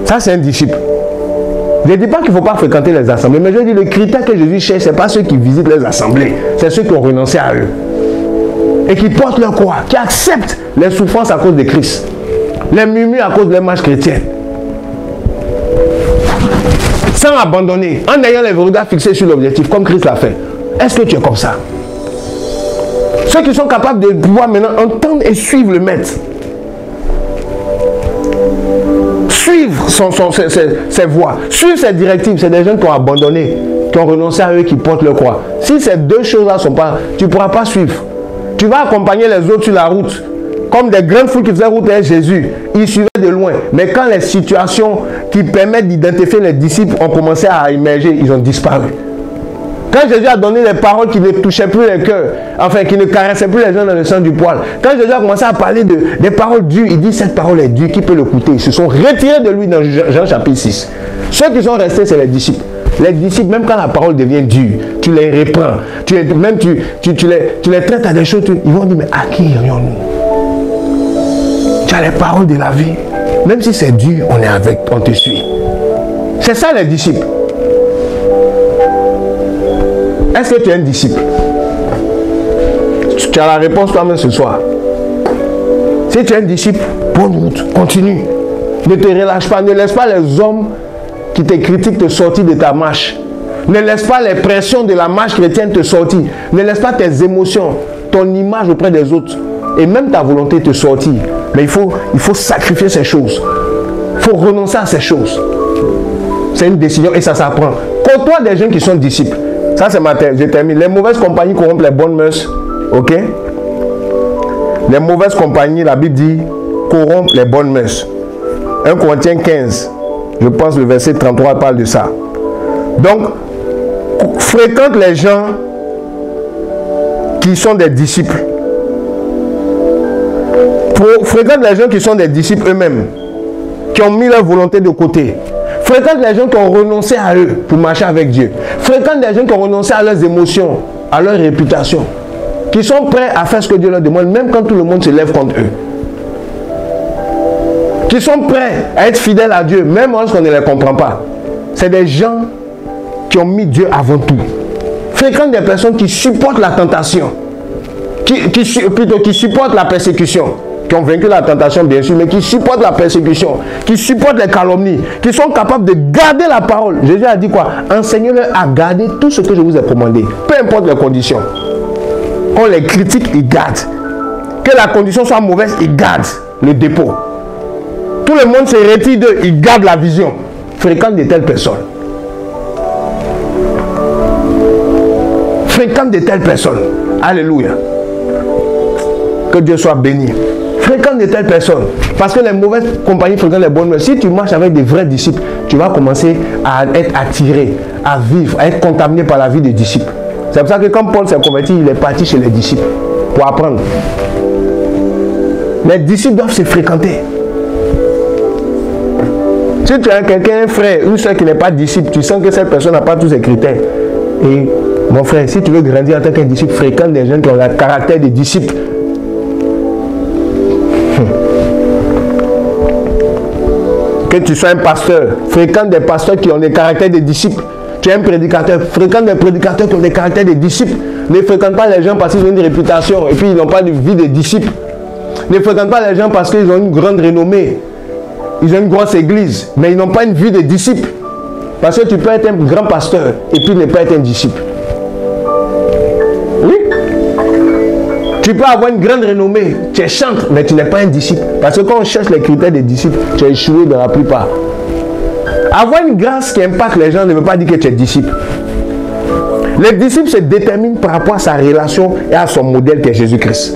Ça, c'est un disciple. Je ne dis pas qu'il ne faut pas fréquenter les assemblées, mais je dis le critère que Jésus cherche, ce n'est pas ceux qui visitent les assemblées, c'est ceux qui ont renoncé à eux. Et qui portent leur croix, qui acceptent les souffrances à cause de Christ, les murmures à cause de leur marche chrétienne. Sans abandonner, en ayant les regards fixés sur l'objectif, comme Christ l'a fait. Est-ce que tu es comme ça? Ceux qui sont capables de pouvoir maintenant entendre et suivre le maître. Suivre ses voies, suivre ses directives, c'est des gens qui ont abandonné, qui ont renoncé à eux, qui portent leur croix. Si ces deux choses-là ne sont pas, tu ne pourras pas suivre. Tu vas accompagner les autres sur la route, comme des grandes foules qui faisaient route avec Jésus. Ils suivaient de loin. Mais quand les situations qui permettent d'identifier les disciples ont commencé à émerger, ils ont disparu. Quand Jésus a donné des paroles qui ne touchaient plus les cœurs, enfin qui ne caressaient plus les gens dans le sens du poil, quand Jésus a commencé à parler des paroles dures, il dit cette parole est dure, qui peut l'écouter? Ils se sont retirés de lui dans Jean chapitre 6. Ceux qui sont restés, c'est les disciples. Les disciples, même quand la parole devient dure, tu les reprends, tu les traites à des choses, ils vont dire mais à qui irions-nous? Tu as les paroles de la vie. Même si c'est dur, on est avec, on te suit. C'est ça les disciples. Est-ce que tu es un disciple? Tu as la réponse toi-même ce soir. Si tu es un disciple, bonne route, continue. Ne te relâche pas, ne laisse pas les hommes qui te critiquent te sortir de ta marche. Ne laisse pas les pressions de la marche chrétienne te sortir. Ne laisse pas tes émotions, ton image auprès des autres et même ta volonté te sortir. Mais il faut sacrifier ces choses. Il faut renoncer à ces choses. C'est une décision et ça s'apprend. Côtoie des gens qui sont disciples. Ça c'est ma thèse, je termine. Les mauvaises compagnies corrompent les bonnes mœurs. Ok? Les mauvaises compagnies, la Bible dit, corrompent les bonnes mœurs. 1 Corinthiens 15, je pense le verset 33 parle de ça. Donc, fréquente les gens qui sont des disciples. Fréquente les gens qui sont des disciples eux-mêmes, qui ont mis leur volonté de côté. Fréquente les gens qui ont renoncé à eux pour marcher avec Dieu. Fréquente les gens qui ont renoncé à leurs émotions, à leur réputation, qui sont prêts à faire ce que Dieu leur demande, même quand tout le monde se lève contre eux. Qui sont prêts à être fidèles à Dieu, même lorsqu'on ne les comprend pas. C'est des gens qui ont mis Dieu avant tout. Fréquente des personnes qui supportent la tentation, qui supportent la persécution, qui ont vaincu la tentation bien sûr, mais qui supportent la persécution, qui supportent les calomnies, qui sont capables de garder la parole. Jésus a dit quoi? Enseignez-leur à garder tout ce que je vous ai commandé, peu importe les conditions. On les critique, ils gardent. Que la condition soit mauvaise, ils gardent le dépôt. Tout le monde se retire d'eux, ils gardent la vision. Fréquente de telles personnes. Fréquente de telles personnes. Alléluia. Que Dieu soit béni. Fréquente de telles personnes. Parce que les mauvaises compagnies fréquentent les bonnes mœurs. Si tu marches avec des vrais disciples, tu vas commencer à être attiré, à vivre, à être contaminé par la vie des disciples. C'est pour ça que quand Paul s'est converti, il est parti chez les disciples pour apprendre. Les disciples doivent se fréquenter. Si tu as quelqu'un, un frère, une soeur qui n'est pas disciple, tu sens que cette personne n'a pas tous ces critères. Et mon frère, si tu veux grandir en tant qu'un disciple, fréquente des gens qui ont le caractère des disciples. Que tu sois un pasteur, fréquente des pasteurs qui ont le caractère des disciples. Tu es un prédicateur, fréquente des prédicateurs qui ont le caractère des disciples. Ne fréquente pas les gens parce qu'ils ont une réputation et puis ils n'ont pas de vie des disciples. Ne fréquente pas les gens parce qu'ils ont une grande renommée. Ils ont une grosse église, mais ils n'ont pas une vie de disciples. Parce que tu peux être un grand pasteur et puis ne pas être un disciple. Oui. Tu peux avoir une grande renommée, tu es chantre, mais tu n'es pas un disciple. Parce que quand on cherche les critères des disciples, tu as échoué dans la plupart. Avoir une grâce qui impacte les gens ne veut pas dire que tu es disciple. Le disciple se détermine par rapport à sa relation et à son modèle qui est Jésus-Christ.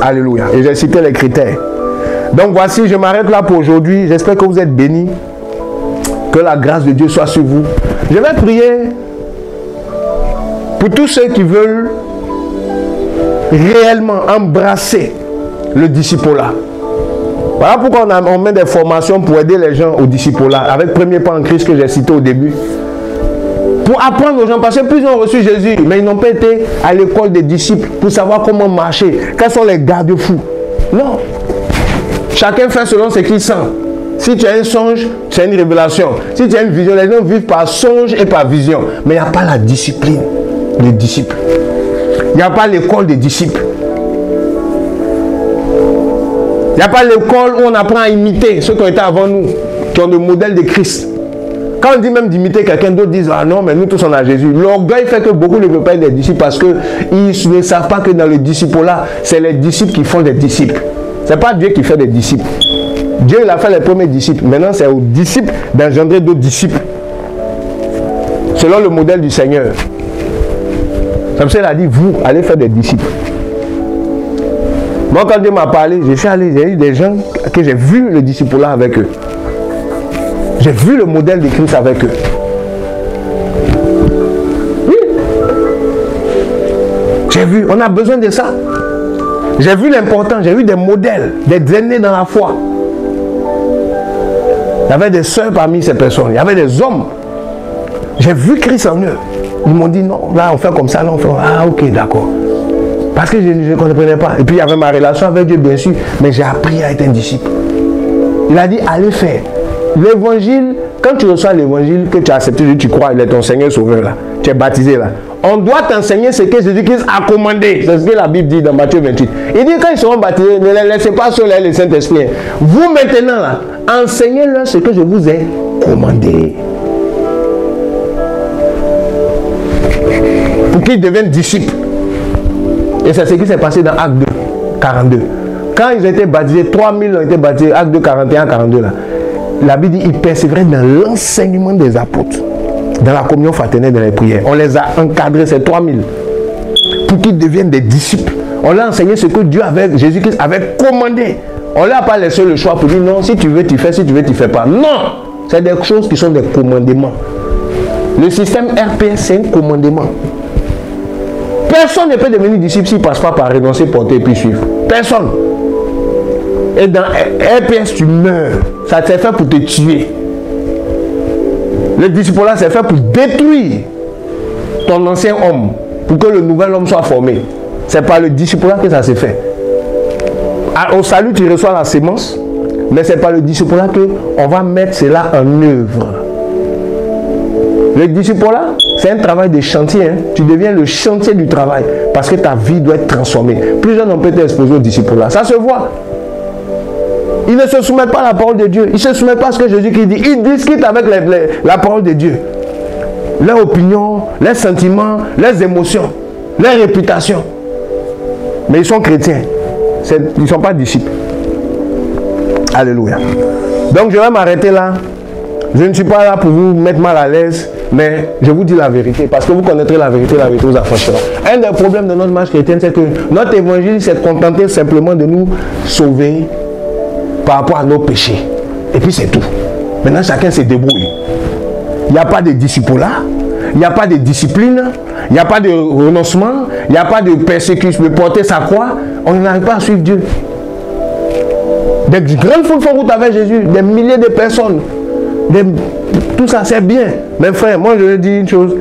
Alléluia. Et j'ai cité les critères. Donc voici, je m'arrête là pour aujourd'hui. J'espère que vous êtes bénis. Que la grâce de Dieu soit sur vous. Je vais prier pour tous ceux qui veulent réellement embrasser le disciple-là. Voilà pourquoi on met des formations pour aider les gens au disciple-là. Avec Premier Pas en Christ que j'ai cité au début. Pour apprendre aux gens, parce que plusieurs ont reçu Jésus, mais ils n'ont pas été à l'école des disciples pour savoir comment marcher. Quels sont les garde-fous? Non. Chacun fait selon ce qu'il sent. Si tu as un songe, tu as une révélation. Si tu as une vision, les gens vivent par songe et par vision. Mais il n'y a pas la discipline des disciples. Il n'y a pas l'école des disciples. Il n'y a pas l'école où on apprend à imiter ceux qui ont été avant nous, qui ont le modèle de Christ. Quand on dit même d'imiter quelqu'un, d'autres disent ah non, mais nous tous on a Jésus. L'orgueil fait que beaucoup ne veulent pas être des disciples parce qu'ils ne savent pas que dans le disciple-là, c'est les disciples qui font des disciples. Ce n'est pas Dieu qui fait des disciples. Dieu il a fait les premiers disciples. Maintenant, c'est aux disciples d'engendrer d'autres disciples. Selon le modèle du Seigneur. Comme ça, il a dit, vous, allez faire des disciples. Moi, quand Dieu m'a parlé, je suis allé, il y a eu des gens que j'ai vu le disciple-là avec eux. J'ai vu le modèle de Christ avec eux. Oui. J'ai vu, on a besoin de ça. J'ai vu l'important, j'ai vu des modèles, des aînés dans la foi. Il y avait des sœurs parmi ces personnes, il y avait des hommes. J'ai vu Christ en eux. Ils m'ont dit non, là on fait comme ça, là on fait... Ah ok, d'accord. Parce que je ne comprenais pas. Et puis il y avait ma relation avec Dieu bien sûr, mais j'ai appris à être un disciple. Il a dit allez faire. L'évangile, quand tu reçois l'évangile, que tu as accepté, tu crois, il est ton Seigneur Sauveur là. Tu es baptisé là. On doit t'enseigner ce que Jésus-Christ a commandé. C'est ce que la Bible dit dans Matthieu 28. Il dit quand ils seront baptisés, ne les laissez pas seuls le Saint-Esprit. Vous maintenant là, enseignez-leur ce que je vous ai commandé. Pour qu'ils deviennent disciples. Et c'est ce qui s'est passé dans Acte 2, 42. Quand ils ont été baptisés, 3000 ont été baptisés, Acte 2, 41, 42 là. La Bible dit qu'ils persévéraient dans l'enseignement des apôtres. Dans la communion fraternelle, dans les prières. On les a encadrés, ces 3000. Pour qu'ils deviennent des disciples. On leur a enseigné ce que Dieu avait, Jésus-Christ avait commandé. On ne leur a pas laissé le choix pour dire non, si tu veux, tu fais, si tu veux, tu ne fais pas. Non! C'est des choses qui sont des commandements. Le système RPS, c'est un commandement. Personne ne peut devenir disciple s'il ne passe pas par renoncer, porter et puis suivre. Personne. Et dans RPS, tu meurs. Ça s'est fait pour te tuer. Le disciple-là, c'est fait pour détruire ton ancien homme, pour que le nouvel homme soit formé. C'est par le disciple-là que ça s'est fait. Au salut, tu reçois la sémence, mais c'est par le disciple-là qu'on va mettre cela en œuvre. Le disciple-là, c'est un travail de chantier. Hein. Tu deviens le chantier du travail, parce que ta vie doit être transformée. Plusieurs n'ont pas été exposés au disciple-là. Ça se voit. Ils ne se soumettent pas à la parole de Dieu. Ils ne se soumettent pas à ce que Jésus-Christ dit. Ils discutent avec la parole de Dieu. Leurs opinions, leurs sentiments, leurs émotions, leur réputation. Mais ils sont chrétiens. Ils ne sont pas disciples. Alléluia. Donc je vais m'arrêter là. Je ne suis pas là pour vous mettre mal à l'aise, mais je vous dis la vérité. Parce que vous connaîtrez la vérité vous affranchira. Un des problèmes de notre marche chrétienne, c'est que notre évangile s'est contenté simplement de nous sauver par rapport à nos péchés. Et puis c'est tout. Maintenant, chacun se débrouille. Il n'y a pas de disciple-là. Il n'y a pas de discipline. Il n'y a pas de renoncement. Il n'y a pas de persécution, de porter sa croix. On n'arrive pas à suivre Dieu. Des grandes foules font route avec Jésus. Des milliers de personnes. Tout ça, c'est bien. Mais frère, moi je veux dire une chose.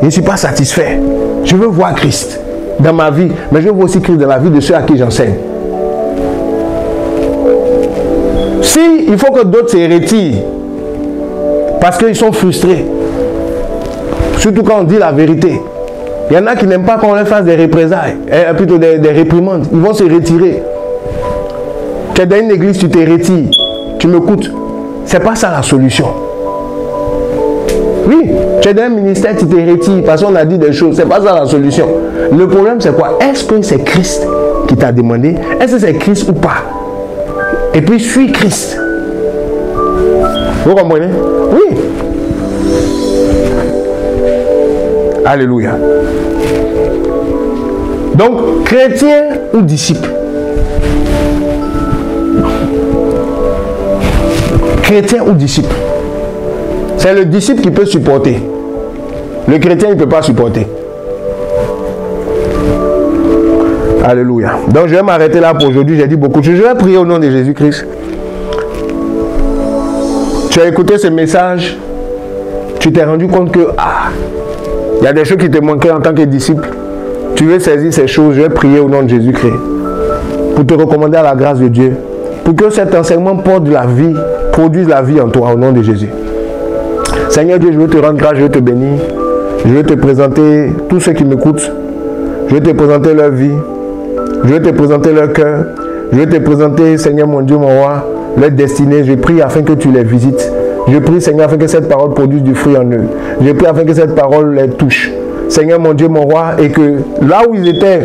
Je ne suis pas satisfait. Je veux voir Christ dans ma vie, mais je veux aussi Christ dans la vie de ceux à qui j'enseigne. Si il faut que d'autres se retirent parce qu'ils sont frustrés, surtout quand on dit la vérité, il y en a qui n'aiment pas qu'on leur fasse des représailles, plutôt des réprimandes, ils vont se retirer. Tu es dans une église, tu te retires, tu m'écoutes, c'est pas ça la solution. Oui, tu es dans un ministère, tu te retires parce qu'on a dit des choses, c'est pas ça la solution. Le problème c'est quoi? Est-ce que c'est Christ qui t'a demandé? Est-ce que c'est Christ ou pas? Et puis suis Christ. Vous comprenez? Oui. Alléluia. Donc, chrétien ou disciple? Chrétien ou disciple? C'est le disciple qui peut supporter. Le chrétien, il ne peut pas supporter. Alléluia. Donc, je vais m'arrêter là pour aujourd'hui. J'ai dit beaucoup de choses. Je vais prier au nom de Jésus-Christ. Tu as écouté ce message. Tu t'es rendu compte que il y a des choses qui te manquaient en tant que disciple. Tu veux saisir ces choses. Je vais prier au nom de Jésus-Christ pour te recommander à la grâce de Dieu. Pour que cet enseignement porte de la vie, produise la vie en toi au nom de Jésus. Seigneur Dieu, je veux te rendre grâce, je veux te bénir. Je veux te présenter tous ceux qui m'écoutent. Je veux te présenter leur vie. Je veux te présenter leur cœur. Je veux te présenter, Seigneur mon Dieu, mon roi, leur destinée. Je prie afin que tu les visites. Je prie, Seigneur, afin que cette parole produise du fruit en eux. Je prie afin que cette parole les touche. Seigneur mon Dieu, mon roi, et que là où ils étaient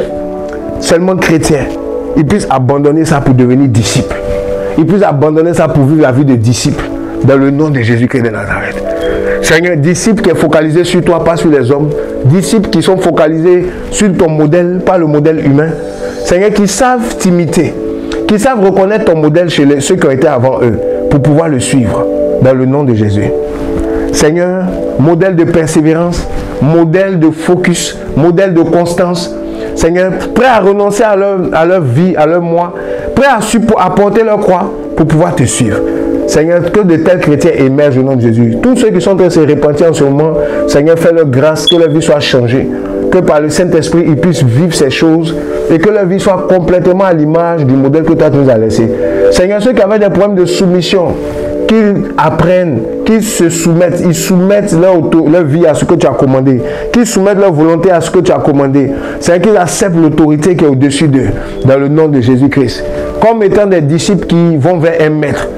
seulement chrétiens, ils puissent abandonner ça pour devenir disciples. Ils puissent abandonner ça pour vivre la vie de disciples. Dans le nom de Jésus-Christ de Nazareth. Seigneur, disciple qui est focalisé sur toi, pas sur les hommes. Disciples qui sont focalisés sur ton modèle, pas le modèle humain. Seigneur, qui savent t'imiter, qui savent reconnaître ton modèle chez ceux qui ont été avant eux, pour pouvoir le suivre, dans le nom de Jésus. Seigneur, modèle de persévérance, modèle de focus, modèle de constance. Seigneur, prêt à renoncer à leur vie, à leur moi, prêt à porter leur croix pour pouvoir te suivre. Seigneur, que de tels chrétiens émergent au nom de Jésus. Tous ceux qui sont en train de se repentir en ce moment, Seigneur, fais leur grâce, que leur vie soit changée. Que par le Saint-Esprit, ils puissent vivre ces choses et que leur vie soit complètement à l'image du modèle que toi tu nous as laissé. Seigneur, ceux qui avaient des problèmes de soumission, qu'ils apprennent, qu'ils se soumettent, ils soumettent leur vie à ce que tu as commandé, qu'ils soumettent leur volonté à ce que tu as commandé. Seigneur, qu'ils acceptent l'autorité qui est au-dessus d'eux, dans le nom de Jésus-Christ. Comme étant des disciples qui vont vers un maître,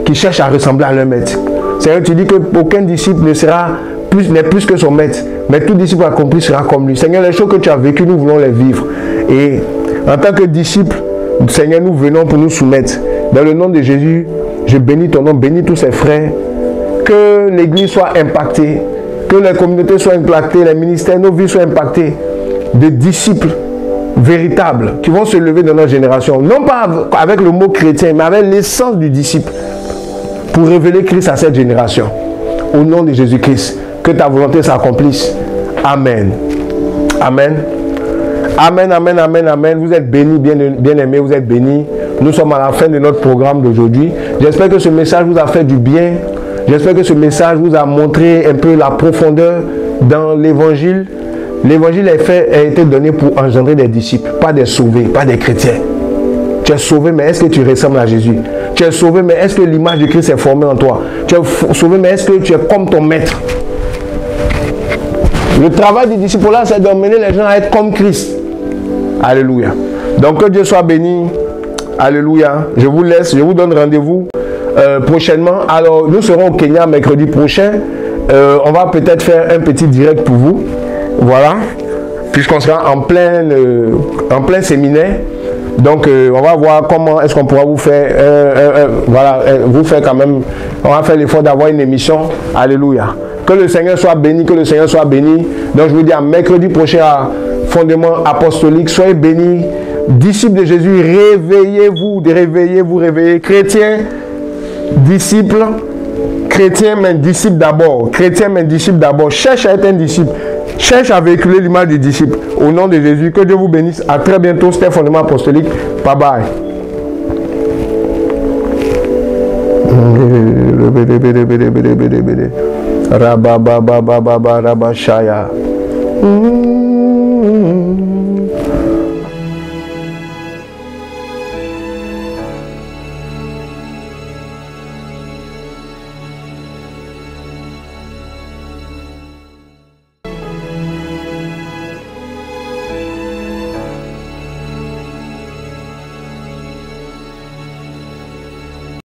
qui cherchent à ressembler à leur maître. Seigneur, tu dis qu'aucun disciple n'est plus que son maître, mais tout disciple accompli sera comme lui. Seigneur, les choses que tu as vécues, nous voulons les vivre. Et en tant que disciples, Seigneur, nous venons pour nous soumettre. Dans le nom de Jésus, je bénis ton nom, bénis tous ces frères. Que l'église soit impactée, que les communautés soient impactées, les ministères, nos vies soient impactées de disciples véritables qui vont se lever dans notre génération. Non pas avec le mot chrétien, mais avec l'essence du disciple. Pour révéler Christ à cette génération. Au nom de Jésus-Christ, que ta volonté s'accomplisse. Amen. Amen. Amen, amen, amen, amen. Vous êtes bénis, bien-aimés, vous êtes bénis. Nous sommes à la fin de notre programme d'aujourd'hui. J'espère que ce message vous a fait du bien. J'espère que ce message vous a montré un peu la profondeur dans l'évangile. L'évangile a été donné pour engendrer des disciples, pas des sauvés, pas des chrétiens. Tu es sauvé, mais est-ce que tu ressembles à Jésus? Tu es sauvé, mais est-ce que l'image de Christ est formée en toi? Tu es sauvé, mais est-ce que tu es comme ton maître? Le travail du disciple là, c'est d'emmener les gens à être comme Christ. Alléluia. Donc que Dieu soit béni. Alléluia. Je vous laisse, je vous donne rendez-vous prochainement. Alors, nous serons au Kenya mercredi prochain. On va peut-être faire un petit direct pour vous. Voilà. Puisqu'on sera en plein séminaire. Donc, on va voir comment est-ce qu'on pourra vous faire, vous faire quand même, on va faire l'effort d'avoir une émission. Alléluia. Que le Seigneur soit béni, que le Seigneur soit béni. Donc, je vous dis à mercredi prochain à Fondement Apostolique. Soyez bénis. Disciples de Jésus, réveillez-vous, réveillez. Chrétiens, disciples, chrétiens, mais disciples d'abord. Chrétiens, mais disciples d'abord. Cherche à être un disciple. Cherche à véhiculer l'image du disciple. Au nom de Jésus, que Dieu vous bénisse. À très bientôt. C'était Fondement Apostolique. Bye bye. Rabba